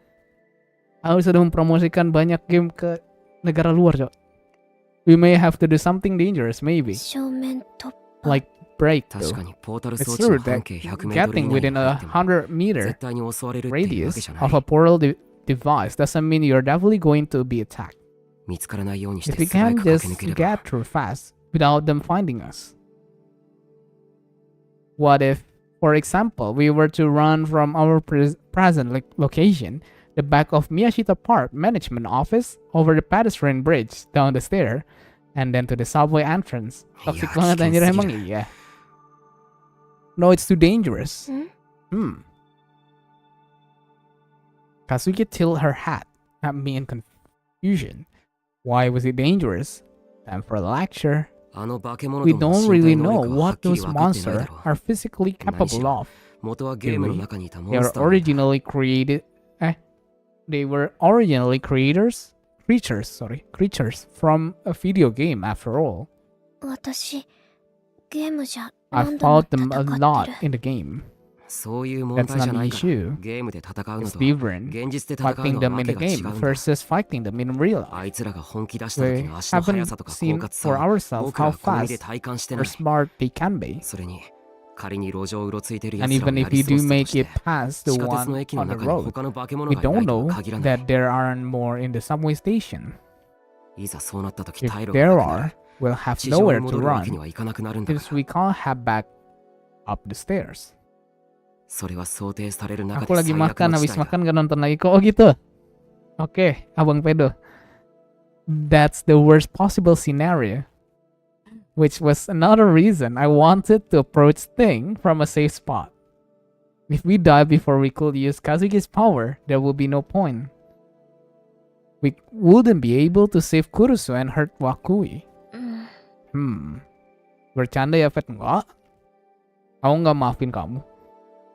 Aku sudah mempromosikan banyak game ke negara luar, Cok. We may have to do something dangerous, maybe. 正面突破。 Like break, 確 though. かにポータル It's 装置の true 半 that 径100メートル以 getting 内 within に入 a っても100 meter 絶対に襲われるっていうわけ radius じゃな of a い。 portal device doesn't mean you're definitely going to be attacked. 見つからないようにし If て we 素早 can く駆 just け抜ければ get through fast without them finding us. What if, for example, we were to run from our present location, the back of Miyashita Park Management Office, over the pedestrian bridge, down the stair, and then to the subway entrance? Toxic Ya, banget anjir kikin emang segila. iya. No, it's too dangerous. Hmm? Kazuki tilted her hat at me in confusion. Why was it dangerous? Time for a lecture. あの化け物 We どもの don't 身 really 体能 know 力ははっ what きり those 分かってない monsters だろう。 are physically capable of. 元はゲームの中にいた They モン are スターなんだ。 originally created. They were originally creatures from a video game. After all, 私、ゲームじゃ I 何度も fought them a 戦 lot ってる。 in the game. そういう問 That's 題じゃ not な the いから issue. ゲームで戦うの It's と different 現実で戦う fighting のは them わ in け the が違 game うんだ。 versus fighting them in real あ life. いつらが本気出した We 時の足の速さと haven't か seen 狡猾さ for を ourselves 僕ら how はこの身で fast 体感して or ない。 smart they can be. それに仮に路上うろついてる And 奴らを even や if り you 過ご do すと make して it past the 地下鉄の one 駅の on the 中に road, 他の化け物 we がいな don't いとは know 限らない。 that there aren't more in the subway station. いざそうなった時 If 退路が there なくな are, る。 we'll have 地上に nowhere to 戻るわけに run はいかなくなるんだか since ら。 we can't have back up the stairs. それは想定される中 Aku で lagi 最悪 makan, の habis 事態だ。 makan gak nonton lagi kok. Oh gitu. Oke, Abang Pedo. That's the worst possible scenario. Which was another reason I wanted to approach Thing from a safe spot. If we die before we could use Kazuki's power, there will be no point. We wouldn't be able to save Kurusu and hurt Wakui. うん。 Bercanda ya, Fed? Enggak. Aku nggak maafin kamu.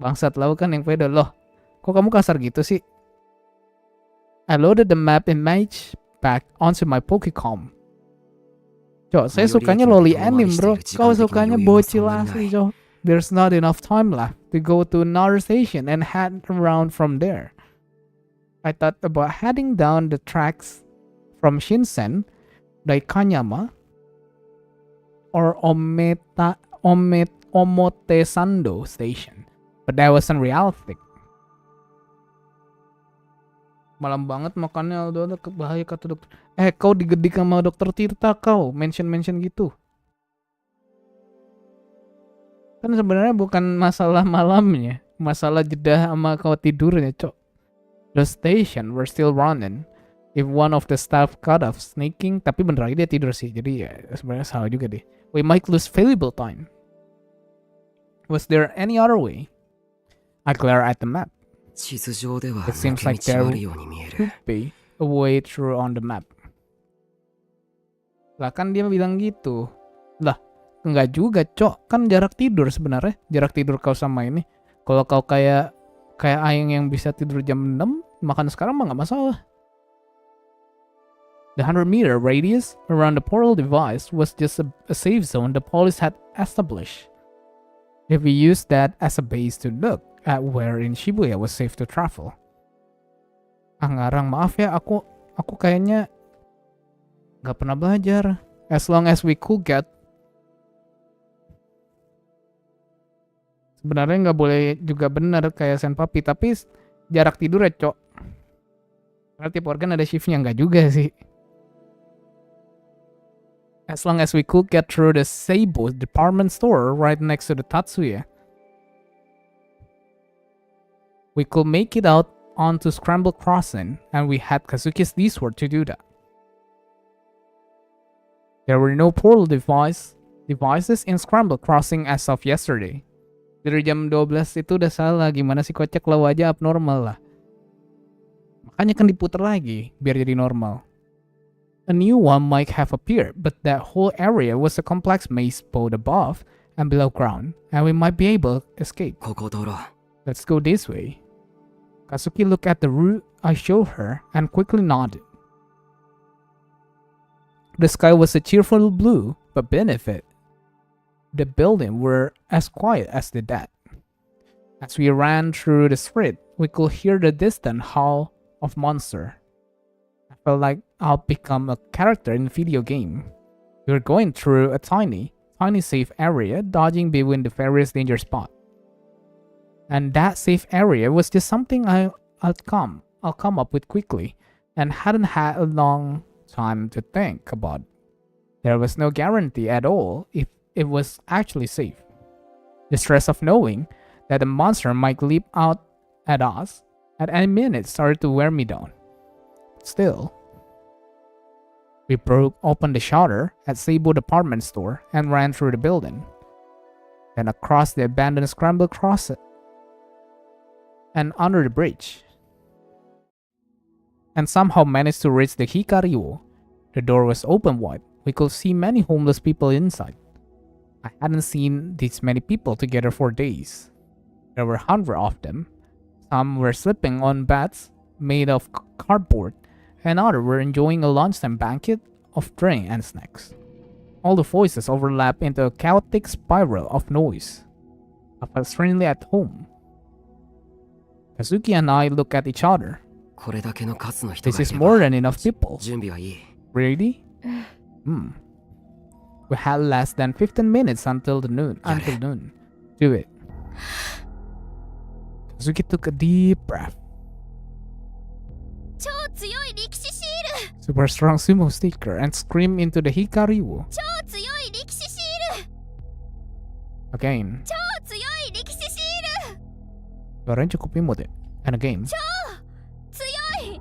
Bangsat lau kan yang Pedo. Loh, kok kamu kasar gitu sih? I loaded the map image back onto my Pokécom. Cok, saya sukanya loli anime, bro. Kau sukanya bocil asli, cok. There's not enough time left to go to another station and head around from there. I thought about heading down the tracks from Shinsen, Daikanyama, or Omotesando Station, but that wasn't realistic. Malam banget makannya, udah bahaya kata dokter. Kau digedik sama dokter Tirta, kau mention gitu. Kan sebenarnya bukan masalah malamnya, masalah jeda sama kau tidurnya, cok. The station were still running. If one of the staff cut off sneaking, tapi bener lagi dia tidur sih, jadi ya sebenarnya salah juga deh. We might lose valuable time. Was there any other way? I glare at the map. 地図上では It 抜 seems け like 道 there があるように見える。 could be a way through on the map. Lah kan dia bilang gitu. Lah, enggak juga, cok. Kan jarak tidur sebenarnya. Jarak tidur kau sama ini. Kalau kau kayak Aing yang bisa tidur jam 6, makan sekarang mah nggak masalah. The 100-meter radius around the portal device was just a safe zone the police had established. If we used that as a base to look at where in Shibuya was safe to travel. Ngarang, maaf ya, aku kayaknya nggak pernah belajar. As long as we could get. Sebenarnya nggak boleh juga benar kayak Senpapi, tapi jarak tidur ya, cok. Karena tiap organ ada shiftnya, nggak juga sih. As long as we could get through the Seibo department store right next to the Tatsuya, we could make it out onto Scramble Crossing, and we had Kazuki's D-Sword to do that. There were no portal devices in Scramble Crossing as of yesterday. Dari jam 12 itu udah salah, gimana sih kocak, lo aja abnormal lah. Makanya kan diputer lagi biar jadi normal. A new one might have appeared, but that whole area was a complex maze both above and below ground, and we might be able to escape. ここを通ろう。 Let's go this way. Kazuki looked at the route I showed her and quickly nodded. The sky was a cheerful blue, but beneath it, the buildings were as quiet as the dead. As we ran through the street, we could hear the distant howl of monster. I felt like I'll become a character in a video game. We were going through a tiny safe area, dodging between the various danger spots. And that safe area was just something I'll come up with quickly, and hadn't had a long time to think about. There was no guarantee at all if it was actually safe. The stress of knowing that the monster might leap out at us at any minute started to wear me down. Still, we broke open the shutter at Seibu department store and ran through the building, then across the abandoned scramble closet and under the bridge, and somehow managed to reach the Hikariwo. The door was open wide. We could see many homeless people inside. I hadn't seen these many people together for days. There were hundreds of them. Some were sleeping on beds made of cardboard, and others were enjoying a lunchtime banquet of drink and snacks. All the voices overlapped into a chaotic spiral of noise. I felt strangely at home. Kazuki and I looked at each other. これだけの数の人 This がい is れ more ば than enough people. 準備はいい。 Really? We had less than 15 minutes until noon. Do it. Kazuki took a deep breath. 超強い力士シール Super strong sumo sticker and screamed into the Hikariwo. 超強い力士シール Again. 超強い力士シール Suaranya cukup imut. And again. 強い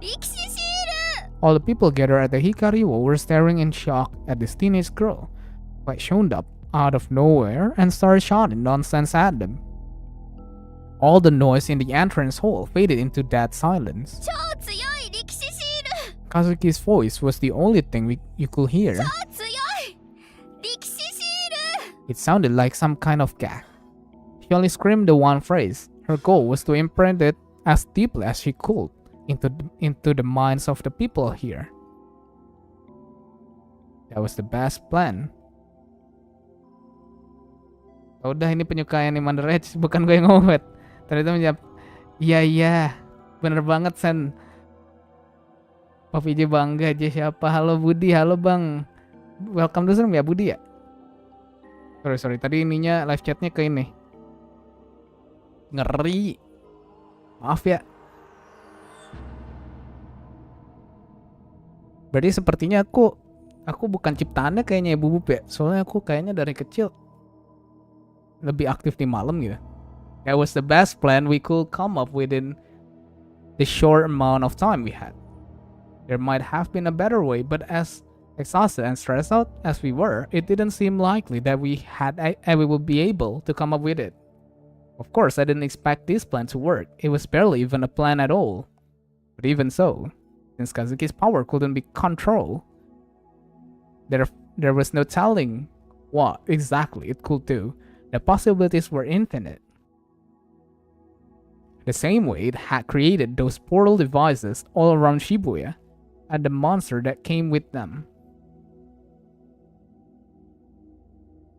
力士シール All the people gathered at the Hikariwo were staring in shock at this teenage girl, who had shown up out of nowhere and started shouting nonsense at them. All the noise in the entrance hall faded into dead silence. 超強い力士シール Kazuki's voice was the only thing you could hear. 超強い力士シール It sounded like some kind of gag. She only screamed the one phrase. Her goal was to imprint it as deeply as she could into the minds of the people here. That was the best plan. Udah, ini penyukaan yang Mother Edge, bukan gue yang ngomong. Ternyata menjawab, iya, bener banget Sen. Pak PJ bangga aja siapa. Halo Budi, halo Bang. Welcome to stream ya Budi ya. Sorry, tadi ininya live chatnya ke ini. Ngeri. Maaf ya. Berarti sepertinya aku bukan ciptaannya kayaknya ya Bubub ya. Soalnya aku kayaknya dari kecil lebih aktif di malam gitu. That was the best plan we could come up within the short amount of time we had. There might have been a better way, but as exhausted and stressed out as we were, it didn't seem likely that we would be able to come up with it. Of course, I didn't expect this plan to work. It was barely even a plan at all. But even so, since Kazuki's power couldn't be controlled, there was no telling what exactly it could do. The possibilities were infinite. The same way it had created those portal devices all around Shibuya, and the monster that came with them.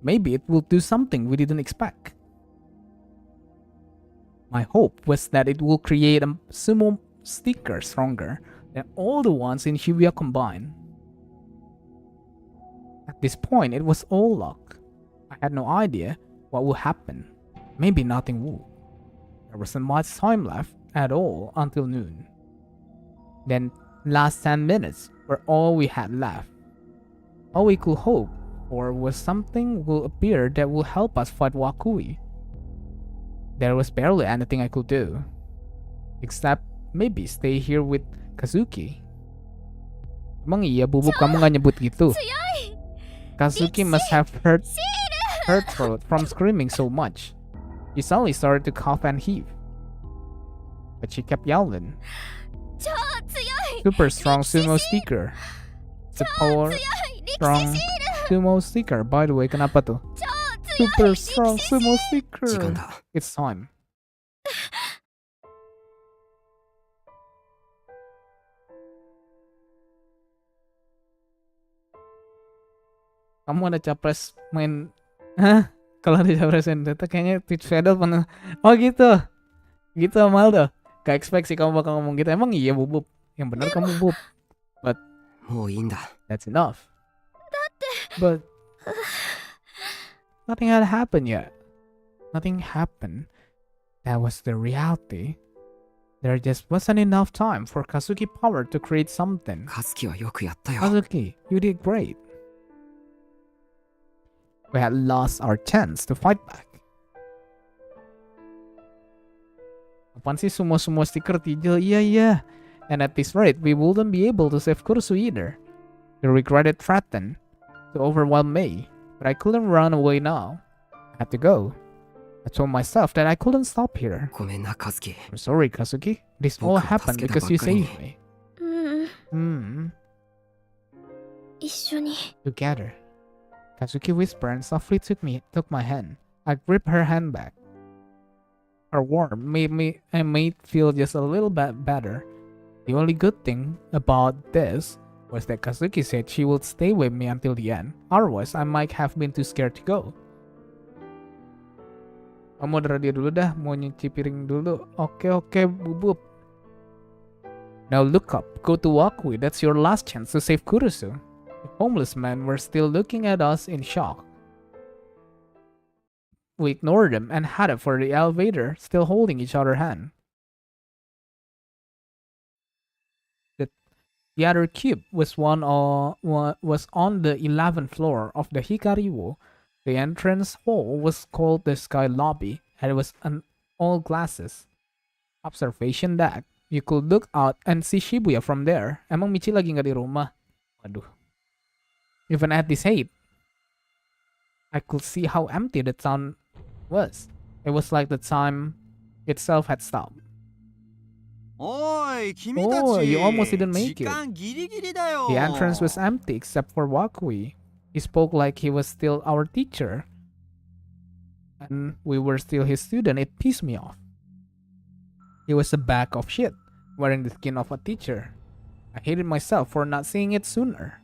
Maybe it will do something we didn't expect. My hope was that it will create a sumo sticker stronger than all the ones in Shibuya combined. At this point, it was all luck. I had no idea what would happen. Maybe nothing would. There wasn't much time left at all until noon. Then, last 10 minutes were all we had left. All we could hope for was something will appear that will help us fight Wakui. There was barely anything I could do, except maybe stay here with Kazuki. Emang iya Bubuk kamu gak nyebut gitu? Kazuki must have hurt her throat from screaming so much. She suddenly started to cough and heave. But she kept yelling. Super strong sumo sticker. The power strong sumo sticker. By the way, kenapa tuh? Super strong sumo 時間 sticker. だ It's time. Kamu ada capres main. Hah? Kalau ada capres Vendetta kayaknya Twitch Fedel pernah. Oh gitu. Gitu Amaldo. Gak expect sih kamu bakal ngomong gitu. Emang iya bubub. Yang benar kamu bubub. もういいんだ That's enough. But nothing had happened yet. Nothing happened. That was the reality. There just wasn't enough time for Kazuki Power to create something. 和樹はよくやったよ Kazuki, you did great. We had lost our chance to fight back. Apaan sih sumo-sumo stiker Tijel? Iya. And at this rate, we wouldn't be able to save Kurusu either. The regretted threatened to overwhelm me, but I couldn't run away now. I had to go. I told myself that I couldn't stop here. ごめんな和樹 I'm sorry, Kazuki. This all 僕を happened 助けた because you ばっかりに saved me. うん、 Hmm. 一緒に。 Together. Kazuki whispered and softly took my hand. I gripped her hand back. Her warmth made feel just a little bit better. The only good thing about this was that Kazuki said she would stay with me until the end. Otherwise, I might have been too scared to go. Kamu udah dia dulu dah, mau nyuci piring dulu. Oke, bubub. Now look up, go to Wakui. That's your last chance to save Kurusu. The homeless men were still looking at us in shock. We ignored them and headed for the elevator, still holding each other's hand. The other cube was was on the 11th floor of the Hikariwo. The entrance hall was called the Sky Lobby, and it was all glasses. Observation deck. You could look out and see Shibuya from there. Emang Michi lagi nggak di rumah? Waduh. Even at this height, I could see how empty the town was. It was like the time itself had stopped. おい君たち Oh, you almost didn't make 時 it. 間ギリギリだよ The entrance was empty except for Wakui. He spoke like he was still our teacher. And we were still his student. It pissed me off. He was a bag of shit, wearing the skin of a teacher. I hated myself for not seeing it sooner.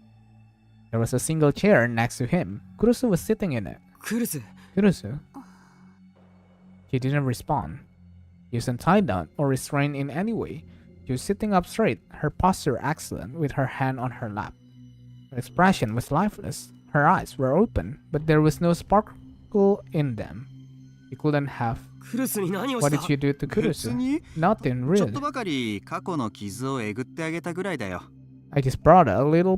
There was a single chair next to him. Kurusu was sitting in it. クルス Kurusu? She didn't respond. She wasn't tied down or restrained in any way. She was sitting up straight, her posture excellent, with her hand on her lap. Her expression was lifeless. Her eyes were open, but there was no sparkle in them. You couldn't have. クルスに何を What し did た you do to 別 Kurusu? に Nothing ちょっ really. とばかり過去の傷をえぐってあげたぐらいだよ I just brought a little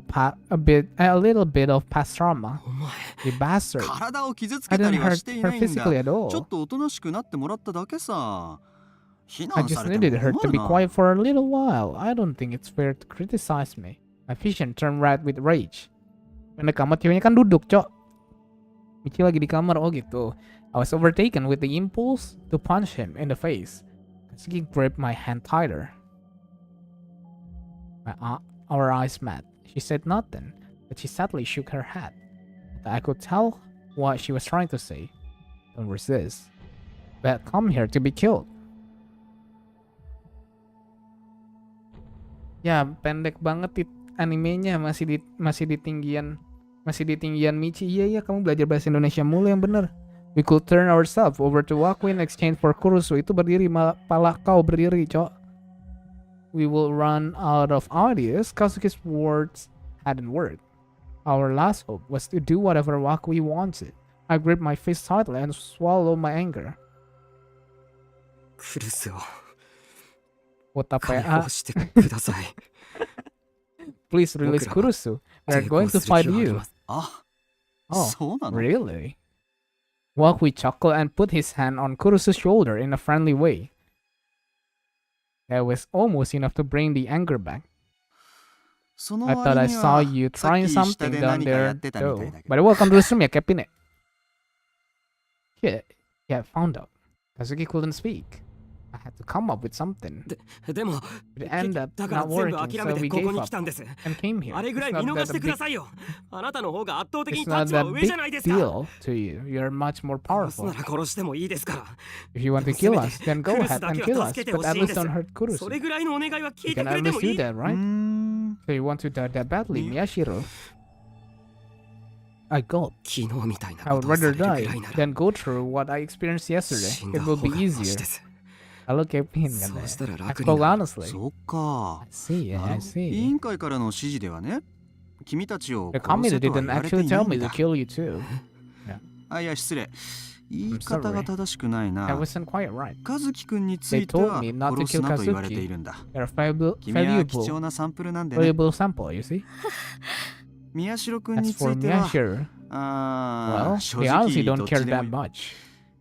bit of past trauma. お前 You bastard. 体を傷つ I けた didn't りは hurt してい her ないんだ physically at ちょ all. っとおとなしくなってもらっただけさ非 I 難さ just れて needed も her to 困 be るな quiet for a little while. I don't think it's fair to criticize me. My vision turned red with rage. Pendek kamar ceweknya kan duduk, Cok. Michi lagi di kamar, oh gitu. I was overtaken with the impulse to punch him in the face. Katsuki gripped my hand tighter. Our eyes met. She said nothing, but she sadly shook her head. I could tell what she was trying to say. Don't resist. We had come here to be killed. Ya, pendek banget animenya, masih di tinggian Michi. Iya, kamu belajar bahasa Indonesia mulu yang bener. We could turn ourselves over to Wakui in exchange for Kurusu. Itu berdiri, malah kau berdiri, Cok. We will run out of ideas. Kazuki's words hadn't worked. Our last hope was to do whatever Wakui wanted. I gripped my fist tightly and swallowed my anger. クルスを What the 解 fuck? 放してください Please release 僕らは Kurusu. We are going to 抵抗する fight 気はあり you. ます あ Oh, そうなの really? Wakui chuckled and put his hand on Kurusu's shoulder in a friendly way. That was almost enough to bring the anger back. その I thought I 割に saw は you さっ trying き下 something で down 何かや there ってたみたい though. だけ But ど welcome to the stream, ya, Captain. Shit. Yeah, found out. Kazuki couldn't speak. I had to come up with something. でも It ended up だから not 全部 working, 諦め so て we ここ gave に up 来たんです and came here. あれぐら It's い見 not 逃 that して a くだ big, さいよあなたの方が圧倒的に it's not 立場 that 上じゃ big ないですか deal to you. You're much more 殺す powerful. なら殺してもいいですから If you want to で kill も us, せ then め go てクルス ahead だ and けは kill 助 us, けて but ほし at いん least です don't hurt そ Kurusu. れぐらいのお願いは聞 You いて can くれて at も least い do い that, right? So you want to die that badly, Miyashiro? I go. 昨日みたいな I こ would とをさ rather れるぐら die いなら than go through what I experienced yesterday. 死んだ It 方 will が be マ easier. シです I look at him and そうしたら I 楽 spoke になる honestly. そっか I see, な I るほど委 see. 員会からの指示ではね君たちを The 殺 committee せとは didn't 言われて actually いな tell いん me to だ kill you too. あいや失礼言い I'm 方が sorry. 正しくない I な wasn't quite right. 和樹くんにつ They いては told me not to 殺す kill なと言われてい Kazuki. るんだ You're a valuable, 君は貴重 valuable, なサンプルなんでね valuable sample, you see? 宮代くん As につ for いては Miyashiro, あ well, ー正 they 直 honestly ど don't っち care で that もいい much.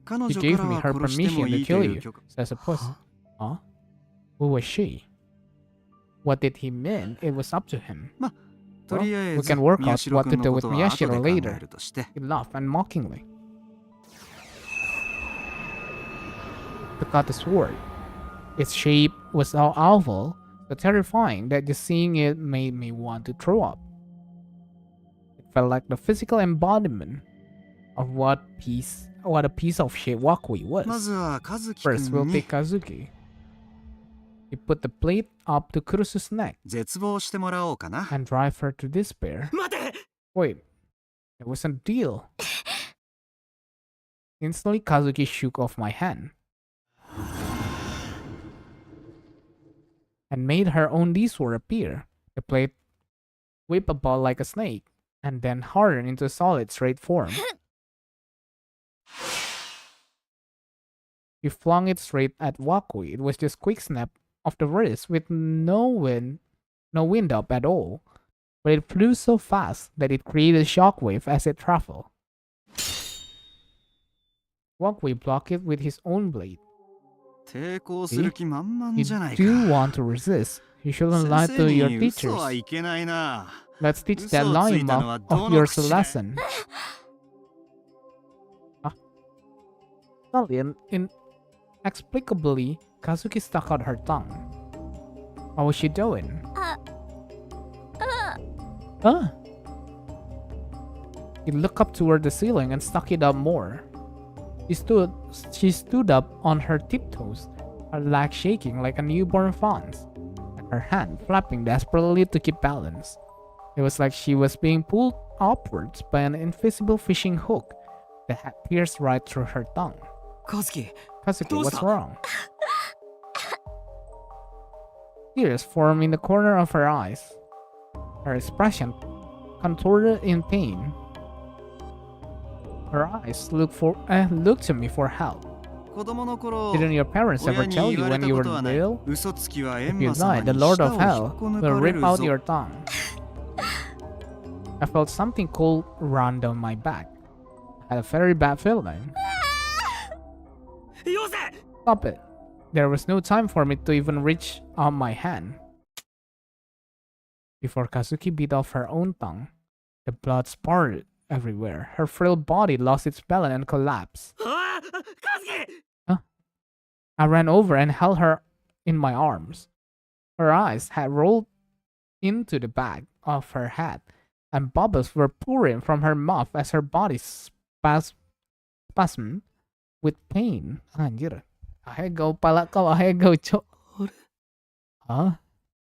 彼 She 女 gave から me は her 殺しても permission い to いと kill いう you. 許可 So I suppose. Huh? Who was she? What did he mean? It was up to him. とりあえ we ず can work 宮 out 代 what く to ん do のこ with とは後で Miyashiro 考 later. えるとして He laughed and mockingly took out the sword. Its shape was so awful, so terrifying that just seeing it made me want to throw up. It felt like the physical embodiment of what a piece of shit Wakui まず was. は和樹く First, we'll んに take Kazuki. He put the plate up to Kurusu's neck 絶望してもらおうかな and drive her to despair. 待て Wait, it was a deal. Instantly, Kazuki shook off my hand and made her own D-sword appear. The blade whipped about like a snake and then hardened into a solid, straight form. He flung it straight at Wakui. It was just quick snap of the wrist with no wind up at all. But it flew so fast that it created a shockwave as it traveled. Wakui blocked it with his own blade. 抵抗する気満々 You じゃないか do want to resist. You shouldn't lie 先 to 生 your に嘘は teachers. いけないな Let's teach that 嘘をつい lying たのは mouth ど of の yours 口 a だ lesson. Suddenly, inexplicably, Kazuki stuck out her tongue. What was she doing? Huh? He looked up toward the ceiling and stuck it out more. She stood up on her tiptoes, her legs shaking like a newborn fawn's, and her hand flapping desperately to keep balance. It was like she was being pulled upwards by an invisible fishing hook that had pierced right through her tongue. 和樹 Kazuki, what's どうした wrong? Tears formed in the corner of her eyes. Her expression contorted in pain. Her eyes looked to me for help. 子供の頃 Didn't your parents 親 ever に tell 言 you われ when た you こ were とはない little? 嘘つきは If 閻 you 魔様 lie, に the 舌 Lord を of 引 Hell っこ抜 will かれ rip る out ぞ your tongue. I felt something cold run down my back. I had a very bad feeling. よせ Stop it. There was no time for me to even reach out my hand. Before Kazuki bit off her own tongue, the blood spurted everywhere. Her frail body lost its balance and collapsed. ああカズキ I ran over and held her in my arms. Her eyes had rolled into the back of her head, and bubbles were pouring from her mouth as her body spasmed with pain. Anjir. Ahego pala kau, ahego cok. Huh?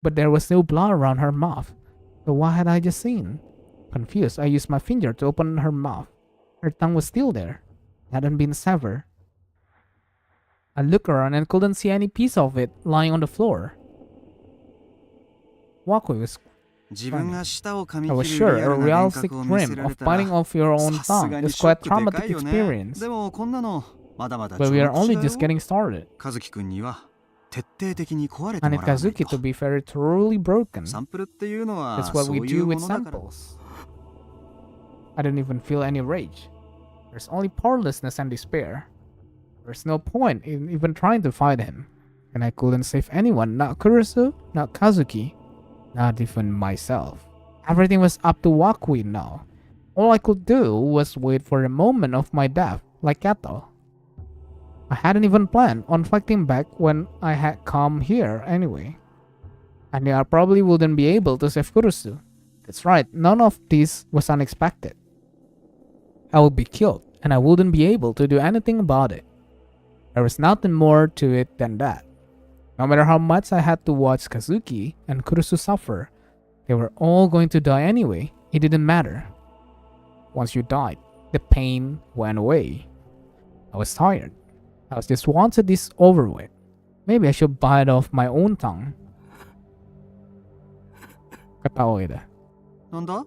But there was no blood around her mouth. So what had I just seen? Confused, I used my finger to open her mouth. Her tongue was still there. It hadn't been severed. I looked around and couldn't see any piece of it lying on the floor. Wakui was 自分が舌を噛み I was 切る sure リア a ルな幻 realistic 覚を見せ dream ら of れたら biting off your own さす tongue がに is ショッ quite クでか traumatic いよね experience. でもこんなのまだまだ But we are 序の only 口だ just よ getting started. 和樹くんには徹底的に壊れて I も need らわない Kazuki to と be very thoroughly broken. サンプルっていうのは That's what そ we うい do うも with のだから samples. I don't even feel any rage. There's only powerlessness and despair. There's no point in even trying to fight him. And I couldn't save anyone, not Kurusu, not Kazuki, not even myself. Everything was up to Wakui now. All I could do was wait for the moment of my death, like Kato. I hadn't even planned on fighting back when I had come here anyway. I knew I probably wouldn't be able to save Kurusu. That's right, none of this was unexpected. I would be killed, and I wouldn't be able to do anything about it. There was nothing more to it than that. No matter how much I had to watch Kazuki and Kurusu suffer, they were all going to die anyway. It didn't matter. Once you died, the pain went away. I was tired. I just wanted this over with. Maybe I should bite off my own tongue. Ketawa kita. なんだ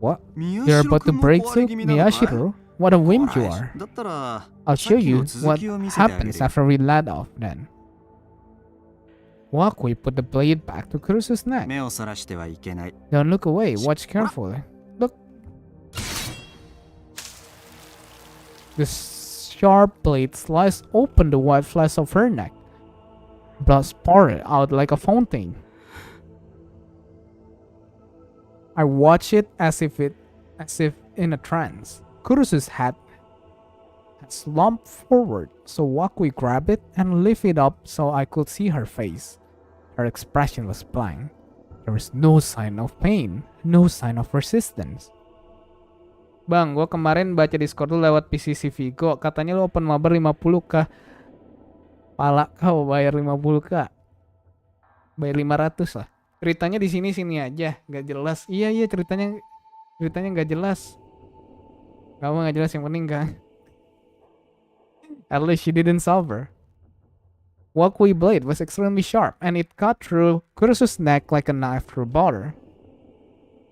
What? 宮 You're 代 about to 君も break 壊れ through? 気味なのかい Miyashiro? What a wimp you ほら are. だったら I'll さっ show きの you 続 what きを見せてあげ happens るよ after we let off then. Wakui put the blade back to Kurusu's neck. 目をそらしてはいけない Don't look away, watch carefully. Look. The sharp blade sliced open the white flesh of her neck. Blood spurted out like a fountain. I watched it as if in a trance. Kurusu's head had slumped forward, so Wakui grabbed it and lifted it up so I could see her face. Her expression was blank. There was no sign of pain, no sign of resistance. Bang, gua kemarin baca Discord lu lewat PCC Vigo, katanya lu open mabar 50k. Pala kau bayar 50k. Bayar 500 lah. Ceritanya di sini aja, nggak jelas. Iya ceritanya nggak jelas. Kamu nggak jelas yang penting kan. At least she didn't suffer. Wakui blade was extremely sharp, and it cut through Kurusu's neck like a knife through butter.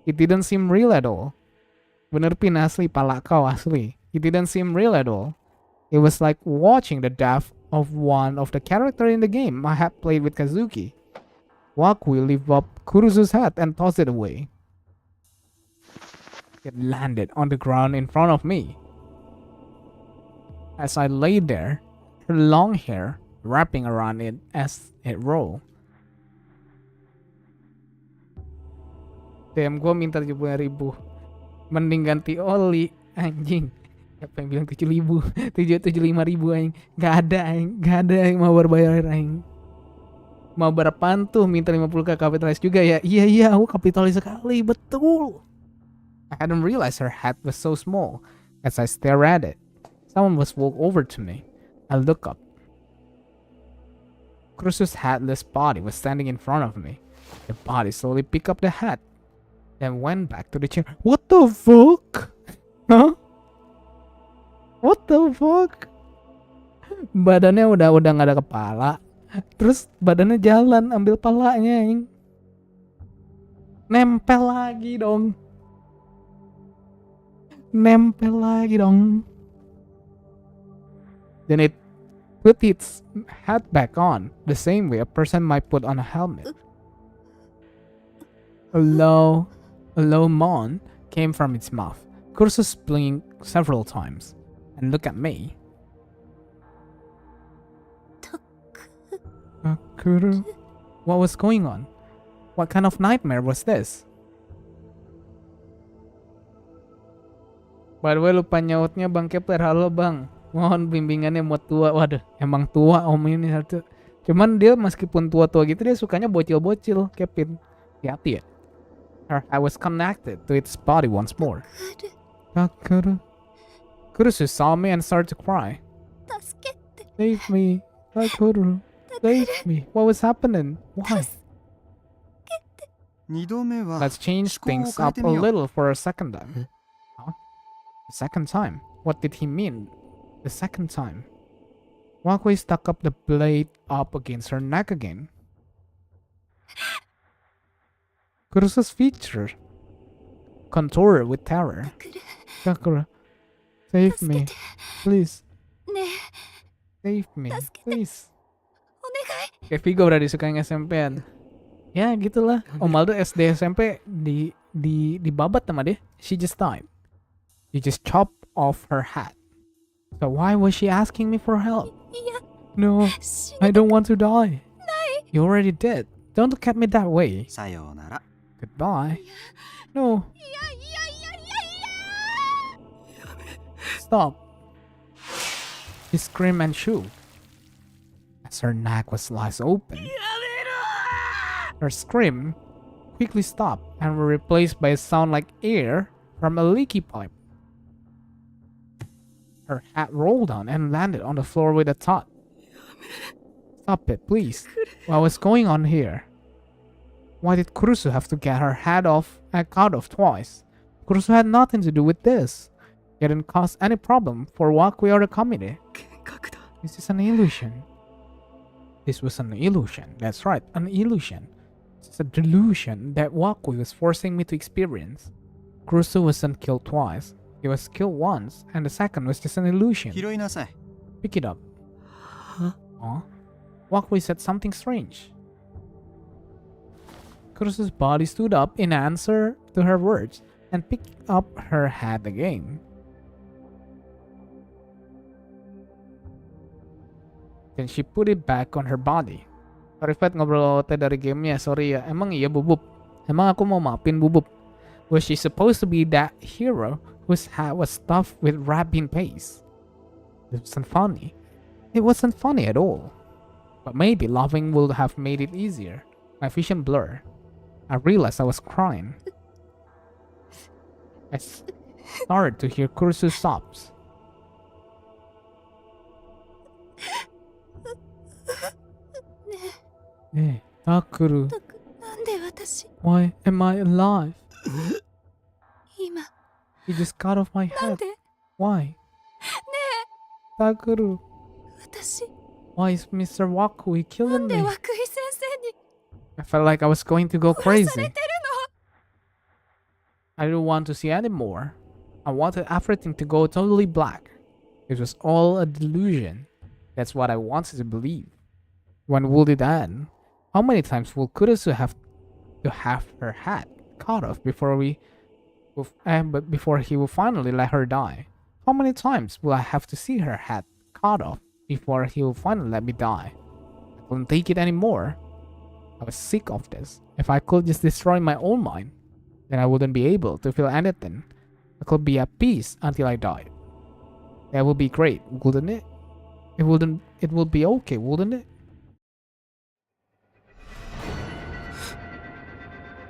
It didn't seem real at all. Bener pin asli, pala kau asli. It didn't seem real at all. It was like watching the death of one of the characters in the game I had played with Kazuki. Wakui lifted up Kurusu's head and tossed it away. It landed on the ground in front of me. As I lay there, her long hair wrapping around it as it rolled. DM gua minta 70.000. Mending ganti oli, anjing. Siapa yang bilang 7.000? 75.000 anjing. Gak ada yang mau berbayar anjing. Mau berapaan tuh minta 50k kapitalis juga ya? Iya, aku kapitalis sekali, betul. I hadn't realized her head was so small. As I stared at it, someone was walked over to me. I looked up. Kurusu's headless body was standing in front of me. The body slowly picked up the hat, then went back to the chair. What the fuck? Huh? What the fuck? Badannya udah nggak ada kepala. Terus badannya jalan ambil palanya, anjing. Nempel lagi dong. Then it put its hat back on, the same way a person might put on a helmet. A low moan came from its mouth. Kurusu blinked several times and looked at me. Kuru, what was going on? What kind of nightmare was this? By the way, lupa nyautnya Bang Kepler. Halo Bang, mohon bimbingannya mau tua. Waduh, emang tua om ini satu. Cuman dia meskipun tua-tua gitu, dia sukanya bocil-bocil, Kevin. Hati-hati ya. I was connected to its body once more. Kuru. Kurusu saw me and started to cry. Save me, Kuru. Save me. What was happening? Why? 2度目は Let's change 思考を things 変え up て a みよう little for a second time. Huh? The second time? What did he mean? The second time? Wakui stuck up the blade up against her neck again. Kurusu's feature contorted with terror. Sakura, save me. Please. Save me. Please. Kayak Vigo udah disukain SMP-an. Ya gitulah. Om Aldo SD SMP dibabat sama dia. She just died. You just chopped off her hat. So why was she asking me for help? No, I don't want to die. You already did. Don't look at me that way. さようなら Goodbye. No. Stop. He screamed and shook. as her neck was sliced open. Her scream quickly stopped and were replaced by a sound like air from a leaky pipe. Her hat rolled down and landed on the floor with a thud. Stop it, please. What was going on here? Why did Kurusu have to get her head off and cut off twice? Kurusu had nothing to do with this. It didn't cause any problem for Wakui or the committee. 幻覚だ。 This is an illusion. This was an illusion. That's right, an illusion. It's a delusion that Wakui was forcing me to experience. Kurusu wasn't killed twice. He was killed once, and the second was just an illusion. 拾いなさい。 Pick it up. Huh? Wakui said something strange. Kurusu's body stood up in answer to her words and picked up her head again. Then she put it back on her body. Sorry Fed, ngobrol OT dari gamenya, sorry ya. Emang iya Bubub? Emang aku mau maafin Bubub? Was she supposed to be that hero whose hat was stuffed with red bean paste? It wasn't funny. It wasn't funny at all. But maybe laughing would have made it easier. My vision blurred. I realized I was crying. I started to hear Kurusu's sobs. Hey, Takuru, なんで私 why am I alive? 今 You just cut off my なん head. で Why? Takuru, 私 why is Mr. Wakui な killing んで me? 涌井先生に I felt like I was going to go 殺され crazy. てる I didn't want to see anymore. I wanted everything to go totally black. It was all a delusion. That's what I wanted to believe. When would it end? How many times will Kurusu have to have her head cut off before before he will finally let her die? How many times will I have to see her head cut off before he will finally let me die? I couldn't take it anymore. I was sick of this. If I could just destroy my own mind, then I wouldn't be able to feel anything. I could be at peace until I died. That would be great, wouldn't it? It would be okay, wouldn't it?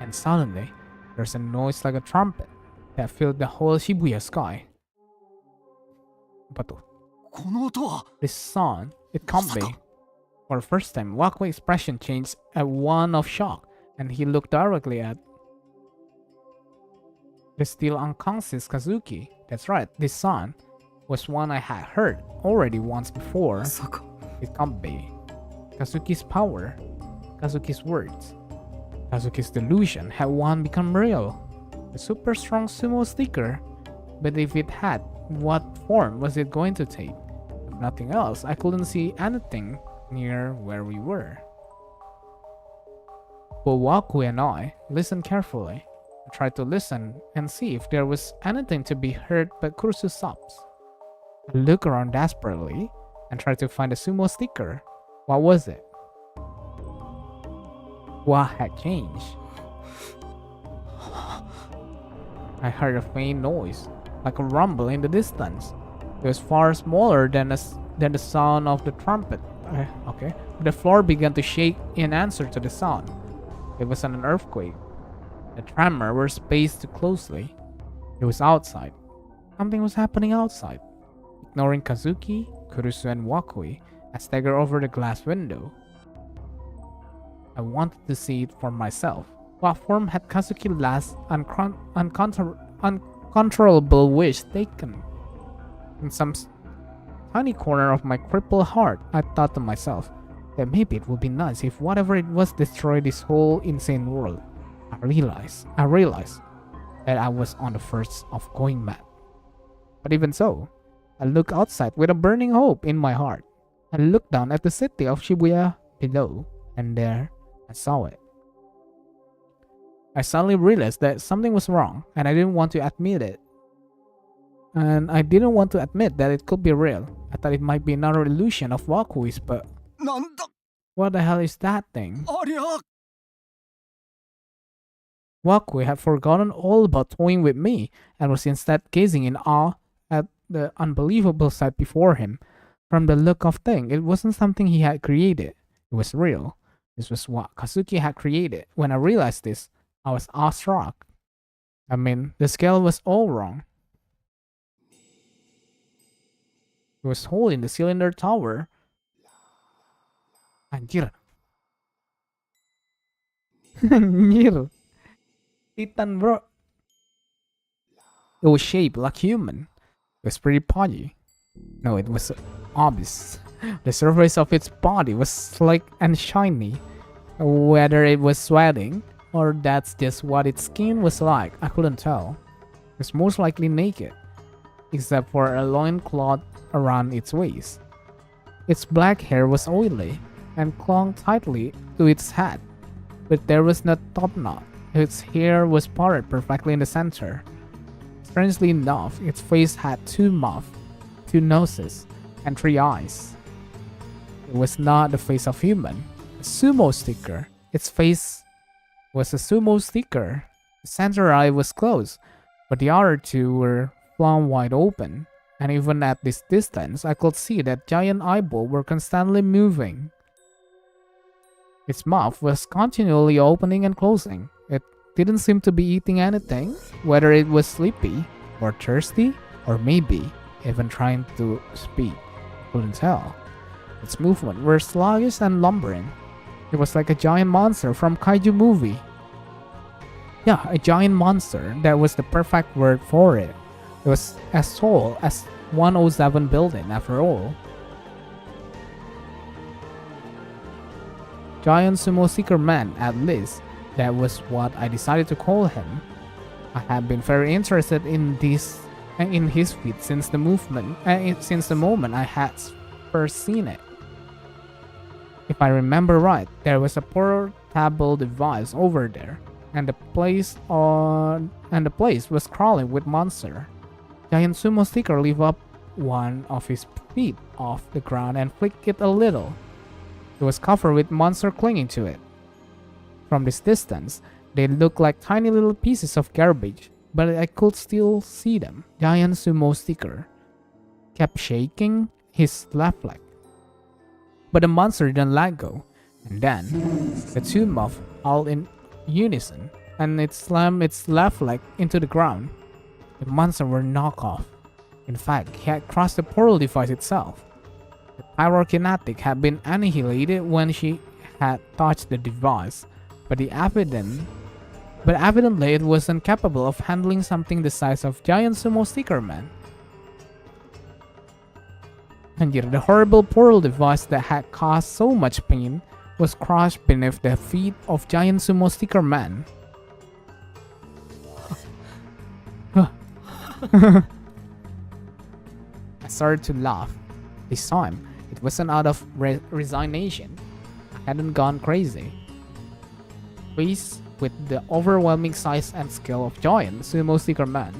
And suddenly, there's a noise like a trumpet that filled the whole Shibuya sky. Apa tuh? この音は This sound, it can't be. For the first time, Wakui's expression changed at one of shock, and he looked directly at the still unconscious Kazuki. That's right, this sound was one I had heard already once before. まさか It can't be. Kazuki's power, Kazuki's words, Kazuki's delusion had one become real. A super strong sumo sticker. But if it had, what form was it going to take? If nothing else, I couldn't see anything near where we were. But Wakui and I listened carefully. I tried to listen and see if there was anything to be heard but Kurusu's sobs. I looked around desperately and tried to find a sumo sticker. What was it? What had changed? I heard a faint noise, like a rumble in the distance. It was far smaller than the sound of the trumpet. Okay. The floor began to shake in answer to the sound. It wasn't an earthquake. The tremor were spaced too closely. It was outside. Something was happening outside. Ignoring Kazuki, Kurusu, and Wakui, I staggered over the glass window. I wanted to see it for myself. What form had Kazuki's last uncontrollable wish taken? In some tiny corner of my crippled heart, I thought to myself that maybe it would be nice if whatever it was destroyed this whole insane world. I realized that I was on the verge of going mad. But even so, I looked outside with a burning hope in my heart. I looked down at the city of Shibuya below, and there I saw it. I suddenly realized that something was wrong, and I didn't want to admit it. And I didn't want to admit that it could be real. I thought it might be another illusion of Wakui's, but なんだ what the hell is that thing? ありゃ Wakui had forgotten all about toying with me and was instead gazing in awe at the unbelievable sight before him. From the look of thing, it wasn't something he had created. It was real. This was what Kazuki had created. When I realized this, I was awestruck. I mean, the scale was all wrong. There was a hole in the cylinder tower. Anjir. Anjir. Titan, bro. It was shaped like human. It was pretty podgy. No, it was obvious. The surface of its body was slick and shiny. Whether it was sweating or that's just what its skin was like, I couldn't tell. It was most likely naked, except for a loincloth around its waist. Its black hair was oily and clung tightly to its head, but there was no top knot. Its hair was parted perfectly in the center. Strangely enough, its face had two mouths, two noses, and three eyes. It was not the face of human. A sumo sticker. Its face was a sumo sticker. The center eye was closed, but the other two were flung wide open. And even at this distance, I could see that giant eyeballs were constantly moving. Its mouth was continually opening and closing. It didn't seem to be eating anything, whether it was sleepy, or thirsty, or maybe even trying to speak. I couldn't tell. Its movements were sluggish and lumbering. It was like a giant monster from kaiju movie. Yeah, a giant monster. That was the perfect word for it. It was as tall as 107 building after all. Giant sumo seeker man, at least. That was what I decided to call him. I have been very interested in his feat since the moment I had first seen it. If I remember right, there was a portable device over there, and the place was crawling with monster. Giant sumo sticker lift up one of his feet off the ground and flicked it a little. It was covered with monster clinging to it. From this distance, they looked like tiny little pieces of garbage, but I could still see them. Giant sumo sticker kept shaking his left leg, but the monster didn't let go. And then, the two moved all in unison, and it slammed its left leg into the ground. The monster were knocked off. In fact, he had crushed the portal device itself. The pyrokinetic had been annihilated when she had touched the device, but evidently it was incapable of handling something the size of giant sumo sticker man. And yet the horrible portal device that had caused so much pain was crushed beneath the feet of giant sumo sticker man. I started to laugh. This time, it wasn't out of resignation. I hadn't gone crazy. Faced with the overwhelming size and scale of giant sumo sticker man.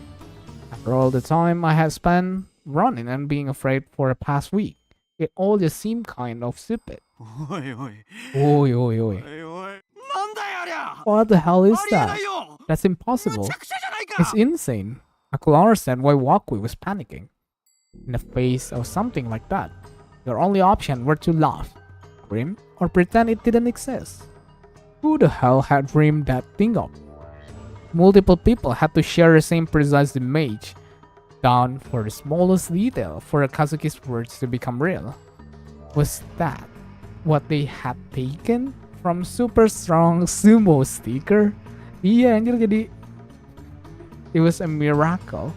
After all the time I had spent running and being afraid for the past week, it all just seemed kind of stupid. Oi, oi. Oi, oi, oi. Oi, oi. なんだよありゃ。 What the hell is ありえな that? いよ。 That's impossible. むちゃくちゃじゃないか。 It's insane. I could understand why Wakui was panicking. In the face of something like that, your only option were to laugh, scream, or pretend it didn't exist. Who the hell had dreamed that thing up? Multiple people had to share the same precise image, down for the smallest detail for Kazuki's words to become real. Was that what they had taken from super strong sumo sticker? Iya anjir, jadi it was a miracle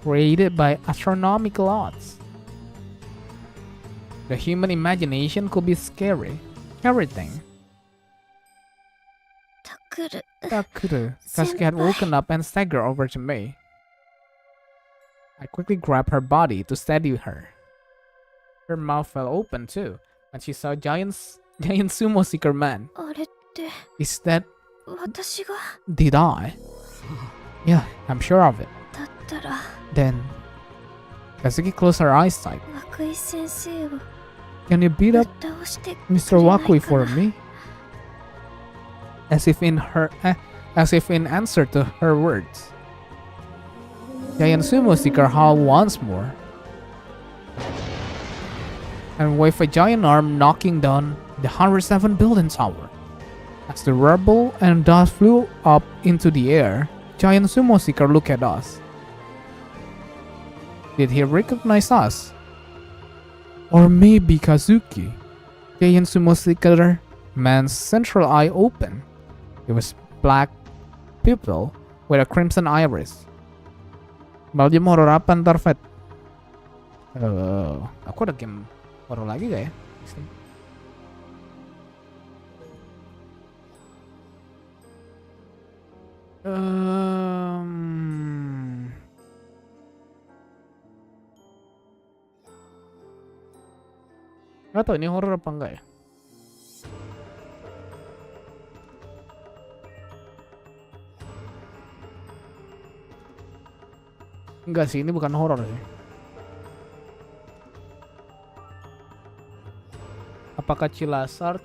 created by astronomical odds. The human imagination could be scary. Everything. Takuru. Kazuki had woken up and staggered over to me. I quickly grabbed her body to steady her. Her mouth fell open too when she saw giant sumo seeker man. Is that... Did I? Yeah, I'm sure of it. Then... Kazuki closed her eyes tight. Can you beat up Mr. Wakui for me? As if in answer to her words. Giant sumo seeker howled once more. and with a giant arm knocking down the 107 building tower. As the rubble and dust flew up into the air, giant sumo seeker looked at us. Did he recognize us? Or maybe Kazuki? Giant sumo seeker man's central eye open. It was black pupil with a crimson iris. Maljum horror apa ntar, Fed? Aku ada game horror lagi gak ya? Gak tau ini horror apa enggak ya? Enggak sih, ini bukan horror sih. Apakah Cilasart?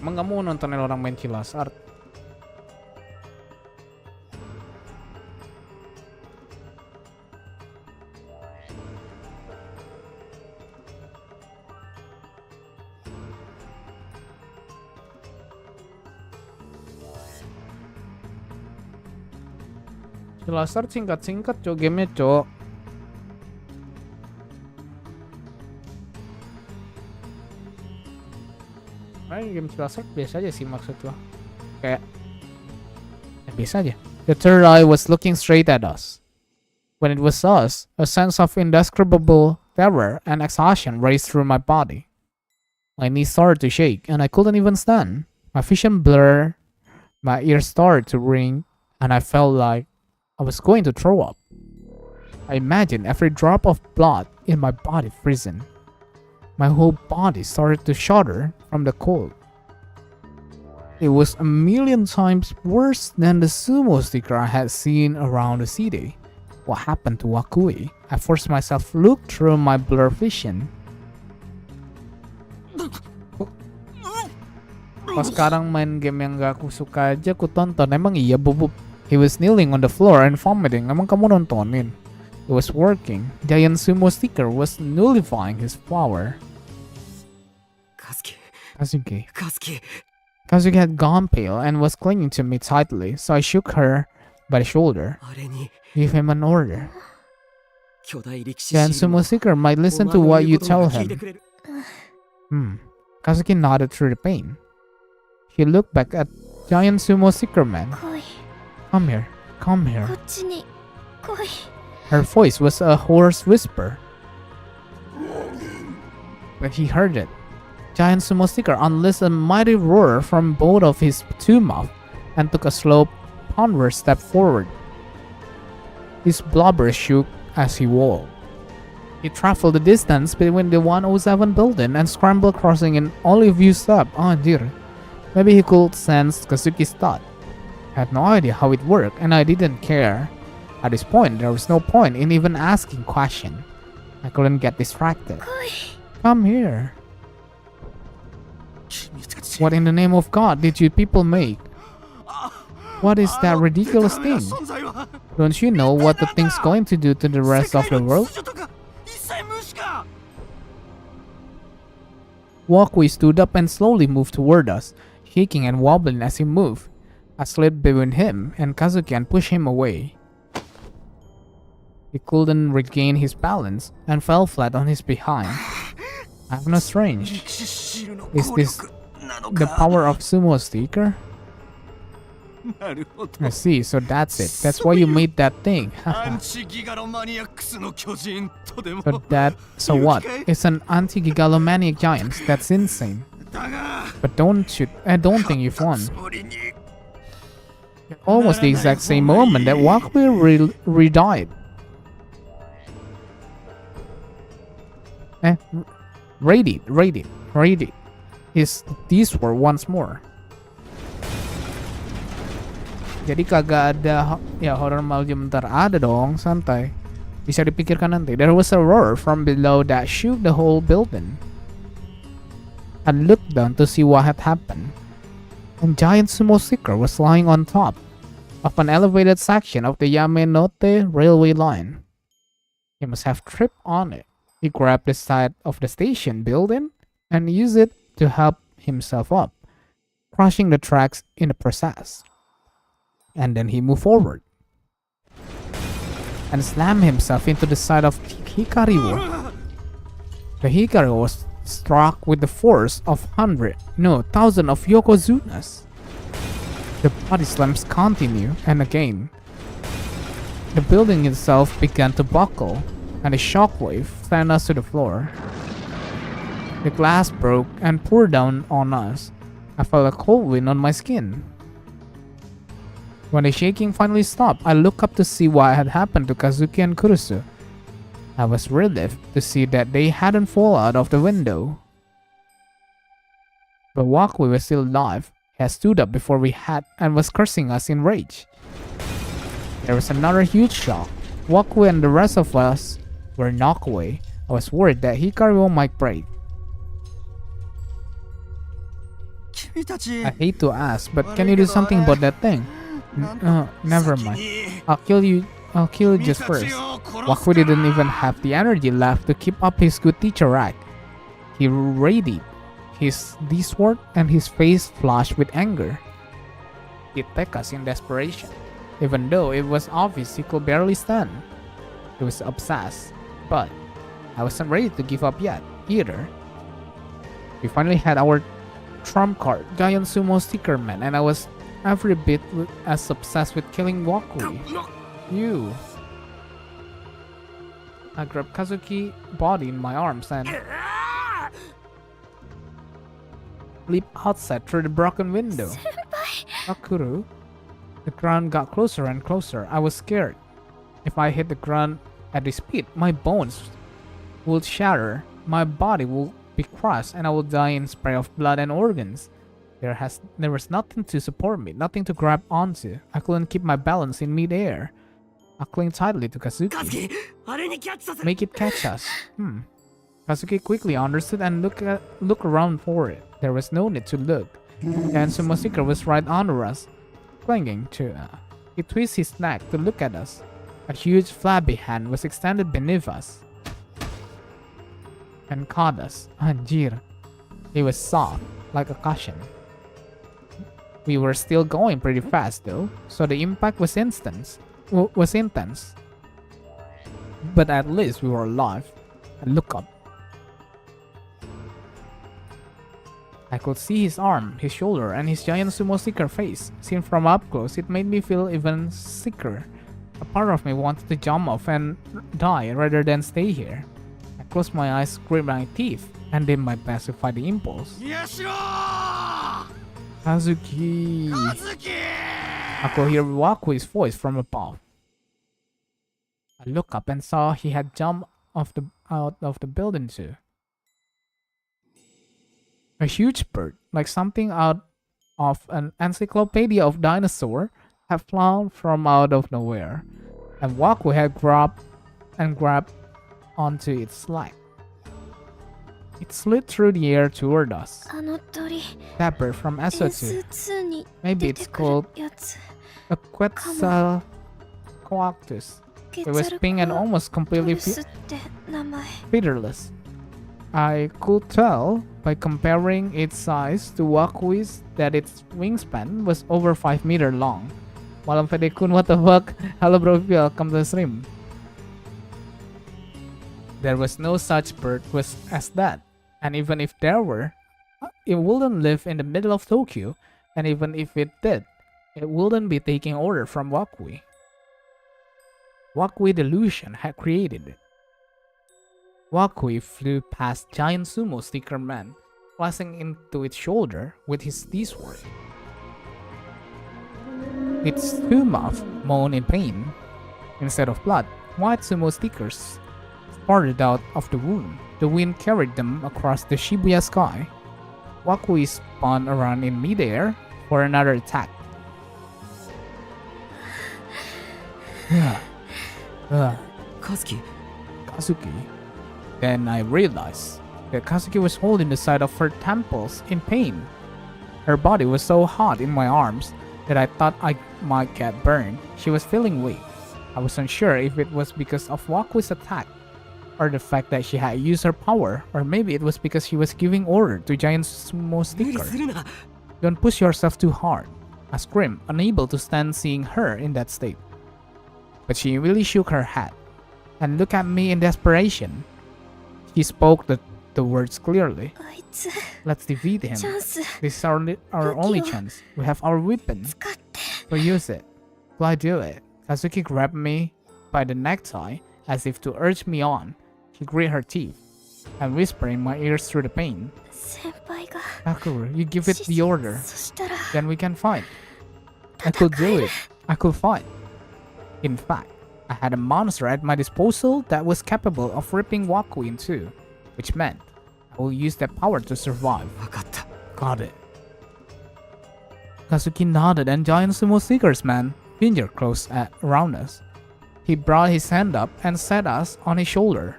Emang kamu nontonin orang main Cilasart? Cilasart singkat-singkat cok gamenya cok. Main game Cilasart biasa aja sih maksud lo. Kayak biasa aja. The third eye was looking straight at us. When it was us, a sense of indescribable terror and exhaustion raced through my body. My knees started to shake and I couldn't even stand. My vision blurred, my ears started to ring, and I felt like I was going to throw up. I imagined every drop of blood in my body freezing. My whole body started to shudder from the cold. It was a million times worse than the sumo sticker I had seen around the city. What happened to Wakui? I forced myself to look through my blurred vision. Pas sekarang main game yang gak aku suka aja aku tonton. Emang iya bubuk. He was kneeling on the floor and vomiting. Emang kamu nontonin? It was working. Giant sumo sticker was nullifying his power. Kazuki. Kazuki had gone pale and was clinging to me tightly, so I shook her by the shoulder. Give him an order. Giant sumo sticker might listen to what you tell him. Kazuki nodded through the pain. He looked back at giant sumo sticker man. Come here, come here. Her voice was a hoarse whisper. But he heard it. Giant sumo sticker unleashed a mighty roar from both of his two mouths and took a slow, ponderous step forward. His blubber shook as he walked. He traveled the distance between the 107 building and scrambled crossing an olive view step. Oh dear. Maybe he could sense Kazuki's thought. I had no idea how it worked, and I didn't care. At this point, there was no point in even asking questions. I couldn't get distracted. Come here. What in the name of God did you people make? What is that ridiculous thing? Don't you know what the thing's going to do to the rest of the world? Wakui stood up and slowly moved toward us, shaking and wobbling as he moved. I slid between him and Kazuki and pushed him away. He couldn't regain his balance and fell flat on his behind. I have no strange. Is this the power of sumo sticker? I see, so that's it. That's why you made that thing. So what? It's an anti-gigalomaniac giant. That's insane. But don't think you've won. Almost the exact same moment that Wakui re-died. Raid it. These were once more. Jadi kagak ada ya horror Maljum ntar ada dong, santai. Bisa dipikirkan nanti. There was a roar from below that shook the whole building. I looked down to see what had happened. A giant sumo sticker was lying on top of an elevated section of the Yamanote railway line. He must have tripped on it. He grabbed the side of the station building and used it to help himself up, crushing the tracks in the process. And then he moved forward and slammed himself into the side of Hikariwo. The Hikariwo was struck with the force of thousand of Yokozunas. The body slams continue, and again. The building itself began to buckle, and a shockwave sent us to the floor. The glass broke and poured down on us. I felt a cold wind on my skin. When the shaking finally stopped, I looked up to see what had happened to Kazuki and Kurusu. I was relieved to see that they hadn't fallen out of the window. But Wakui was still alive. He had stood up before we had and was cursing us in rage. There was another huge shock. Wakui and the rest of us were knocked away. I was worried that Hikariwo might break. 君たち I hate to ask, but can you do something about that thing? Never mind. I'll kill you just first. Wakui didn't even have the energy left to keep up his good teacher act. He readied his D-sword and his face flushed with anger. He attacked us in desperation, even though it was obvious he could barely stand. He was obsessed, but I wasn't ready to give up yet, either. We finally had our trump card, Giant Sumo Sticker Man, and I was every bit as obsessed with killing Wakui. You. I grabbed Kazuki's body in my arms and leaped outside through the broken window. Sakuru. The ground got closer and closer. I was scared. If I hit the ground at this speed, my bones would shatter, my body will be crushed, and I will die in spray of blood and organs. There was nothing to support me, nothing to grab onto. I couldn't keep my balance in mid-air. I clung tightly to Kazuki. あれにキャッチさせ Make it catch us. Kazuki quickly understood and looked around for it. There was no need to look. And Sumo Seeker was right under us, clinging to He twisted his neck to look at us. A huge flabby hand was extended beneath us and caught us. Anjir. It was soft, like a cushion. We were still going pretty fast though, so the impact was intense. But at least we were alive. I looked up. I could see his arm, his shoulder, and his giant sumo seeker face. Seen from up close, it made me feel even sicker. A part of me wanted to jump off and die rather than stay here. I closed my eyes, gritted my teeth, and did my best to fight the impulse. Kazuki! I could hear Wakui's voice from above. I looked up and saw he had jumped out of the building too. A huge bird, like something out of an encyclopedia of dinosaurs, had flown from out of nowhere, and Wakui had grabbed onto its leg. It slid through the air toward us. あの鳥 That bird from 点数 SO2. 2に Maybe 出 it's てくる called やつ a Quetzalcoatlus. It was pink and almost completely トルスって名前 featherless. I could tell by comparing its size to Wakui's that its wingspan was over 5 meters long. Malam Fedekun, what the fuck? Hello bro, welcome to the stream. There was no such bird as that. And even if there were, it wouldn't live in the middle of Tokyo. And even if it did, it wouldn't be taking order from Wakui. Wakui delusion had created it. Wakui flew past giant sumo sticker man, slashing into its shoulder with his D-sword. Its two mouths moaned in pain. Instead of blood, white sumo stickers spurted out of the wound. The wind carried them across the Shibuya sky. Wakui spun around in midair for another attack. Kazuki. Kazuki. Then I realized that Kazuki was holding the side of her temples in pain. Her body was so hot in my arms that I thought I might get burned. She was feeling weak. I was unsure if it was because of Wakui's attack or the fact that she had used her power, or maybe it was because she was giving order to giant sumo 無理 sticker. するな。 Don't push yourself too hard. I screamed, unable to stand seeing her in that state. But she really shook her head and looked at me in desperation. She spoke the words clearly. あいつ Let's defeat him. チャンス This is our only chance. We have our weapon. 使って So use it. Will I do it? Kazuki grabbed me by the necktie as if to urge me on. She grit her teeth and whispered in my ears through the pain. 先輩が Sakura, you give it the order. そしたら Then we can fight. I could do it. I could fight. In fact, I had a monster at my disposal that was capable of ripping Waku in two, which meant I will use that power to survive. 分かった。 Got it. Kazuki nodded and giant sumo seekers man finger closed around us. He brought his hand up and set us on his shoulder.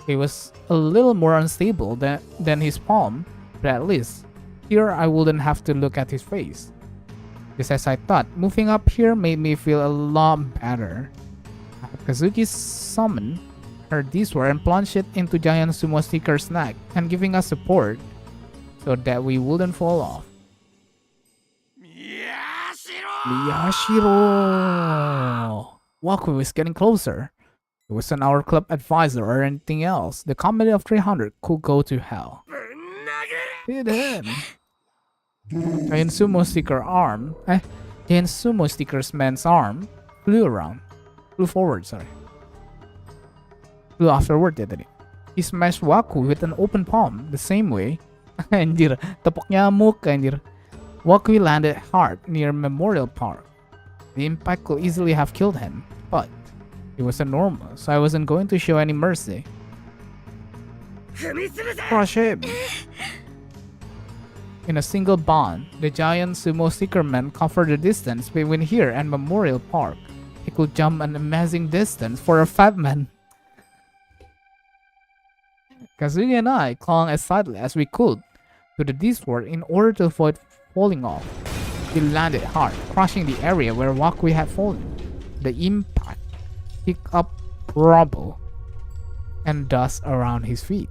It was a little more unstable than his palm, but at least here I wouldn't have to look at his face. Just as I thought, moving up here made me feel a lot better. Kazuki summoned her D-sword and plunged it into giant sumo seeker's neck and giving us support so that we wouldn't fall off. 宮代 Miyashiro! Waku was getting closer. It wasn't our club advisor or anything else. The comedy of 300 could go to hell. ぶん殴る Hit him! Giant sumo sticker's man's arm flew forward, flew afterward ya tadi. He smashed Waku with an open palm, the same way. Anjir, tepok nyamuk anjir. Waku landed hard near Memorial Park. The impact could easily have killed him, but it was normal, so I wasn't going to show any mercy. 踏み潰せ Crush him! In a single bond, the giant sumo sticker man covered the distance between here and Memorial Park. He could jump an amazing distance for a fat man. Kazuki and I clung as tightly as we could to the D-sword in order to avoid falling off. He landed hard, crushing the area where Wakui had fallen. The impact picked up rubble and dust around his feet.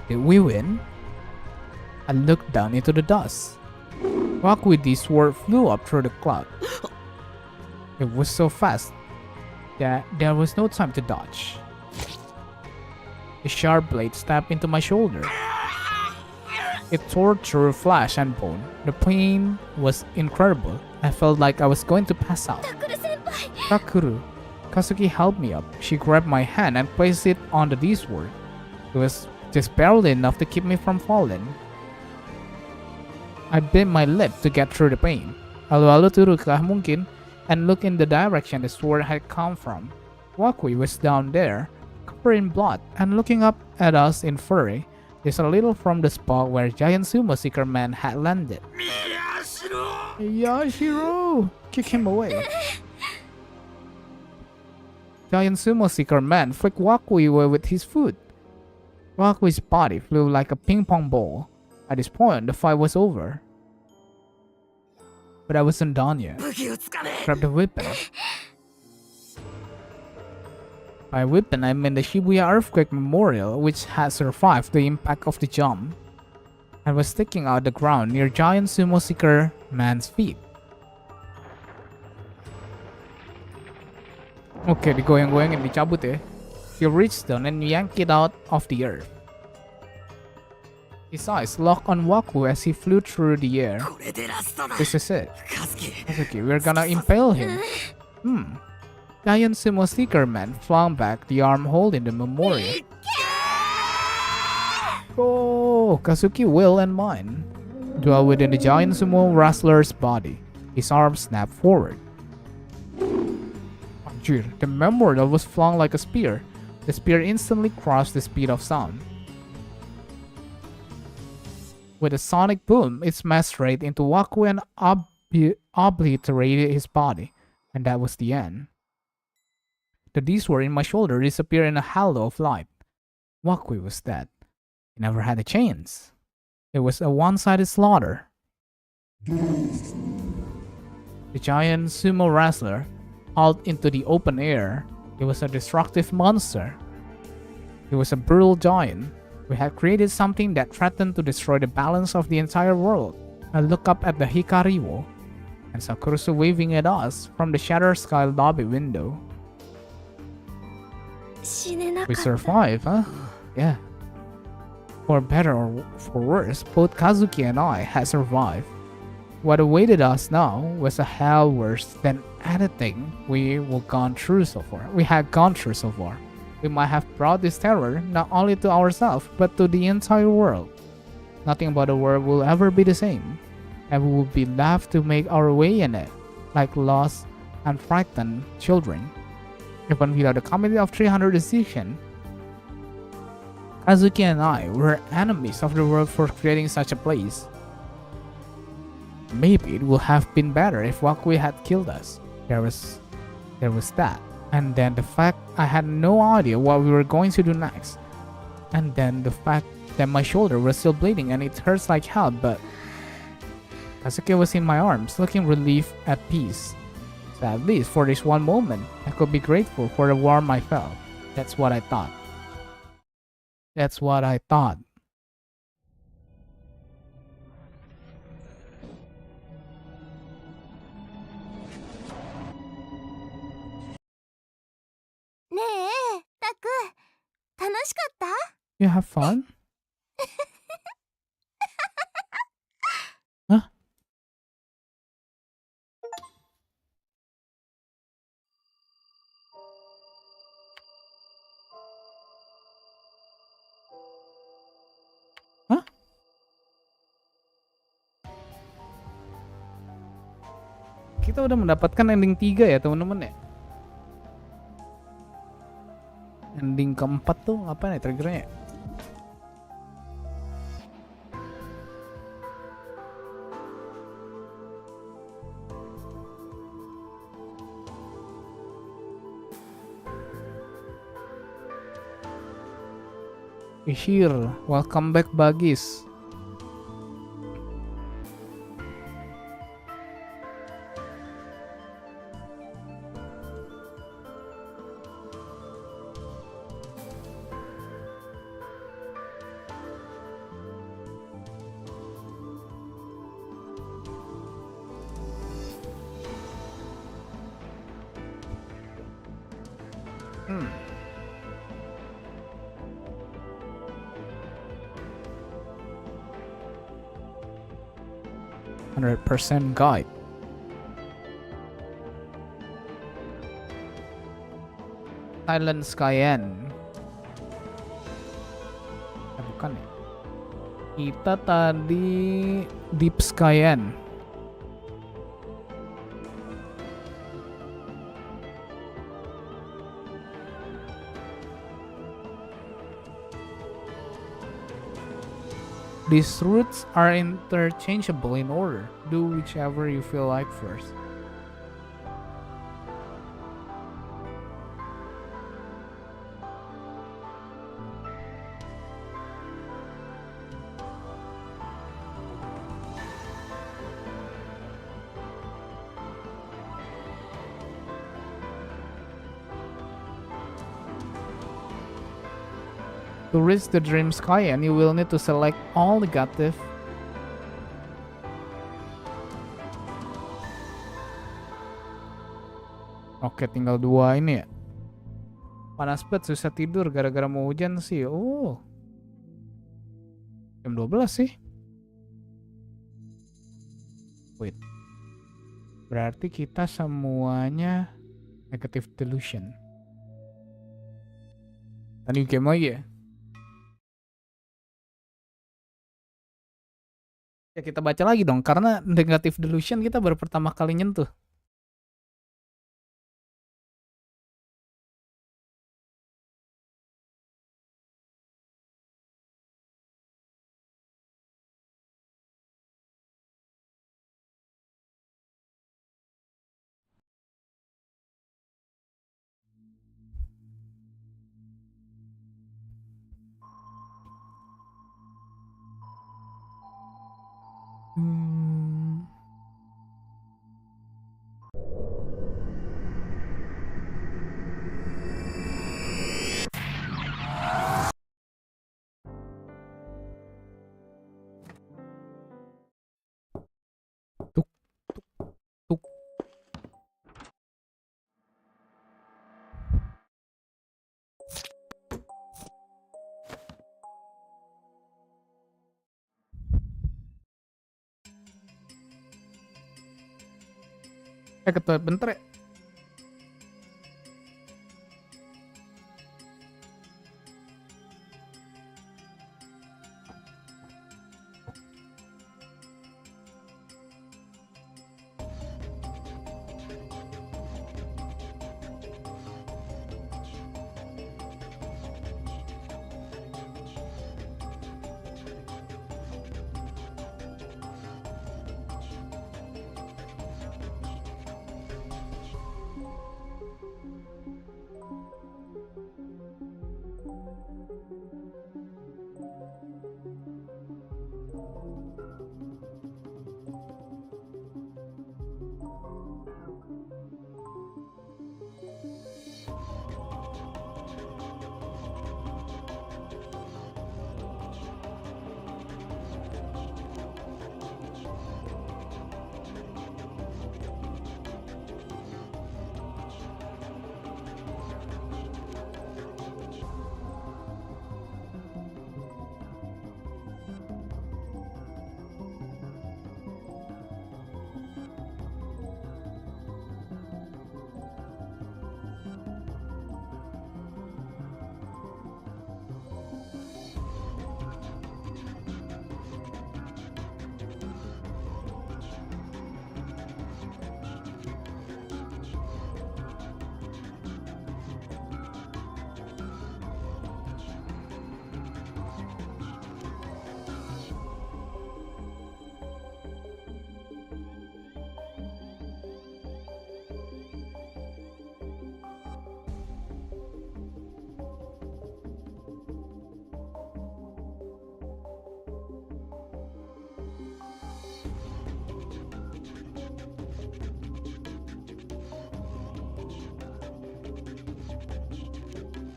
Did we win? I looked down into the dust. Wakui's D-sword flew up through the cloud. It was so fast that there was no time to dodge. The sharp blade stabbed into my shoulder. It tore through flesh and bone. The pain was incredible. I felt like I was going to pass out. タクル先輩 Takuru. Kazuki helped me up. She grabbed my hand and placed it on the D-sword. It was just barely enough to keep me from falling. I bit my lip to get through the pain. Lalu turukah mungkin and looked in the direction the sword had come from. Wakui was down there, covered in blood, and looking up at us in fury, just a little from the spot where giant sumo seeker man had landed. 宮代 Yashiro! Kick him away. Giant sumo seeker man flicked Wakui away with his foot. Wakui's body flew like a ping pong ball. At this point, the fight was over. But I wasn't done yet. 武器をつかめ Grab the weapon. By weapon, I mean the Shibuya Earthquake Memorial, which had survived the impact of the jump, and was sticking out the ground near giant sumo seeker man's feet. Okay, digoyang-goyangin, dicabut eh. He reached down and yanked it out of the earth. His eyes locked on Waku as he flew through the air. これでラストだ This is it. カズキ Okay, we're gonna impale him. Giant sumo seeker man flung back the arm holding the memorial. Oh, Kazuki will and mine dwell within the giant sumo wrestler's body. His arm snapped forward. Anjir, the memorial was flung like a spear. The spear instantly crossed the speed of sound. With a sonic boom, it smashed straight into Waku and obliterated his body, and that was the end. The D-sword in my shoulder disappeared in a halo of light. Waku was dead. He never had a chance. It was a one-sided slaughter. The giant sumo wrestler hauled into the open air. He was a destructive monster. He was a brutal giant. We had created something that threatened to destroy the balance of the entire world. I looked up at the Hikariwo and saw Kurusu waving at us from the shattered sky lobby window. 死ねなか We った survived, huh? Yeah. For better or for worse, both Kazuki and I had survived. What awaited us now was a hell worse than anything we had gone through so far. We might have brought this terror not only to ourselves, but to the entire world. Nothing about the world will ever be the same, and we will be left to make our way in it, like lost and frightened children. Even without the committee of 300 decision, Kazuki and I were enemies of the world for creating such a place. Maybe it would have been better if Wakui had killed us. There was that. And then the fact I had no idea what we were going to do next. And then the fact that my shoulder was still bleeding and it hurts like hell, but Kazuki was in my arms, looking relieved at peace. So at least for this one moment, I could be grateful for the warmth I felt. That's what I thought. That's what I thought. Ne, Taku, 楽しかった You have fun? Huh? Huh? Kita udah mendapatkan ending 3 ya teman-teman ya. Ending keempat tuh apa nih triggernya? Ishir, welcome back Bagis. Hmm. %100% guide. Silent Skyen. Bukan ya. Kita tadi Deep Skyen. These routes are interchangeable in order. Do whichever you feel like first. To reach the Dream Sky, and you will need to select all negative. Oke, tinggal 2 ini ya. Panas banget, susah tidur gara-gara mau hujan sih. Oh. Jam 12 sih. Wait. Berarti kita semuanya negative delusion. Tadi game lagi ya. Ya kita baca lagi dong, karena negative delusion kita baru pertama kali nyentuh. Ke toilet bentar ya.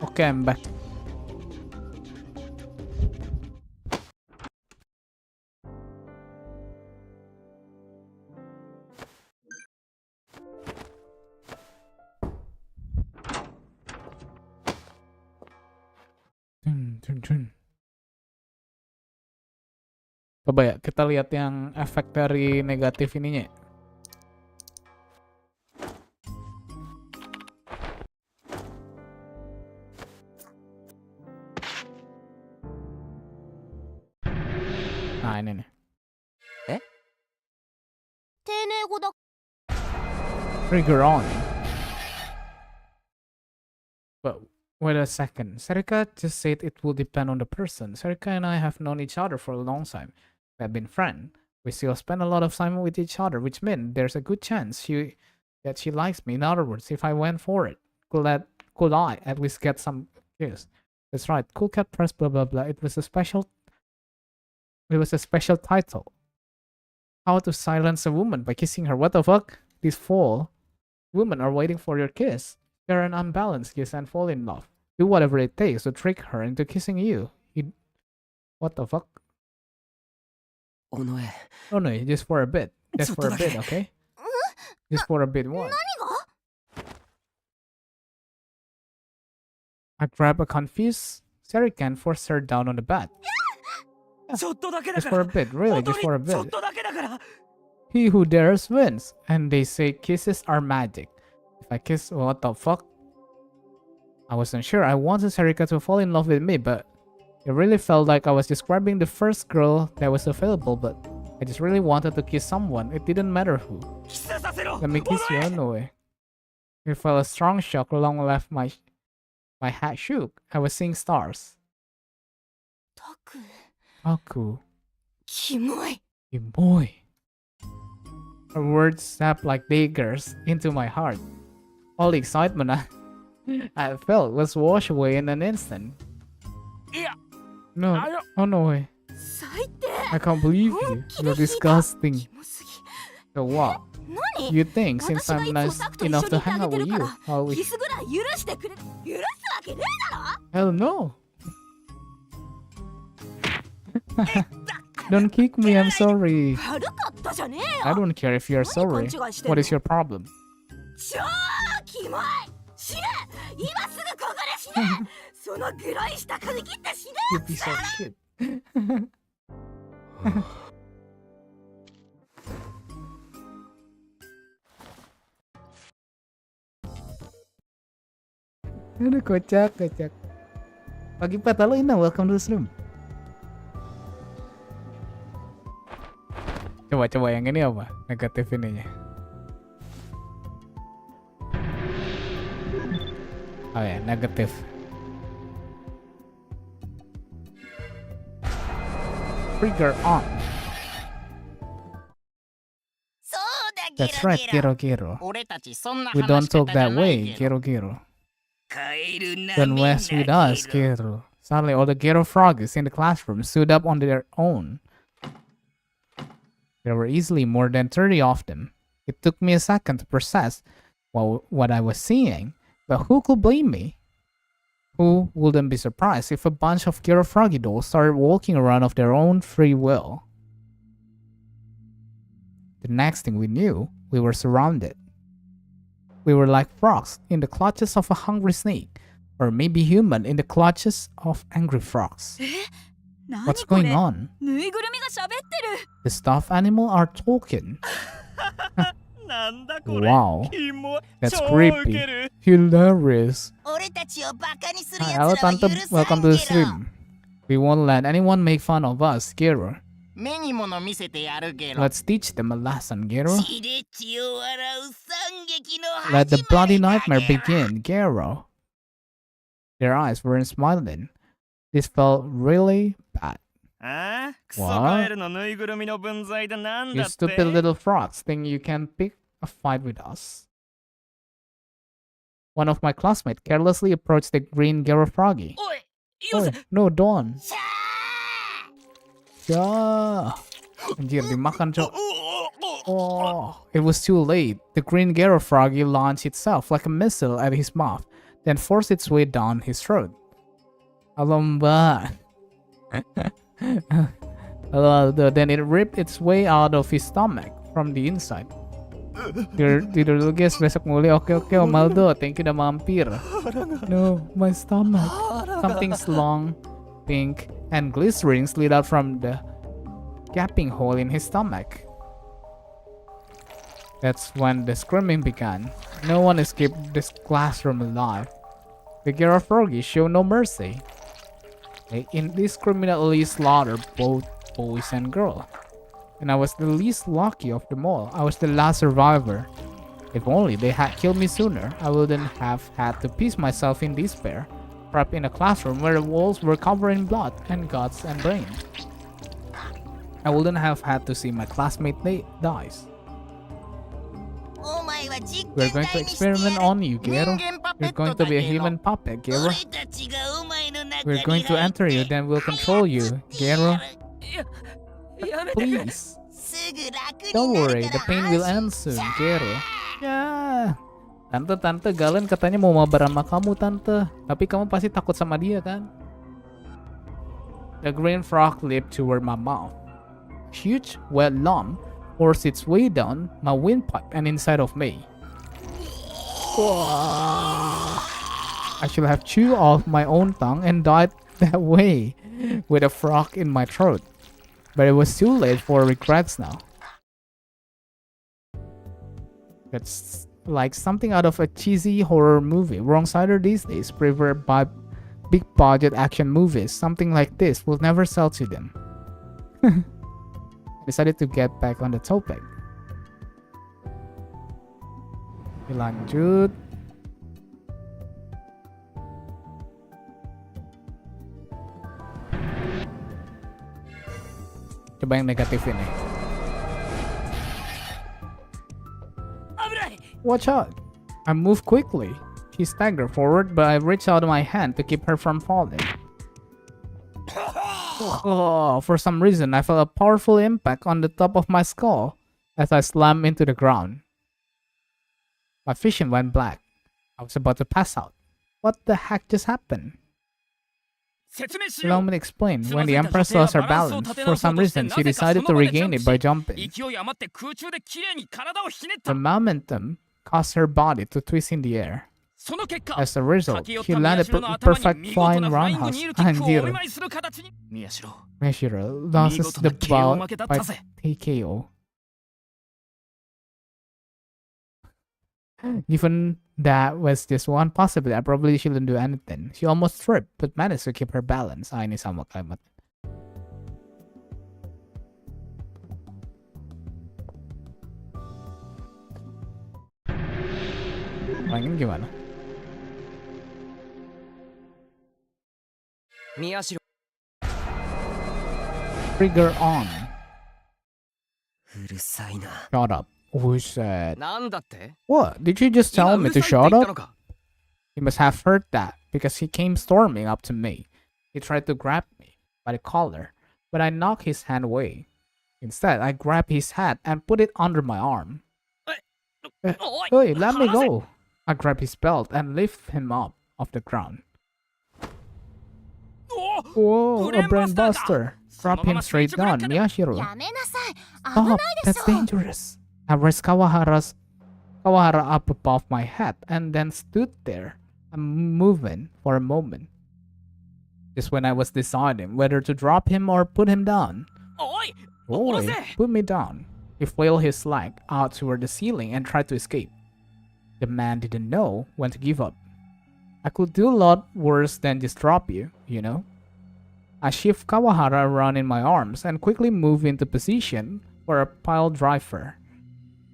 Okay, I'm back. Coba ya, kita lihat yang efek dari negatif ininya. Nah, ini nih. 丁寧語だ Trigger on. But wait a second. Serika just said it will depend on the person. Serika and I have known each other for a long time. We have been friends. We still spend a lot of time with each other, which means there's a good chance that she likes me. In other words, if I went for it, could I at least get some kiss? That's right. Cool Cat Press blah blah blah. It was a special title. How to silence a woman by kissing her. What the fuck? These four women are waiting for your kiss. They're an unbalanced kiss and fall in love. Do whatever it takes to trick her into kissing you. What the fuck? Oh no. Oh no, just for a bit. Just for a bit, okay? Just for a bit. What? I grab a confused Serika and force her down on the bed. Just for a bit, really, just for a bit. He who dares wins. And they say kisses are magic. If I kiss, what the fuck? I wasn't sure. I wanted Serika to fall in love with me, but it really felt like I was just grabbing the first girl that was available, but I just really wanted to kiss someone. It didn't matter who. Let me kiss you anyway. It felt a strong shock along left my hat shook. I was seeing stars. タク Aku. キモい Boy. Her words stabbed like daggers into my heart. All the excitement I felt was washed away in an instant. No, oh no way. 最低 I can't believe you. You're disgusting. キモすぎ So what? 何 You think since 私が I'm いつも nice タクと一 enough 緒 to にいてあ hang げ out て with る you, から I'll キスぐらい許してくれ許すわけねえだろ hell no. Don't kick me, I'm sorry. 悪かったじゃねえよ I don't care if you're 何勘 sorry. 違いしてんの What is your problem? 超キモい死ね今すぐここで死ねそのグロい舌首切って死ね You piece of shit. Aduh, kocak. Pagi Pat, halo Ina, welcome to the stream. Coba yang ini apa? Negatif ininya. Oh ya, negatif. Trigger on. That's right, Gero. We don't talk that way, Gero. Don't mess with us, Gero. Suddenly, all the Gero frogs in the classroom stood up on their own. There were easily more than 30 of them. It took me a second to process what I was seeing, but who could blame me? Who wouldn't be surprised if a bunch of Gero froggy dolls started walking around of their own free will? The next thing we knew, we were surrounded. We were like frogs in the clutches of a hungry snake, or maybe human in the clutches of angry frogs. What's going on? ぬいぐるみが喋ってる The stuffed animal are talking. なんだこれ Wow, キモ that's 超ウ creepy. ケる Hilarious. 俺たちをバカにする Hi, 奴らは hello 許 Tante, さ welcome ん to the けど stream. We won't let anyone make fun of us, Gero. 目にもの見せてやるゲロ Let's teach them a lesson, Gero. 血で血を洗う惨劇の Let the 始ま bloody りだ nightmare ゲロ begin, Gero. Their eyes weren't smiling. This felt really bad. ああクソ What? カエルのぬいぐるみの分際でなん You だって stupid little frogs think you can pick a fight with us. One of my classmates carelessly approached the green Gero froggy. おい Oh, よせ no, don't. シャ Yeah. Anjir, dimakan, cok. Oh, it was too late. The green Gero froggy launched itself like a missile at his mouth, then forced its way down his throat. Halo, Mbak. Halo, Aldo. Then it ripped its way out of his stomach from the inside. Tidur dulu guys, besok mulai. Oke, Om Aldo. Thank you udah mampir. No, my stomach. Something long, pink, and glycerin slid out from the gaping hole in his stomach. That's when the screaming began. No one escaped this classroom alive. The Gero froggies show no mercy. They indiscriminately slaughtered both boys and girls. And I was the least lucky of them all. I was the last survivor. If only they had killed me sooner, I wouldn't have had to piece myself in despair, trapped in a classroom where the walls were covered in blood and guts and brains. I wouldn't have had to see my classmate dies. お前は実 We're 験 going to 台にしてや experiment る on you, Gero. 人間パペ You're ット going だ to be a ゲロ human puppet, Gero. 俺たちがお前の中に We're going to 入っ enter you, て then we'll control you, 操って Gero. やるやめてくれ Please. すぐ楽に Don't な worry, る the から pain will 安 end 心 soon, じゃ Gero. Ya. Tante, Galen katanya mau mabar sama kamu, Tante. Tapi kamu pasti takut sama dia, kan? The green frog leaped toward my mouth. A huge, wet lump forced its way down my windpipe and inside of me. I should have chewed off my own tongue and died that way, with a frog in my throat. But it was too late for regrets now. That's like something out of a cheesy horror movie. Wrong-sider these days prefer by big budget action movies. Something like this will never sell to them. Decided to get back on the topic. Oke, lanjut. Coba yang negatif ini. Watch out! I moved quickly. She staggered forward, but I reached out my hand to keep her from falling. Oh, for some reason, I felt a powerful impact on the top of my skull as I slammed into the ground. My vision went black. I was about to pass out. What the heck just happened? 説明し Allow よ me う to explain. When the Empress lost her balance, for some reason, she decided to regain it by jumping. 勢い余って空中できれいに体をひねっ The た momentum caused her body to twist in the air. その結果 As a result, 駆け寄っ she た宮 landed 代の a 頭に perfect 見事 flying なフライング roundhouse ニールキックをお and 見舞いする形に宮代 Meshiro loses the 見事な KO bout 負けだっ by たぜ TKO. Given That was just one possibility. I probably shouldn't do anything. She almost tripped, but managed to keep her balance. Ini sama kalimat. Orang ini gimana? 宮代 Trigger on. うるさいな Shut up. Who said? なんだって What? Did you just 今 tell う me るさ to いって shut 言ったの up? か He must have heard that because he came storming up to me. He tried to grab me by the collar, but I knocked his hand away. Instead, I grabbed his hat and put it under my arm. おい Hey, let me 離せ go. I grabbed his belt and lifted him up off the ground. お Whoa, a brain buster. Drop him straight down, Miyashiro. やめなさい。危な Stop, いでし that's ょ。 dangerous. I raised Kawahara up above my head and then stood there, unmoving for a moment. Just when I was deciding whether to drop him or put him down. おい Oi, put me down. He flailed his leg out toward the ceiling and tried to escape. The man didn't know when to give up. I could do a lot worse than just drop you, you know? I shift Kawahara around in my arms and quickly move into position for a pile driver.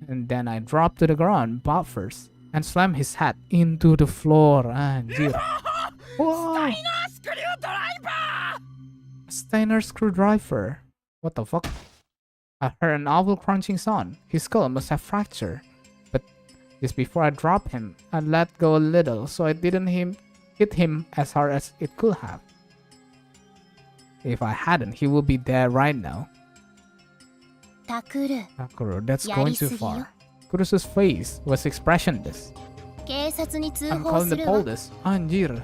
And then I drop to the ground butt first and slam his head into the floor. Anjir. Whoa! スクリュードライバ Steiner screwdriver. What the fuck? I heard an awful crunching sound. His skull must have fractured. But just before I dropped him, I let go a little so I didn't hit him as hard as it could have. If I hadn't, he would be dead right now. タクル、 Sakura, that's going too やりすぎよ。 far. Kurusu's face was expressionless. 警察に通 I'm 報 calling す the るわ。 police. Anjir.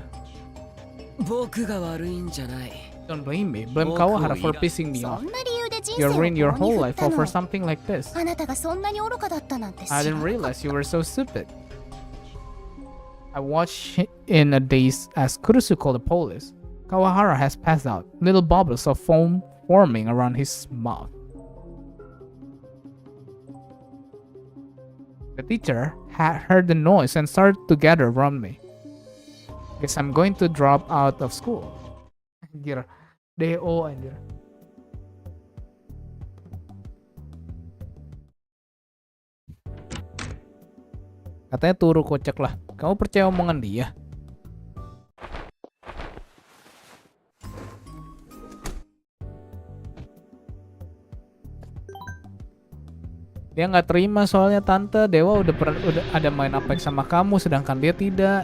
僕が悪いんじゃない Don't blame me. Blame 僕を Kawahara for いら pissing me そ off. んな理由で人 You 生を ruined your 棒に whole 振っ life た for の。 something like this. あなたがそんなに愚かだったなんて知ら I な didn't かった。 realize you were so stupid. I watched in a daze as Kurusu called the police. Kawahara has passed out, little bubbles of foam forming around his mouth. The teacher had heard the noise and started to gather around me. Guess I'm going to drop out of school. Anjir. DO anjir. Katanya turu kocak lah. Kamu percaya omongan dia? Dia nggak terima soalnya tante Dewa udah ada main Apex sama kamu sedangkan dia tidak.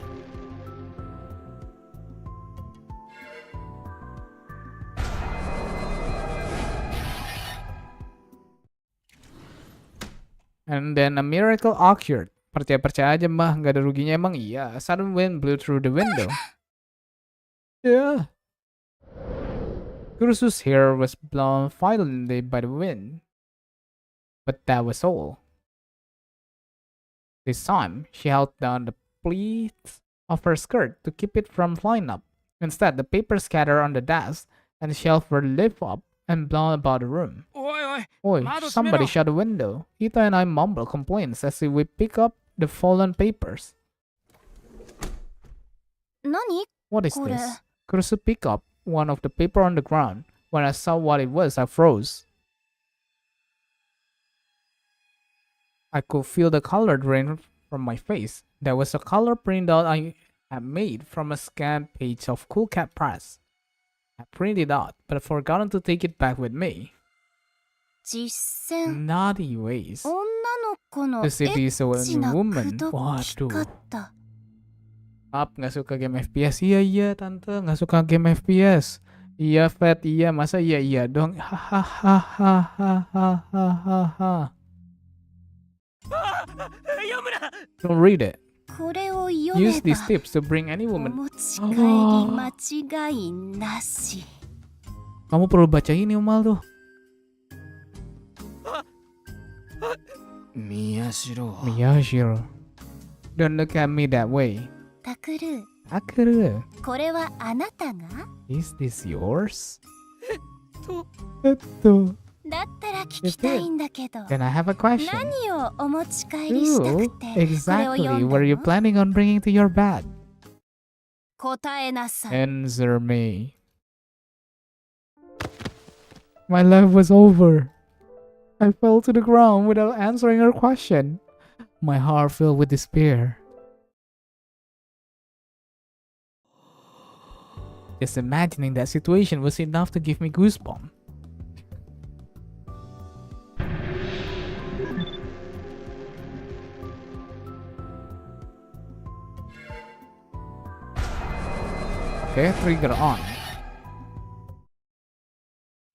And then a miracle occurred. Percaya-percaya aja mah, nggak ada ruginya emang iya. A sudden wind blew through the window. Yeah. Kurusu's hair was blown violently by the wind. But that was all. This time, she held down the pleats of her skirt to keep it from flying up. Instead, the paper scattered on the desk and the shelf were lifted up and blown about the room. おいおい Oi, Mado, somebody Smero. shut the window. Ita and I mumble complaints as we pick up the fallen papers. 何 What is これ this? Kurusu picked up one of the paper on the ground. When I saw what it was, I froze. I could feel the color drain from my face. There was a color printout I had made from a scanned page of Cool Cat Press. I printed it out, but I forgotten to take it back with me. 実践 Naughty ways. 女の子のエ The city is a ッチな woman. 口説き Waduh. 方。 Maaf, nggak suka game FPS. Iya, tante, nggak suka game FPS. Iya, Fed, iya, masa iya dong. Hahaha. 読むな Don't read it. これを読 Use め these ば tips to bring any お woman. 持ち帰り間違いなし。 Kamu perlu baca ini, Umal tuh. 宮代 Miyashiro. Don't look at me that way. タクル、 Akuru, これはあなたが is this yours? と Eto. だったら聞きたいんだけど Then I have a question. 何をお持ち帰りした Who くてこれを exactly 読んだ were you の planning on bringing to your bed? 答えなさい Answer me. My life was over. I fell to the ground without answering her question. My heart filled with despair. Just imagining that situation was enough to give me goosebumps. Okay, trigger on.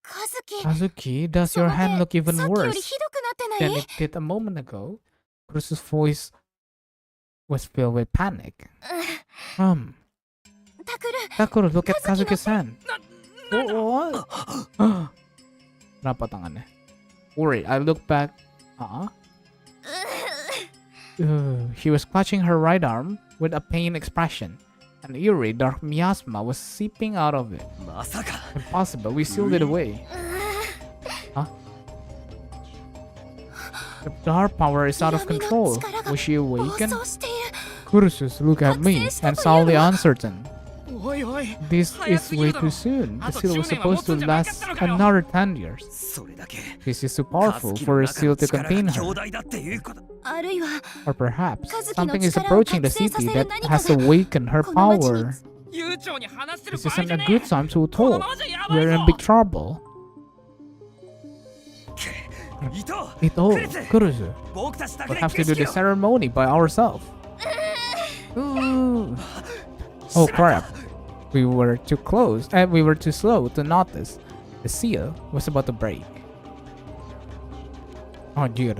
カズキ Kazuki, does そ your の hand 手 look even さっきより worse ひどくなってな than い it did a moment ago? Kurusu's voice was filled with panic. タクル Takuro, look at Kazuki Kazuki's hand. What? Kenapa tangannya? Worried, I look back. She was clutching her right arm with a pained expression. An eerie dark miasma was seeping out of it. まさか Impossible, we sealed it away. Huh? The dark power is out of control. Was she 暴 awakened? 走している Kurusus looked at me and soundly uncertain. おいおい This is way too soon. The seal was supposed to last another 10 years. それだけ This is too powerful for a seal to contain 強 her. 大だっていうことあるいは Or perhaps Kazuki something no is chikaraを approaching the 覚醒させ city る that 何かが has awakened her この町に power. 悠長に話してる This 場合 isn't じゃ a ね good え time to この talk. ままじゃやばい We're ぞ in big trouble. 伊藤 Ito, クリス Kurusu, 僕たちだけ we'll で have to do 景 the 色を ceremony by ourselves. Ooh. Oh crap. We were too close and we were too slow to notice. The seal was about to break. Oh dear.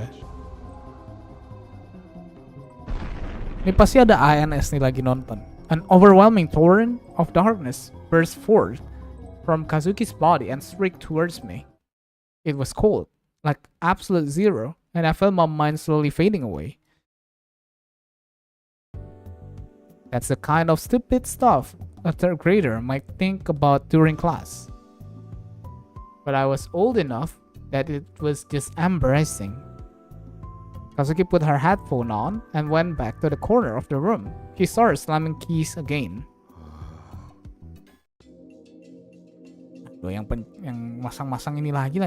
Ini pasti ada ANS nih lagi nonton. An overwhelming torrent of darkness burst forth from Kazuki's body and streaked towards me. It was cold, like absolute zero, and I felt my mind slowly fading away. That's the kind of stupid stuff a third grader might think about during class. But I was old enough that it was just embarrassing. Kazuki put her headphone on and went back to the corner of the room. She started slamming keys again. Loh, yang masang-masang ini lagi.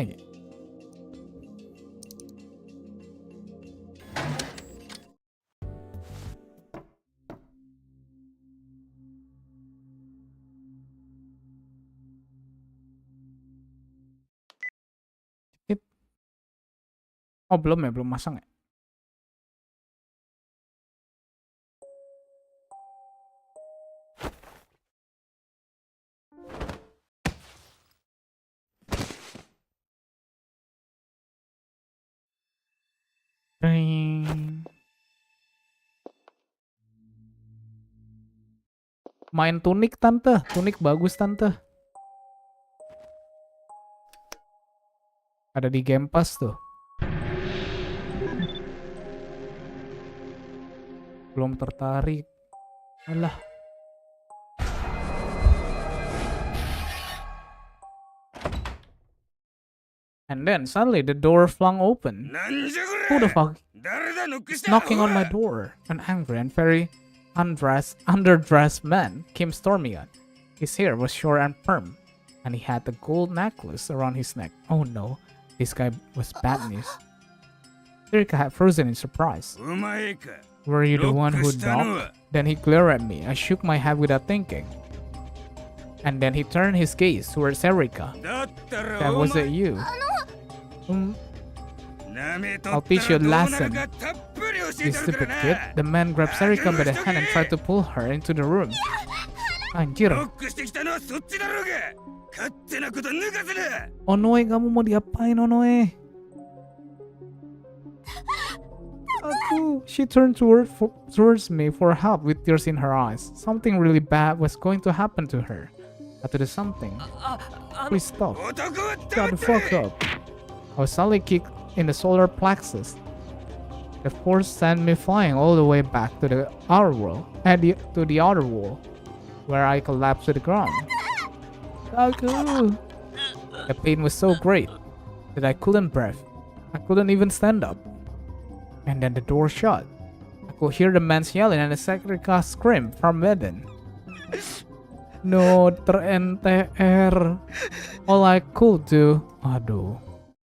Oh belum ya, belum masang ya. Ding. Main tunik tante, tunik bagus tante. Ada di Game Pass tuh. Belum tertarik. Alah. And then suddenly the door flung open. なんじゃこ Who the れ fuck 誰だノックし is た knocking on my door? An angry and very underdressed man came storming in. His hair was short and firm, and he had the gold necklace around his neck. Oh no, this guy was bad news. Erika had frozen in surprise. お前か Were you the one who ノックしたの knocked? は Then he glared at me. I shook my head without thinking. And then he turned his gaze towards Erika. だったら That お was it 前 you? なめと I'll った teach you ら a どうなる lesson. かたっぷり教え You てやる stupid から kid. な The man grabbed Erika by the hand and tried to pull her into the room. Anjir. ノックしてきたのはそっちだろうが勝手なこと抜かせな Onoe, kamu mau diapain, Onoe? Aku. She turned towards me for help with tears in her eyes. Something really bad was going to happen to her. I had to do something. Please stop. 男は Shut the 黙 fuck って up. I was suddenly kicked in the solar plexus. The force sent me flying all the way back to the outer world, to the outer wall, where I collapsed to the ground. Aku. The pain was so great. that I couldn't breathe. I couldn't even stand up. And then the door shut. I could hear the man yelling and a secretary scream from within. No, trakteer. All I could do. Aduh.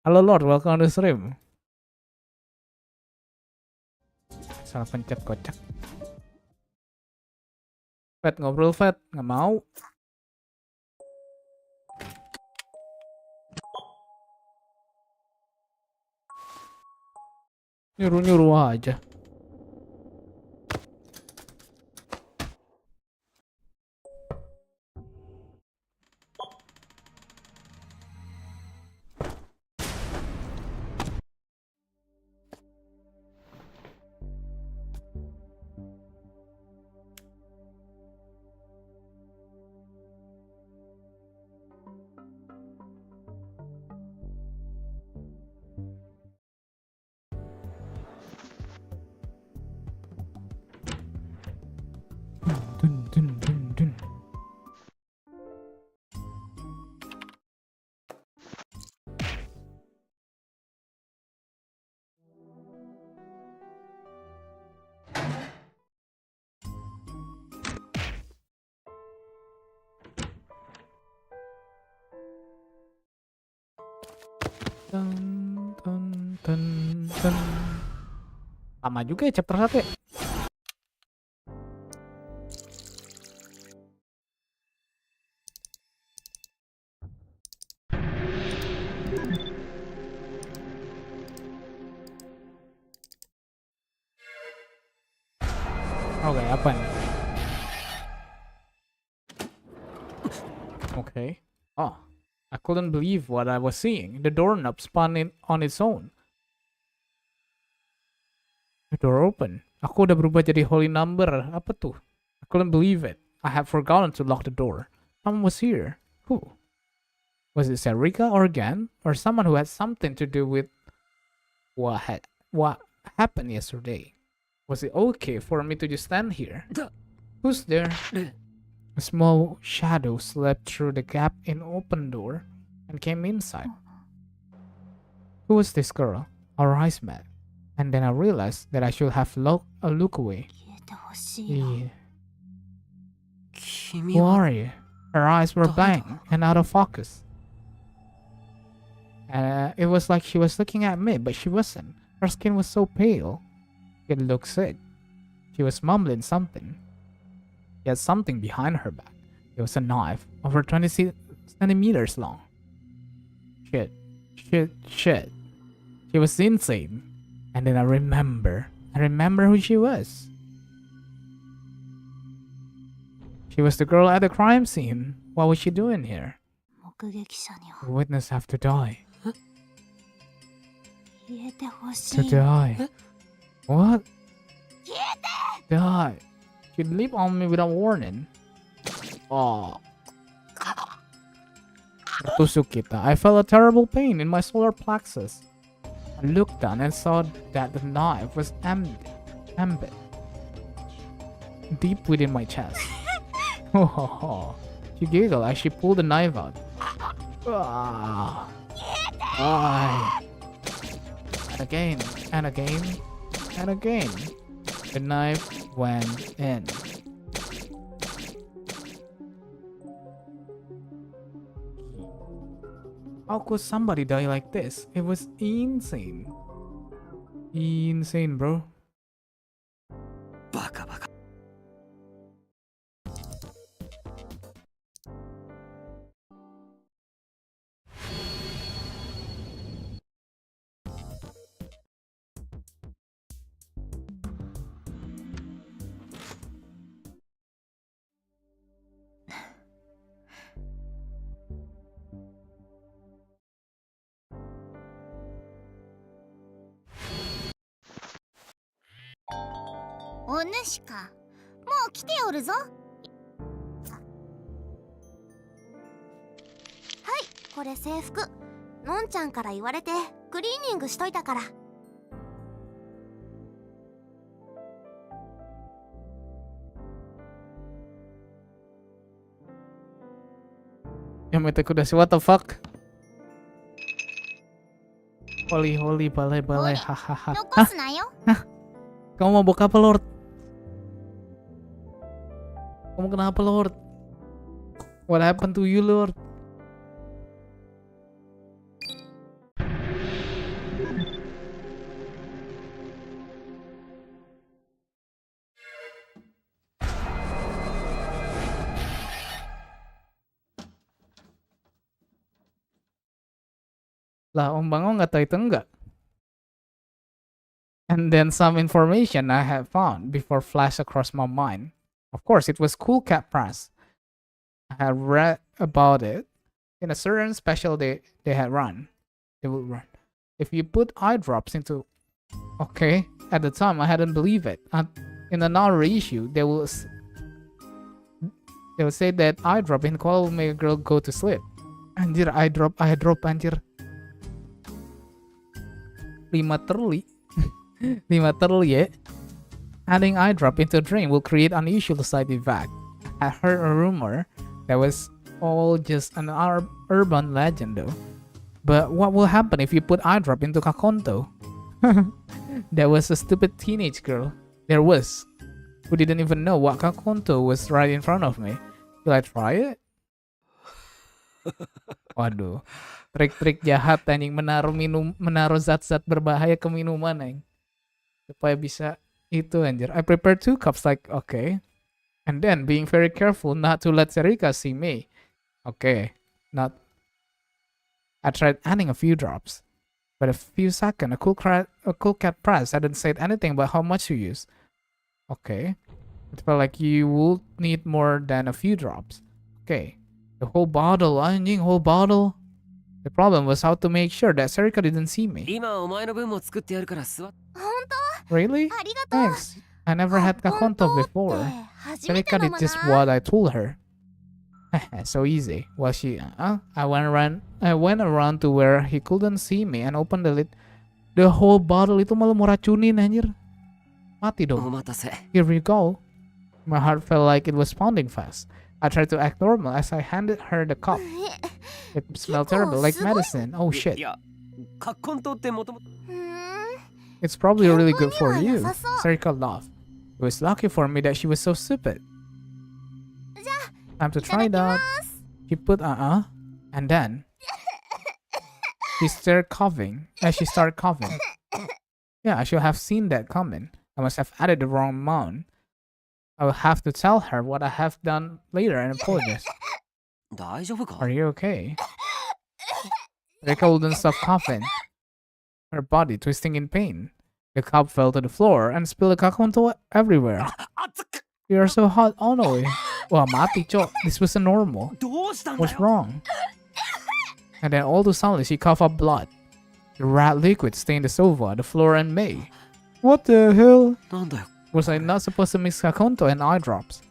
Halo Lord, welcome to the stream. Salah pencet kocak. Fed, ngobrol Fed. Nggak mau. Nyuruh-nyuruh aja. Dun, dun, dun, dun. Dun, dun, dun, dun. Lama juga ya chapter 1 ya. Oke, apa nih? Okay. Oh, I couldn't believe what I was seeing. The doorknob spun on its own. The door opened. Aku udah berubah jadi holy number. Apa tuh? I couldn't believe it. I had forgotten to lock the door. Someone was here. Who? Was it Sarika or Gan? Or someone who had something to do with what happened yesterday? Was it okay for me to just stand here? Who's there? A small shadow slipped through the gap in open door and came inside. Who was this girl? Our eyes met, and then I realized that I should have a look away. Yeah. Who are you? Her eyes were blank and out of focus. It was like she was looking at me, but she wasn't. Her skin was so pale. It looked sick. She was mumbling something. She had something behind her back. It was a knife, over 20 centimeters long. Shit. She was insane. And then I remember who she was. She was the girl at the crime scene. What was she doing here? The witness have to die. To die. What? Die. She'd leap on me without warning. Oh. Tusuk kita. I felt a terrible pain in my solar plexus. I looked down and saw that the knife was embedded deep within my chest. Oh, she giggled as she pulled the knife out. And again, and again, and again, the knife went in. How could somebody die like this? It was insane. Insane, bro. Baka baka.お主か。もう来ておるぞ。はい、これ制服。のんちゃんから言われてクリーニングしといたから。やめてください。What the fuck? Holy, balai. Boleh. Hahaha. 残すなよ。 Kamu mau buka apa, Lord? Kamu kenapa, Lord? What happened to you, Lord? Lah, Om Bango nggak tahu itu enggak. And then some information I had found before flashed across my mind. Of course, it was Cool Cat Press. I had read about it in a certain special they had run. They would run. If you put eye drops into... Okay, at the time I hadn't believed it. In another issue, they will say that eye drop in Kuala will make a girl go to sleep. Anjir, eye drop, anjir. Literally, ya. Adding eye drop into a dream will create unusual side effect. I heard a rumor that was all just an urban legend though. But what will happen if you put eye drop into Kakonto? There was a stupid teenage girl. There was. Who didn't even know what Kakonto was right in front of me. Will I try it? Waduh. Trik-trik jahat anjing, menaruh zat-zat berbahaya ke minuman anjing. Supaya bisa itu anjir. I prepared 2 cups like okay. And then being very careful not to let Serika see me. Okay. I tried adding a few drops. But a few seconds, a cool cat press hadn't said anything about how much you use. Okay. It felt like you would need more than a few drops. Okay. The whole bottle, anjing, whole bottle. The problem was how to make sure that Serika didn't see me. 今お前の分も作ってやるから座っ Really? ありがとう。 Thanks. I never had Kakonto before. 初めて Serika 飲 did む just な。 what I told her. So easy. Well, I went around to where he couldn't see me and opened the lid. The whole bottle itu malah mau racunin anjir. Mati お dong. 待たせ Here we go. My heart felt like it was pounding fast. I tried to act normal as I handed her the cup. It smelled terrible, like medicine. Oh い shit. やカッコン島ってもともと It's probably really good for 健康には you. 良さそう。 Serika laughed. It was lucky for me that she was so stupid. Time to try that. She put and then she started coughing. She started coughing. Yeah, I should have seen that coming. I must have added the wrong amount. I will have to tell her what I have done later and apologize. 大丈夫か Are you okay? Rika wouldn't stop coughing, her body twisting in pain. The cup fell to the floor and spilled the kakonto everywhere. 熱く You are so hot. Oh no. Wah, mati, cok. This wasn't normal. どうしたんだ What's よ wrong? And then all too suddenly she coughed up blood. The red liquid stained the sofa, the floor, and me. What the hell? なんだよ Was I not supposed to mix kakonto and eye drops?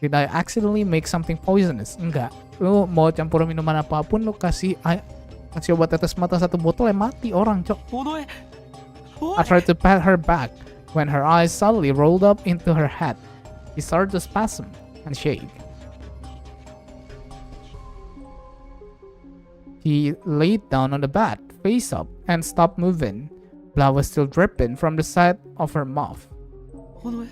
Did I accidentally make something poisonous? Enggak. Lu mau campur minuman apapun, lu kasih obat tetes mata 1 botol, mati orang, cok. おのえ I tried to pat her back when her eyes suddenly rolled up into her head. She started to spasm and shake. He laid down on the bed, face up, and stopped moving. Blood was still dripping from the side of her mouth. おのえ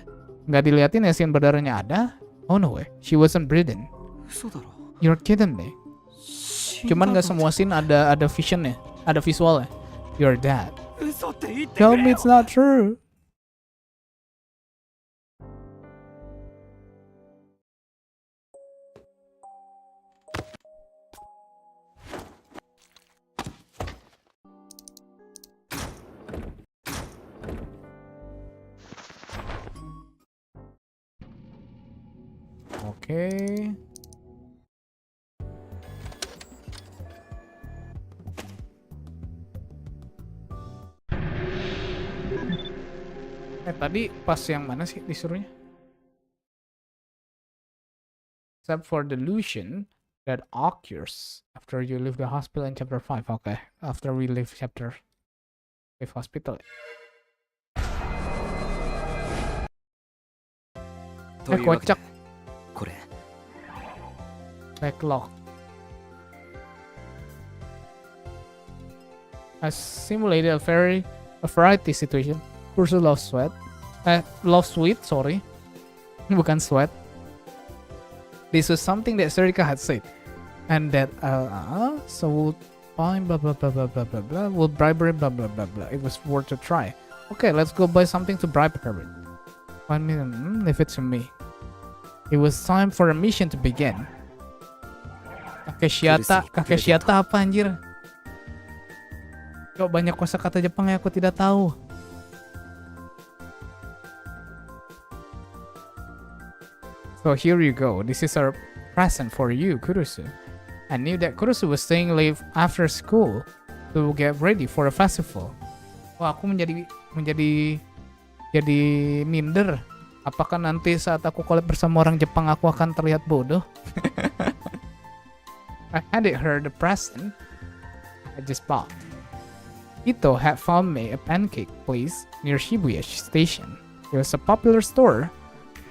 Nggak diliatin ya scene berdarahnya ada? Oh no way, she wasn't breathing. 嘘だろ You're kidding me. 死んだ Cuman の nggak semua scene ada visionnya, ada visualnya. You're dead. 嘘って言ってく Tell れ me よ it's not true. Oke. Tadi pas yang mana sih disuruhnya? Except for delusion that occurs after you leave the hospital in chapter 5. Okay, after we leave chapter 5 hospital. というわけで kocak. これ Backlog. has simulated a variety situation. Kurusu loves sweet, sorry. Bukan sweat. This was something that Serika had said. And that, so we'll buy blah blah blah blah blah blah blah. We'll bribe her blah blah blah blah. It was worth a try. Okay, let's go buy something to bribe her with. 1 million, leave it to me. It was time for a mission to begin. Kakek Shiata apa anjir? Kok banyak kosakata Jepang yang aku tidak tahu. So here you go. This is our present for you, Kurusu. I knew that Kurusu was staying late after school to get ready for a festival. Wah, aku menjadi minder. Apakah nanti saat aku collab bersama orang Jepang aku akan terlihat bodoh? I handed her the present I just bought. Ito had found me a pancake place near Shibuya Station. It was a popular store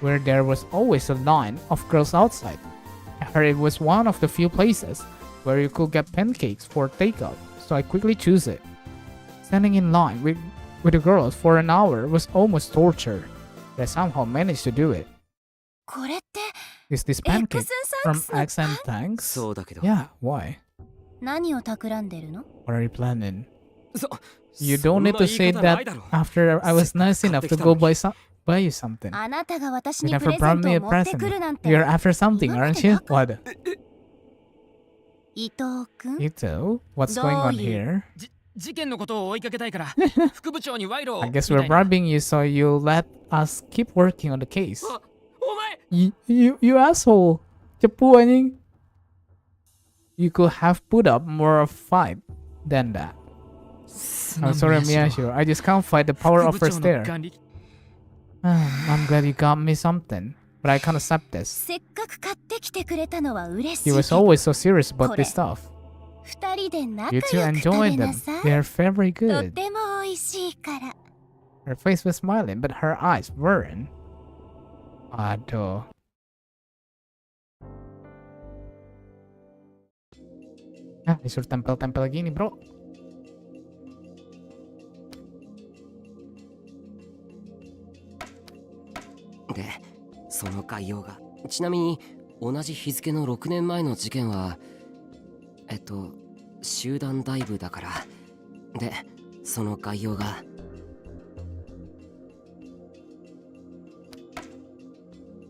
where there was always a line of girls outside. I heard it was one of the few places where you could get pancakes for takeout, so I quickly chose it. Standing in line with the girls for an hour was almost torture, but I somehow managed to do it. これって Is this pancake from X and Thanks? そうだけど。 Yeah, why? 何を企んでるの？ What are you planning? そ You don't need to say that after I was nice enough to go buy you something. あなたが私 You にプ never レゼ brought ント me を a 持ってくる present. なんて。 You're after something, aren't you? What? 伊藤くん Ito? What's going on here? 事件のことを追いかけたいから副部長に賄賂を I guess we're bribing you so you let us keep working on the case. お前 You asshole. Cepu anjing. You could have put up more of a fight than that. I'm sorry, Miyashiro. I just can't fight the power of her stare. I'm glad you got me something, but I can't accept this. せっかく買ってきてくれたのは嬉しい He け was ど always so serious about this stuff. 二人で仲 You 良 two く食 enjoy べな them. さい They're very と good. ても美味しいから Her face was smiling, but her eyes weren't. Aduh. Ah, disuruh tempel-tempel gini, bro. で、その概要が。ちなみに、同じ日付の6年前の事件は、集団ダイブだから。で、その概要が。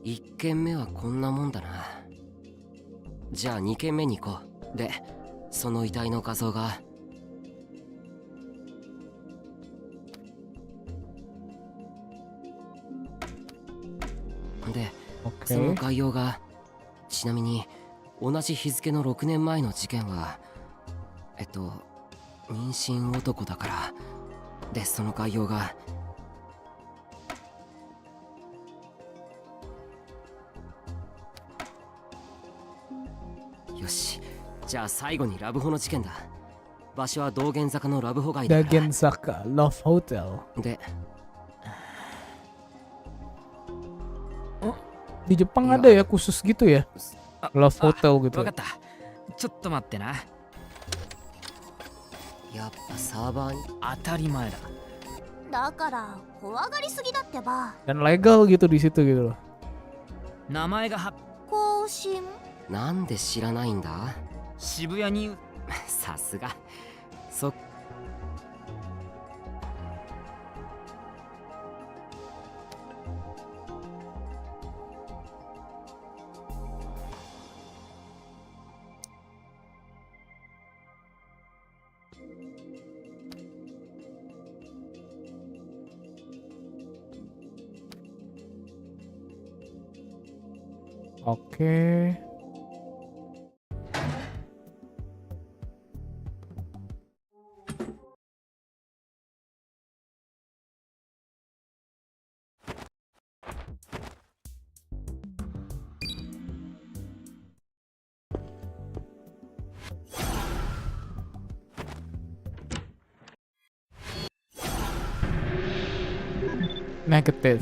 1件目はこんなもんだな。じゃあ2件目に行こう。で、その遺体の画像が。で、その Okay. 概要が。ちなみに同じ日付の6年前の事件は妊娠男だから。で、その概要が。よし、じゃあ最後にラブホの事件だ。場所は道玄坂のラブホ街だから。 Dagensaka Love Hotel. で、 Di Jepang Iya. ada ya khusus gitu ya? Love Hotel 分 gitu. かったちょっと待ってなやっぱサーバーに。当たり前だだから怖がりすぎだってば Dan legal gitu di situ gitu loh. 名前がは更新なんで知らないんだ。渋谷にさすが。そOke. Negative.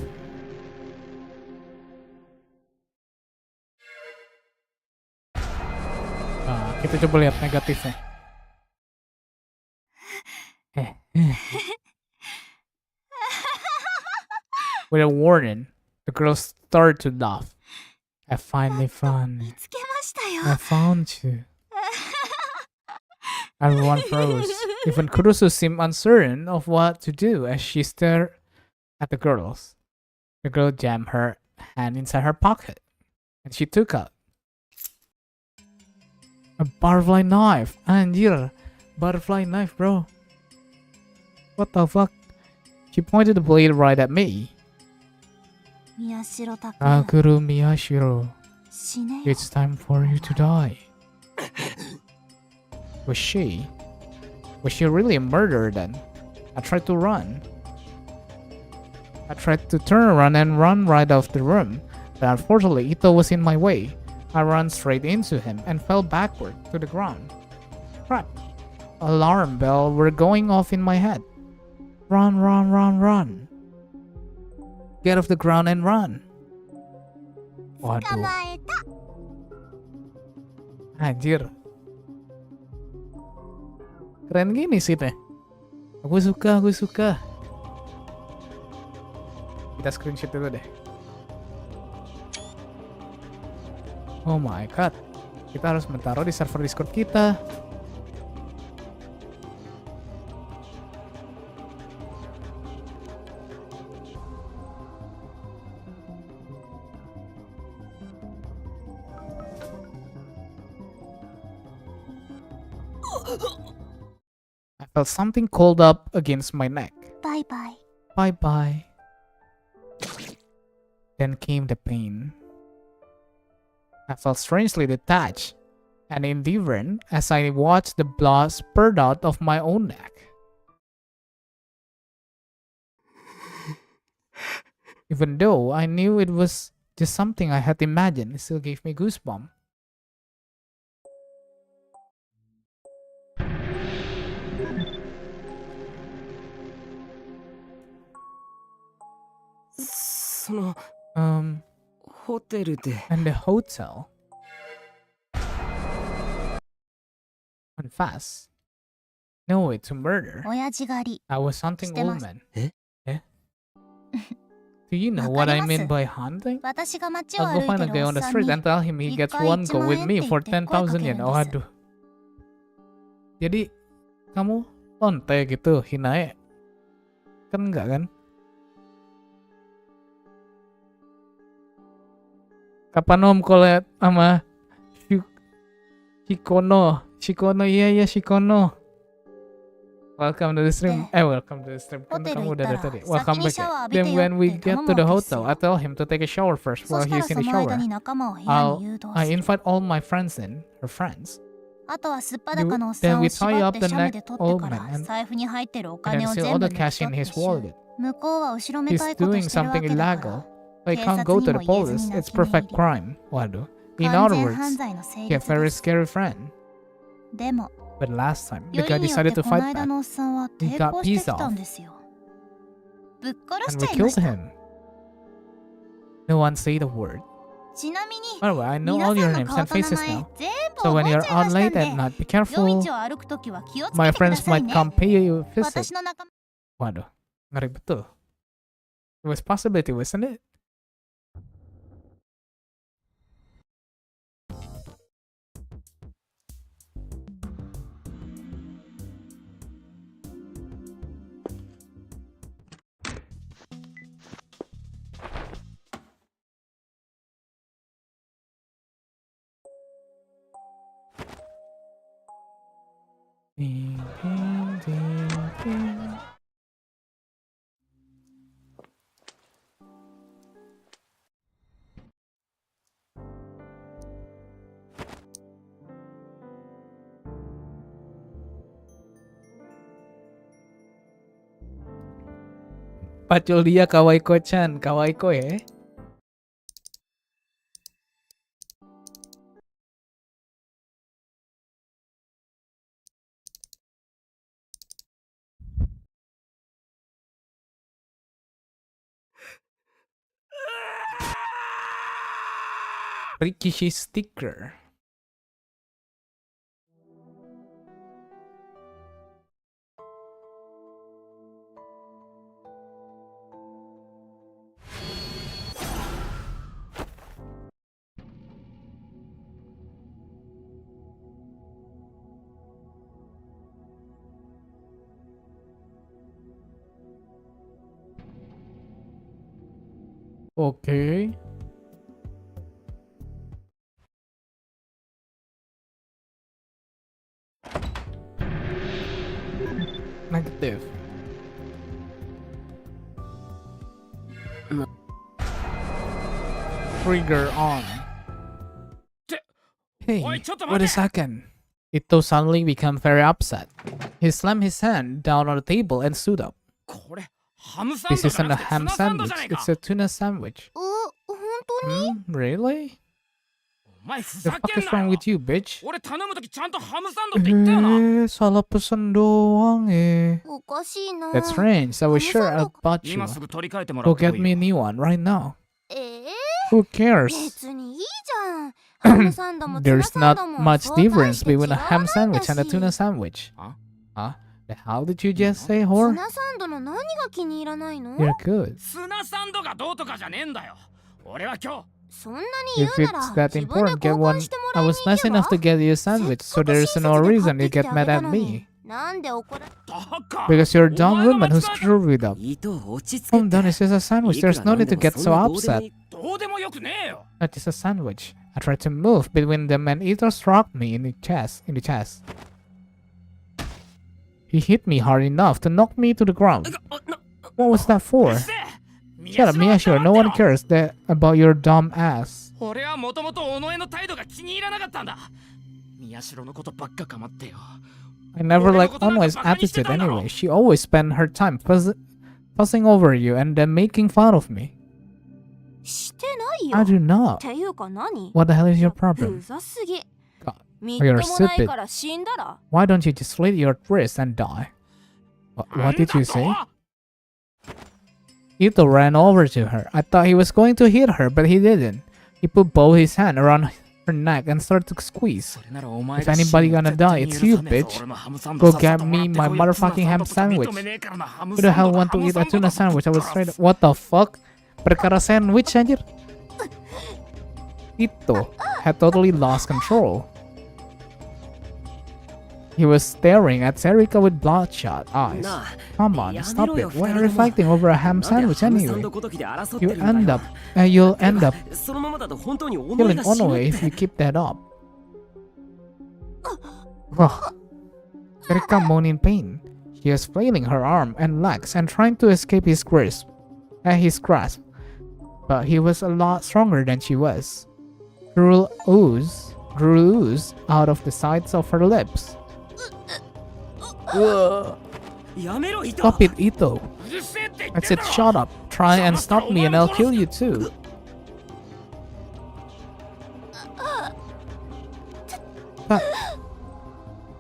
Nah, kita coba lihat negatifnya. With a warning, the girls started to laugh. I finally found you. 見つけましたよ I found you. Everyone froze. Even Kurusu seemed uncertain of what to do as she stared at the girls. The girl jammed her hand inside her pocket, and she took out a butterfly knife. Anjir, butterfly knife, bro. What the fuck? She pointed the blade right at me. 宮代拓 Takuru Miyashiro, 死ねよ it's time for you to die. Was she really a murderer then? I tried to run. I tried to turn around and run right off the room, but unfortunately Ito was in my way. I ran straight into him and fell backward to the ground. Crap. Alarm bell were going off in my head. Run, run, run, run. Get off the ground and run. 捕 Waduh. まえた Anjir. Keren gini sih teh. Aku suka. Kita screenshot dulu deh. Oh my god. Kita harus menaruh di server Discord kita. I felt something coiled up against my neck. バイバイ Bye bye. Then came the pain. I felt strangely detached and indifferent as I watched the blood spurt out of my own neck. Even though I knew it was just something I had imagined, it still gave me goosebumps. Hotel で And the hotel. Confess. No way to murder. 親父狩り I was hunting old してます。 men. え Eh? Do you know what I mean by hunting? 私が街を I'll go 歩い find て a guy るお on っ the さん street に and tell him he gets 一回 one go 1万 with 円 me って for 言って声かけ 10,000 yen. るんです。 Waduh. Jadi kamu lonte gitu, hinae? Kan enggak kan? Kapan om collab sama Shikono? Shikono, iya Shikono. Welcome to the stream. Welcome to the stream. Kan ホテル kamu 行っ udah た dari ら tadi. 先 Welcome に back. シャ Ya. ワー浴び Then てよ when っ we て get 頼 to む the わけです hotel, よ I tell him to take a shower first そ while したら he's in そ the の間 shower. に仲間を部屋 I'll に誘導 I する invite all my friends in, her friends. あとはすっぱ You- だかのおっさ then ん we を tie 縛っ up て the シャム neck で取って old か man ら and, 財布に入ってるお and 金 then を steal 全 all 部 the 抜き cash 取 in って his しまう wallet. 向こうは後ろめ He's たいことし doing てるわ something けだか illegal. ら I 警 can't 察 go に to も the 言えず police. に It's 泣き寝入 perfect り crime. Waduh. In 完 other 全犯 words, 罪の成 he a 立 very です scary friend. でも But last time, the よ guy りによっ decided て to この fight 間 back, のおっさんは He 抵 got 抗して pissed きた off. んですよぶっ殺し and ち we ゃいま killed した him. No one said a word. ちなみに By the way, I know 皆 all さ your んの names 顔 and と名 faces 前 now. 全部 So 覚 when え you're ちゃいま out したん late で at night, be 夜 careful. 道を歩くときは気をつけ My てくだ friends さい might ね come pay you a visit. 私の仲間 Waduh, ngeri betul. It was possibility, wasn't it? Ding, ding, ding, ding. Pacul dia Kawaii-ko-chan, Kawaii-ko ya. Rikishi sticker. Okay. Negative. No. Trigger on. Hey, Oi, chotto what is akan? Ito suddenly became very upset. He slammed his hand down on the table and stood up. これハムサン This ドじゃ isn't な a くて ham ツナサンドじゃ sandwich, ねえか it's a tuna sandwich. 本当に Really? お前ふ The ざ fuck けん is な wrong よ with you, bitch? 俺頼むときちゃんとハムサンドって言ったよな Salah pesan doang eh. おかしいな That's strange. I was sure I'd bought you. 今すぐ取り替えてもら Go ってこ get い me a よ new one right now. ー Who cares? 別にいいじゃんハムサンドもツナ There's サン not ドも much そう大 difference して違 between a わ ham ないん sandwich だ and a し tuna sandwich. あ Huh? How did you just say, whore? ツナサンドの何が気に入らないの You're good. ツナサンドがどうとかじゃねえんだよ俺は今日そんなに言 If うな it's ら that 自分で important, get 交 one. 換しても I らいに was 行 nice け enough to ば get you a せっ sandwich, か so く there's 親 no 切で買 reason っ you てきて get あ mad げ at たのに me. なんで怒らバカ Because you're a お dumb 前の woman 間 who 違いだ screwed up. 糸を落ち着け I'm done. It's just a sandwich. There's no need to get so upset. どうでもよくねえよ That is a sandwich. I tried to move between them and Ito struck me in the chest. He hit me hard enough to knock me to the ground. What was that う for? るせえ Shut up, Miyashiro. No one cares that about your dumb ass. 俺はもともと尾上の態度が気に入らなかったんだ宮代のことばっか構ってよ I never liked Onoe's attitude anyway. She always spent her time fussing over you and then making fun of me. してないよ I do っ not. ていうか何 What the hell is your う problem? ざすぎ God, みっとも you're ないから死んだら Why don't you just slit your wrist and die? What did you say? Ito ran over to her. I thought he was going to hit her, but he didn't. He put both his hands around her neck and started to squeeze. If anybody gonna die, it's you, bitch. Go get me my motherfucking ham sandwich. Who the hell want to eat a tuna sandwich? I was straight. What the fuck? Perkara sandwich anjir. Ito had totally lost control. He was staring at Serika with bloodshot eyes. Come on, stop it. Why are you fighting over a ham sandwich anyway? You'll end up killing Onoe if you keep that up. Serika moaned in pain. She was flailing her arm and legs and trying to escape his grasp. But he was a lot stronger than she was. Drool oozed out of the sides of her lips. Stop it, Ito. I said shut up. Try and stop me and I'll kill you too.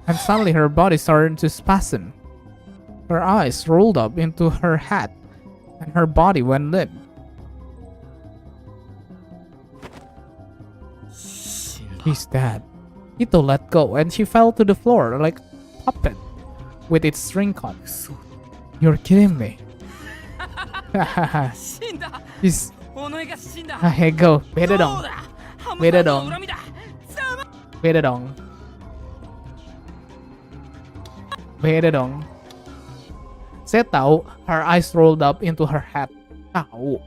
And suddenly her body started to spasm. Her eyes rolled up into her head and her body went limp. He's dead. Ito let go and she fell to the floor like a puppet with its string cut. You're kidding me. 死んだ He's 尾上が死んだ Hey, go. Beat it そう on. だハム Beat サン it ドの on. 恨みだ Beat it on. Beat it on. Saya tahu her eyes rolled up into her head. Tahu.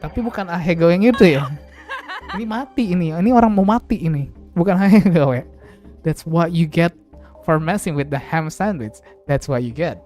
Tapi bukan Ahego yang itu ya. Ini mati ini. Ini orang mau mati ini. Bukan Ahego ya. That's what you get for messing with the ham sandwich. That's what you get.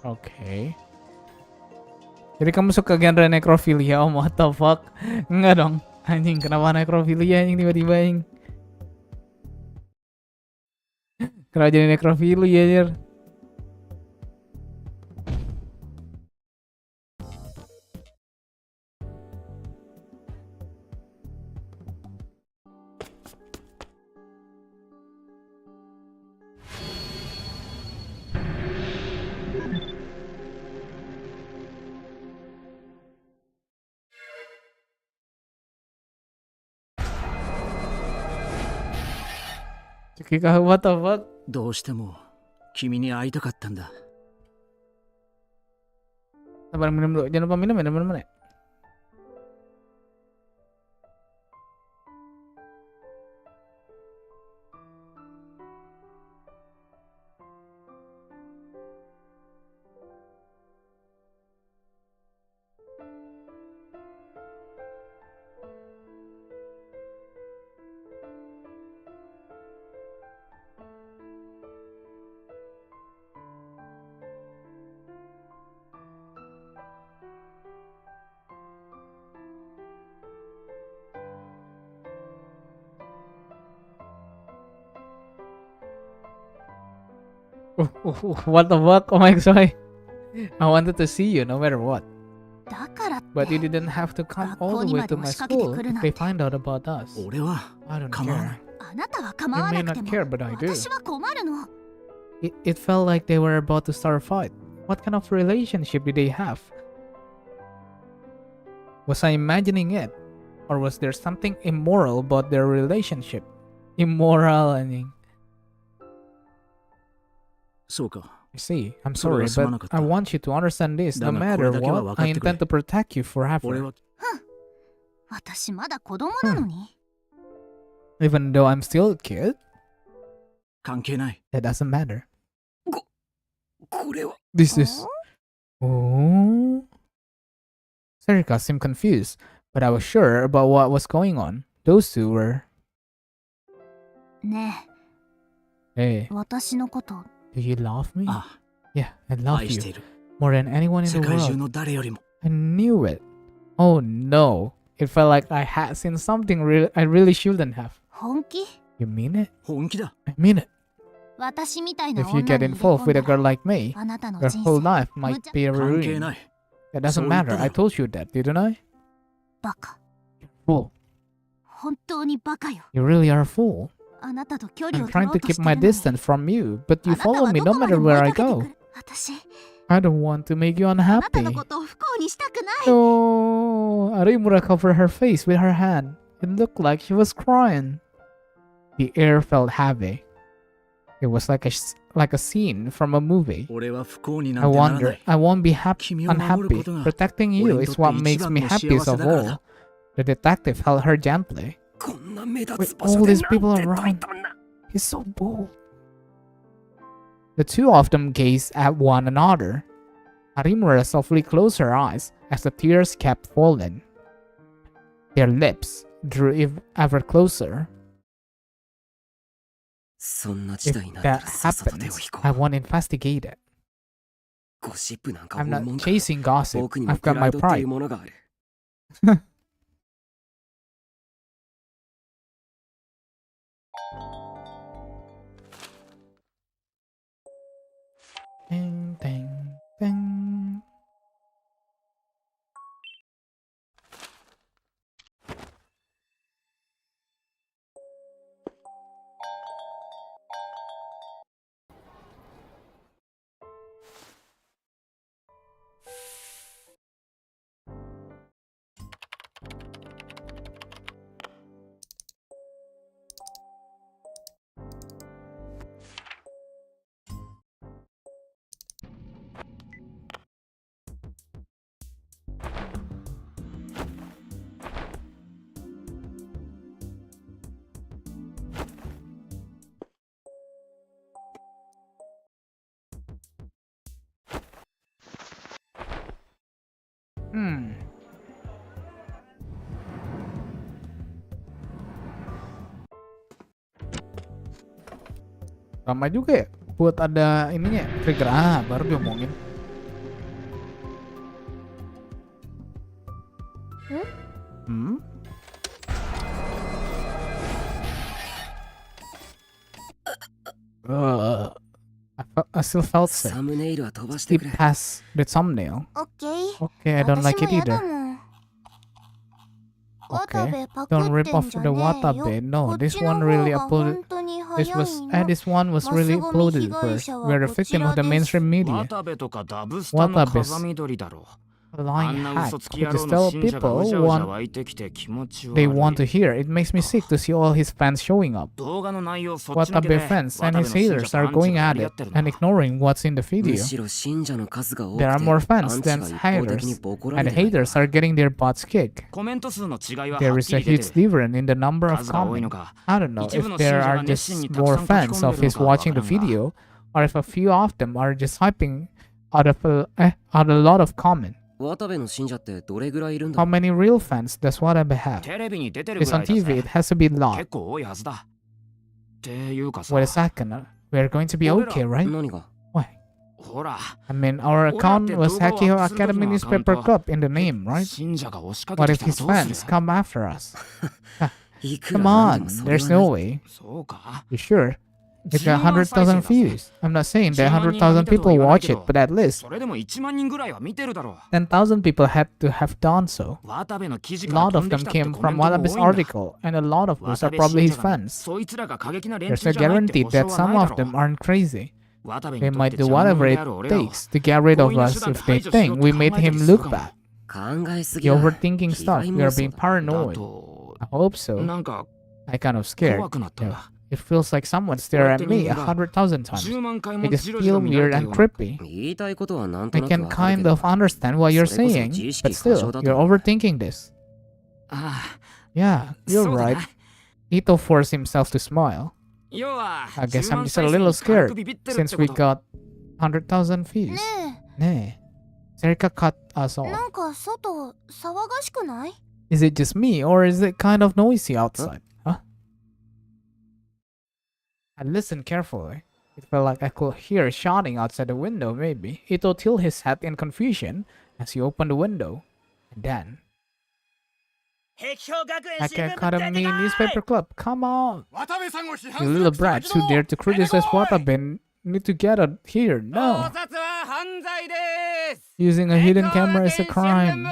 Okay. Jadi kamu suka genre necrophilia? Oh, what the fuck? Enggak dong. Anjing, kenapa necrophilia anjing tiba-tiba anjing? Kenapa jadi necrophilia anjir? What the fuck? どうしても君に会いたかったんだ。 Sabar minum dulu. Jangan lupa minum ya teman-teman ya. What the fuck? Oh my god. I wanted to see you no matter what. だからって But you didn't have to come all the way to my school if they find out about us. 俺は I don't 構わな care. い。あなたは構わなくて You も may not care, but I do. 私は困るの。 It felt like they were about to start a fight. What kind of relationship did they have? Was I imagining it? Or was there something immoral about their relationship? Immoral, I mean. そうか。 You see, I'm それは sorry, すま but なかった。 I want you to understand this. No だが matter これだけは what, 分か I ってくれ。 intend to protect you 俺 forever. は私まだ子供なのに。 Even though I'm still a kid, 関係ない。 that doesn't matter. これは This is... Oh... Serika seemed confused, but I was sure about what was going on. Those two were... ね Hey, え、私のこと do you love me? あ Yeah, I あ、 love 愛して you いる。 more than anyone in 世 the 界中 world. の誰よりも。 I knew it. Oh no. It felt like I had seen something I really shouldn't have. 本気 You mean it? 本気だ。 I mean it. 私みたいな If you 女に get 入れ involved 込ん with だ a girl ら like me, あなたの your 人 whole 生 life might be 関係 ruined. ない。 That doesn't そう言った matter. だ I ろ。 told you that, didn't I? バカ Fool. 本当にバカよ You really are a fool. あなたと距離 I'm を取 trying ろ to うと keep してる my のに distance from you, but あ you なた follow は me ど no こまで matter も追 where い I かけて go. くる私 I don't want to make you あなた unhappy. のことを不幸にしたくない No, Arimura covered her face with her hand. It looked like she was crying. The air felt heavy. It was like a scene from a movie. 俺は不幸にな I んてならな wonder, い。 I won't be 君を守る unhappy. ことが Protecting you 俺に is と what って一 makes 番 me の happiest 幸せ of だから all. だ。 The detective held her gently. こんな目立 With つ場所 all で these なん people て解 around, いたんだ。 he's so bold. The two of them gazed at one another. Harimura softly closed her eyes as the tears kept falling. Their lips drew ever closer. そんな事 If 態になったら that さっさと手を happens, 引こ I う。 won't investigate it. ゴシップなんか I'm 追う not もんか。 chasing gossip. 僕にも I've プ got ラ my イドってい pride. うものがある。 Ding, ding, ding. Hmm. Lama juga ya buat ada ininya trigger baru diomongin. Hmm? I still felt sick. サムネイルは飛ばしてく Skip れ。 past the thumbnail. オッケー Okay, I don't like 私 it も嫌だ either. もん渡 Okay. 部パク Don't っ rip て off んじゃ the ねえよ watabe. こ No, っ this ちの one 方 really が uploaded. 本当に This 早い was の this one was really マスゴミ uploaded 被害 first. 者は We're a こち victim ら of the です mainstream media. 渡部とかダブスタの Watabe's 風見鶏だろ A あ lying んな hack 嘘つき who 野郎 just の tell 信者が people うじゃうじゃ what 湧いてきて気持ち悪 they want to い hear. It makes me sick to see all his fans showing up. 動画の内容そっちのけ Watabe で fans 渡 and 部 his の信者 haters と are アンチ going がや at り合 it ってる and な ignoring what's in the む video. しろ信者の数が多 There are く more て fans アンチ than が一方的に haters, ボコら and れてる haters are getting their butts kicked. コメント数の違いはは There っ is き a り出て huge る difference in the number of 数が多いの comments. か I don't know 一部 if の there 信者 are が熱心 just にたく more さん書き fans 込んで of るの his かわ watching か the らんが video, or if a few of them are just hyping out a lot of comment. 渡部の信者ってどれぐらいいるん How だ many real fans does Watabe have? テレビに出てる It's ぐら on いだ TV, ぜ it has to be a lot. 結構多いはずだっていうかさ Wait a second, we're going to be okay, right? 何が Why? ほら I mean, our account was Hakiho Academy Newspaper Club in the name, right? 信者が押しかけ What て if きたら his どうす fans る come after us? いくら Come なんで on, もそれ there's はな no い way. そうか You sure? It got 100,000 views. I'm not saying that 10,000 100,000 people watch it, but at least それでも1万人ぐらいは見てるだろ 10,000 people had to have done so. う渡部の記事 A から lot 飛 of んで them きたって came コメ from ントも Watabe's 多いんだ article, and a lot of those 渡 are 部 probably 信 his 者が fans. そいつらが過激な連 There's 中 a じゃないって guarantee 保 that 証は some ないだ of ろ them aren't crazy. う渡部 They にとっ might て do 邪魔 whatever 者で it ある俺らを takes to get rid of 強引な us 手段で if they 排除しよ think う we と考 made えたり him する look かも bad. 考えすぎ You're だ overthinking 被 stuff. 害 You're 妄想 being だ paranoid. と I hope so. なんか I kind of scared. 怖くなったん Yeah. だ It feels like someone stared at me 100,000 times. 10万回も I じ just ろじろ feel 見られ weird た and ような creepy. 言いたいことはなんと I なく can わかる kind けど of understand what you're それこそ saying, 自意識 but 過剰 still, だと you're 思う overthinking this. あ Yeah, あ you're そうだ right. な Ito forced himself to smile. 要は I guess 10 I'm 万 just a 再生 little に軽 scared くビビってるっ since て we こと got 100,000 views. ね Nee. Serika cut us え off. なんか外騒がしくない？ Is it just me, or is it kind of noisy outside? Huh? I listened carefully. It felt like I could hear shouting outside the window, maybe. Ito tilted his head in confusion as he opened the window. And then... Academy Newspaper Club, come on! You little brats who dare to criticize Watabe need to get out here, no! 殺は犯罪です Using a hidden camera is a crime.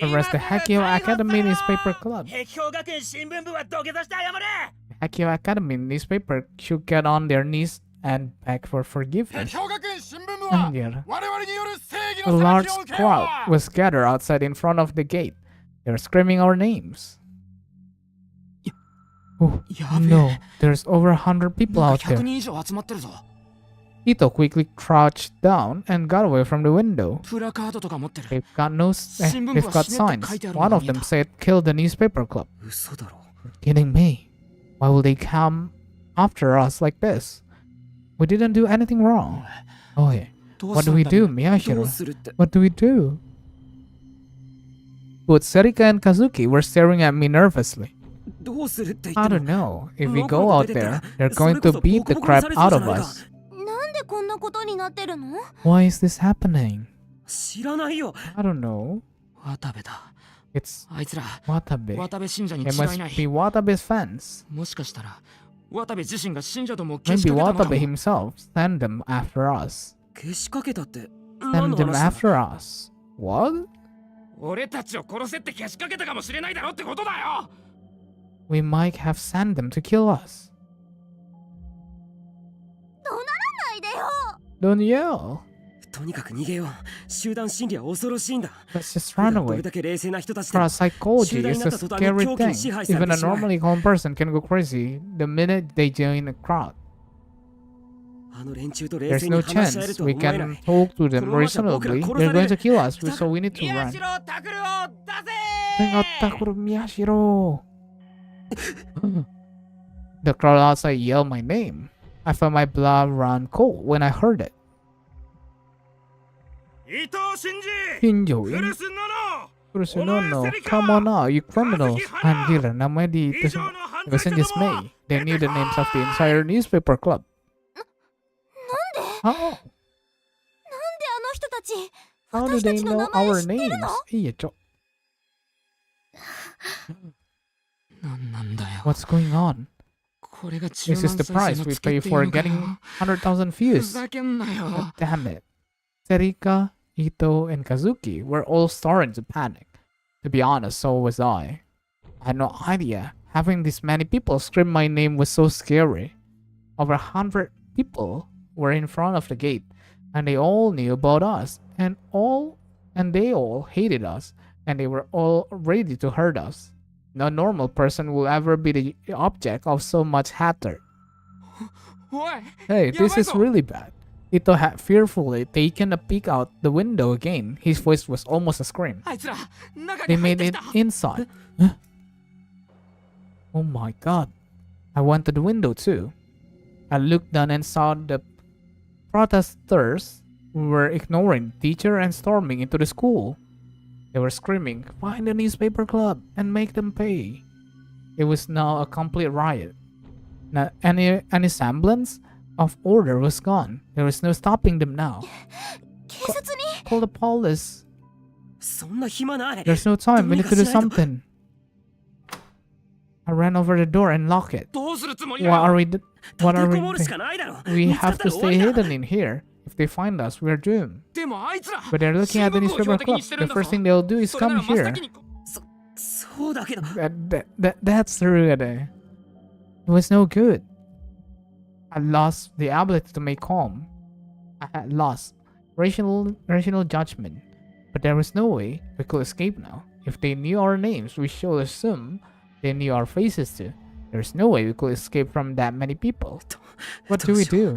Arrest the Hakio Academy Newspaper Club. 碧氷学園新聞部は土下座して謝れ Hakio Academy newspaper should get on their knees and beg for forgiveness. And yet, a large crowd was gathered outside in front of the gate. They were screaming our names. Oh, no, there's over 100 people なん out か100 there. 人以上集まってるぞ Ito quickly crouched down and got away from the window. プラカードとか持ってる They've got they've got signs. One of them said, "Kill the newspaper club." 嘘だろ Kidding me? Why will they come after us like this? We didn't do anything wrong. Oh yeah. どう What す do る we んだ do, ど Miyashiro? うするって What do we do? Both Serika and Kazuki were staring at me nervously. どうするって言 I って don't も know. If we go out there, they're going to beat the crap out of us. なんでこんなことになってるの？ Why is this happening? 知らないよ I don't know. 渡部だ It's あいつら Watabe. 渡部信者に It 違 must いない be Watabe's fans. もしかしたら渡部自身が信者ともけし Maybe かけたのか Watabe も himself sent them after us. けしかけたって何 Send の them 話だ after us. What? 俺たちを殺せってけしかけたかもしれないだろってことだよ We might have sent them to kill us. ないでよ。 Don't yell. とにかく逃げよう集団心理は恐ろしいんだ Let's just 普段 run どれ away. だけ冷静な人たちでも Parapsychology is a scary thing. Even a normally calm person can go crazy the minute they join a crowd. あの連中と冷 There's 静に no 話し合える chance とは we 思えな can い talk to them reasonably. They're going to kill us, so we need to 宮 run. 代拓郎を出 Bring out せ Takuro Miyashiro. The crowd outside yelled my name. I felt my blood run cold when I heard it. 伊藤真二 Hinjo, フルスノ no, come on now, you criminals. Anjir, namanya di 以上の It 犯罪 wasn't 者 just ども me. They knew the names of the entire newspaper club. なん How? であの人たち How do 私た they ちの know 名前 our 知ってるの？ names? Iya, Chok. なんなんだよ What's going on? これが This 10 is the 万再 price 生の we チケ pay っていう for のかよ getting 100,000 ふ views. ざけんなよ God damn it. Serika, Ito, and Kazuki were all starting to panic. To be honest, so was I. I had no idea. Having this many people scream my name was so scary. Over 100 people were in front of the gate, and they all knew about us, and all and they all hated us, and they were all ready to hurt us. No normal person will ever be the object of so much hatred. おい Hey, this is やばいぞ really bad. Ito had fearfully taken a peek out the window again. His voice was almost a scream. あいつら中 They に入っ made てき it た inside. Huh? Oh my god. I went to the window too. I looked down and saw the protesters were ignoring the teacher and storming into the school. They were screaming, "Find the newspaper club and make them pay." It was now a complete riot. Not any semblance of order was gone. There was no stopping them now. 警察に Call the police. そんな暇ない。 There's no time. We need to do どうにかしないと。 something. I ran over the door and locked it. どうするつもり What だ are よ we? What 立 are て we? こもるしかないだろ。 We 見つか have った to ら終わ stay りだ。 hidden in here. If they find us, we're doomed. でもあいつら But they're looking at the 新聞部を newspaper 標的 club. にしてる The んだぞ first thing they'll do is それな come ら真っ here. 先に そうだけど。 That's true. It was no good. I lost the ability to make calm. I had lost rational judgment. But there was no way we could escape now. If they knew our names, we should assume they knew our faces too. There's no way we could escape from that many people. What do we do?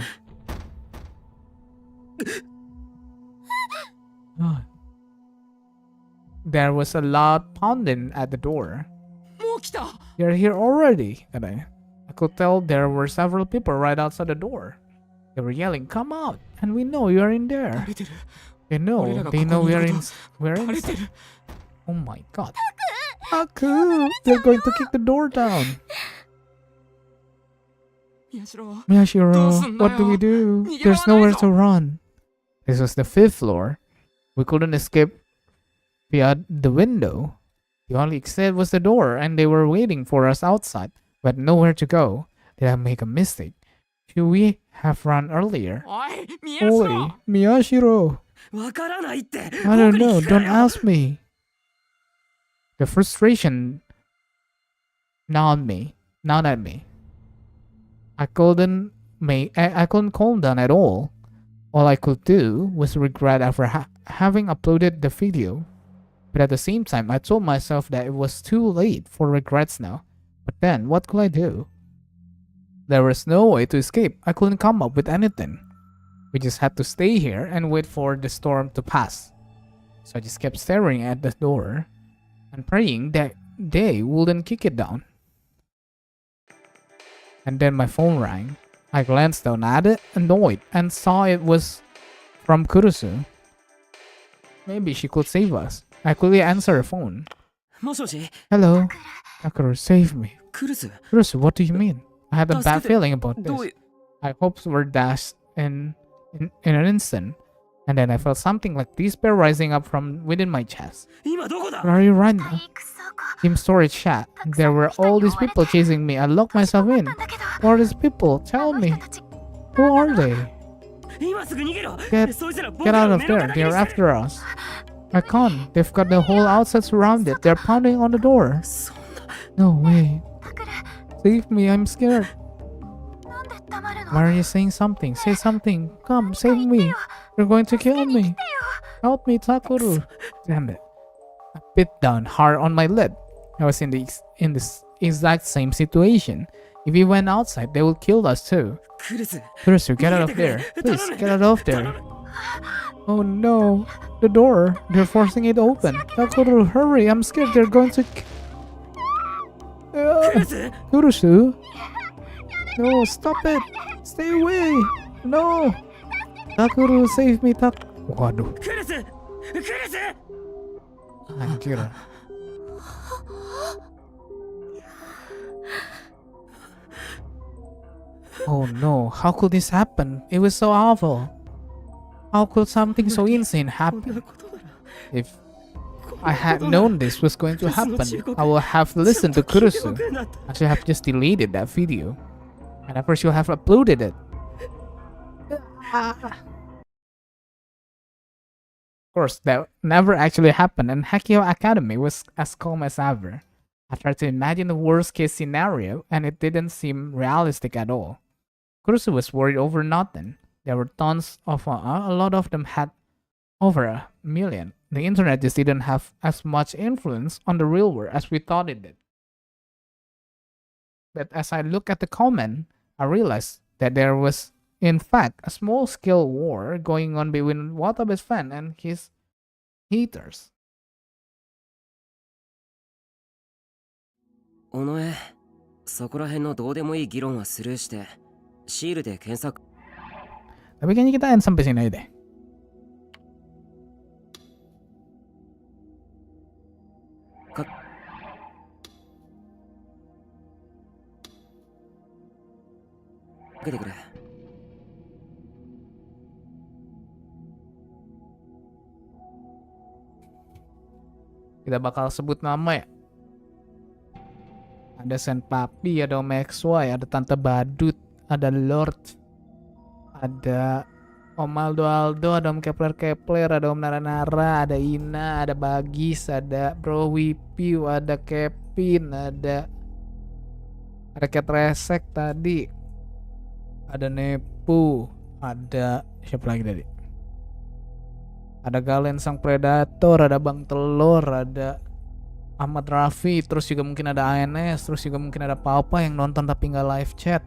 There was a loud pounding at the door. もう来た You're here already. And I could tell there were several people right outside the door. They were yelling, "Come out!" And we know you're in バ there. レてる They know. Oriraga They know koko ni we're iru in. to We're バレて inside. る Oh my god. Aku! They're going to kick the door down. 宮代 Miyashiro, what do we do? There's nowhere to run. This was the 5th floor. We couldn't escape via the window. The only exit was the door, and they were waiting for us outside, but nowhere to go. Did I make a mistake? Should we have run earlier? おい宮 Oi, 代 Miyashiro. わからないって。 I don't 僕に know. 聞くな Don't よ。 ask me. The frustration gnawed at me. I couldn't calm down at all. All I could do was regret after having uploaded the video. But at the same time, I told myself that it was too late for regrets now. But then, what could I do? There was no way to escape. I couldn't come up with anything. We just had to stay here and wait for the storm to pass. So I just kept staring at the door and praying that they wouldn't kick it down. And then my phone rang. I glanced down at it, annoyed, and saw it was from Kurusu. Maybe she could save us. I quickly answered her phone. もしもし、 Hello? Takuro, save me. クルス。 Kurusu, what do you mean? I had a bad feeling about どう this. いう。 My hopes were dashed in an instant. And then I felt something like despair rising up from within my chest. 今どこだ Where are you right now? 体育倉庫 Team storage chat. There were all these people chasing me. I locked myself in. だけど Who are these people? あ Tell の me. 人たち Who are they? 今すぐ逃げろ。 Get- そいつら僕 Get ら out を of 目の there. 敵に They're してる。 after us. I can't. They've got the whole outside surrounded. They're pounding on the door. そんな。 No way. タクル Save me. I'm scared. なんで黙るの Why are you saying something? Say something. Come, save me. They're going to kill me. Help me, Takuru. Damn it. I bit down hard on my lip. I was in this exact same situation. If we went outside, they would kill us too. クルス。 Kurusu, get out of there. Please, get out of there. Oh no. The door. They're forcing it open. Takuru, hurry. I'm scared they're going to... クルス。 Kurusu? No, stop it. Stay away. No. Takuru, save me, Waduh. クルス。クルス。 Anjir. Oh no, how could this happen? It was so awful. How could something so insane こんな happen? ことなら。 If I had known this was going to happen, I would have listened to Kurusu. I should have just deleted that video. And at first you have uploaded it. Of course, that never actually happened, and Hakio Academy was as calm as ever. I tried to imagine the worst case scenario, and it didn't seem realistic at all. Kurusu was worried over nothing. There were tons of, a lot of them had over 1 million the internet just didn't have as much influence on the real world as we thought it did. But as I look at the comment, I realized that there was, in fact, a small-scale war going on between Watabe's fan and his haters. 尾上、そこら辺のどうでもいい議論はスルーして、シールで検索。 Tapi kayaknya kita end sampai sini aja deh. Kita bakal sebut nama ya. Ada Senpapi, ada Om XY, ada Tante Badut, ada Lord, ada Om Aldo, ada Om Kepler, ada Om Nara, ada Ina, ada Bagis, ada Bro Wipiu, ada Kevin, ada Cat Resek tadi, ada Nepu, ada siapa lagi tadi? Ada Galen Sang Predator, ada Bang Telur, ada Ahmad Raffi, terus juga mungkin ada ANS, terus juga mungkin ada Papa yang nonton tapi nggak live chat,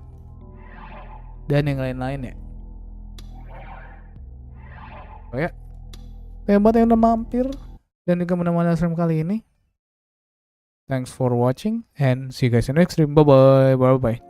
dan yang lain-lain ya. Oh ya, buat yang udah mampir dan juga menemani stream kali ini. Thanks for watching and see you guys in the next stream. Bye bye.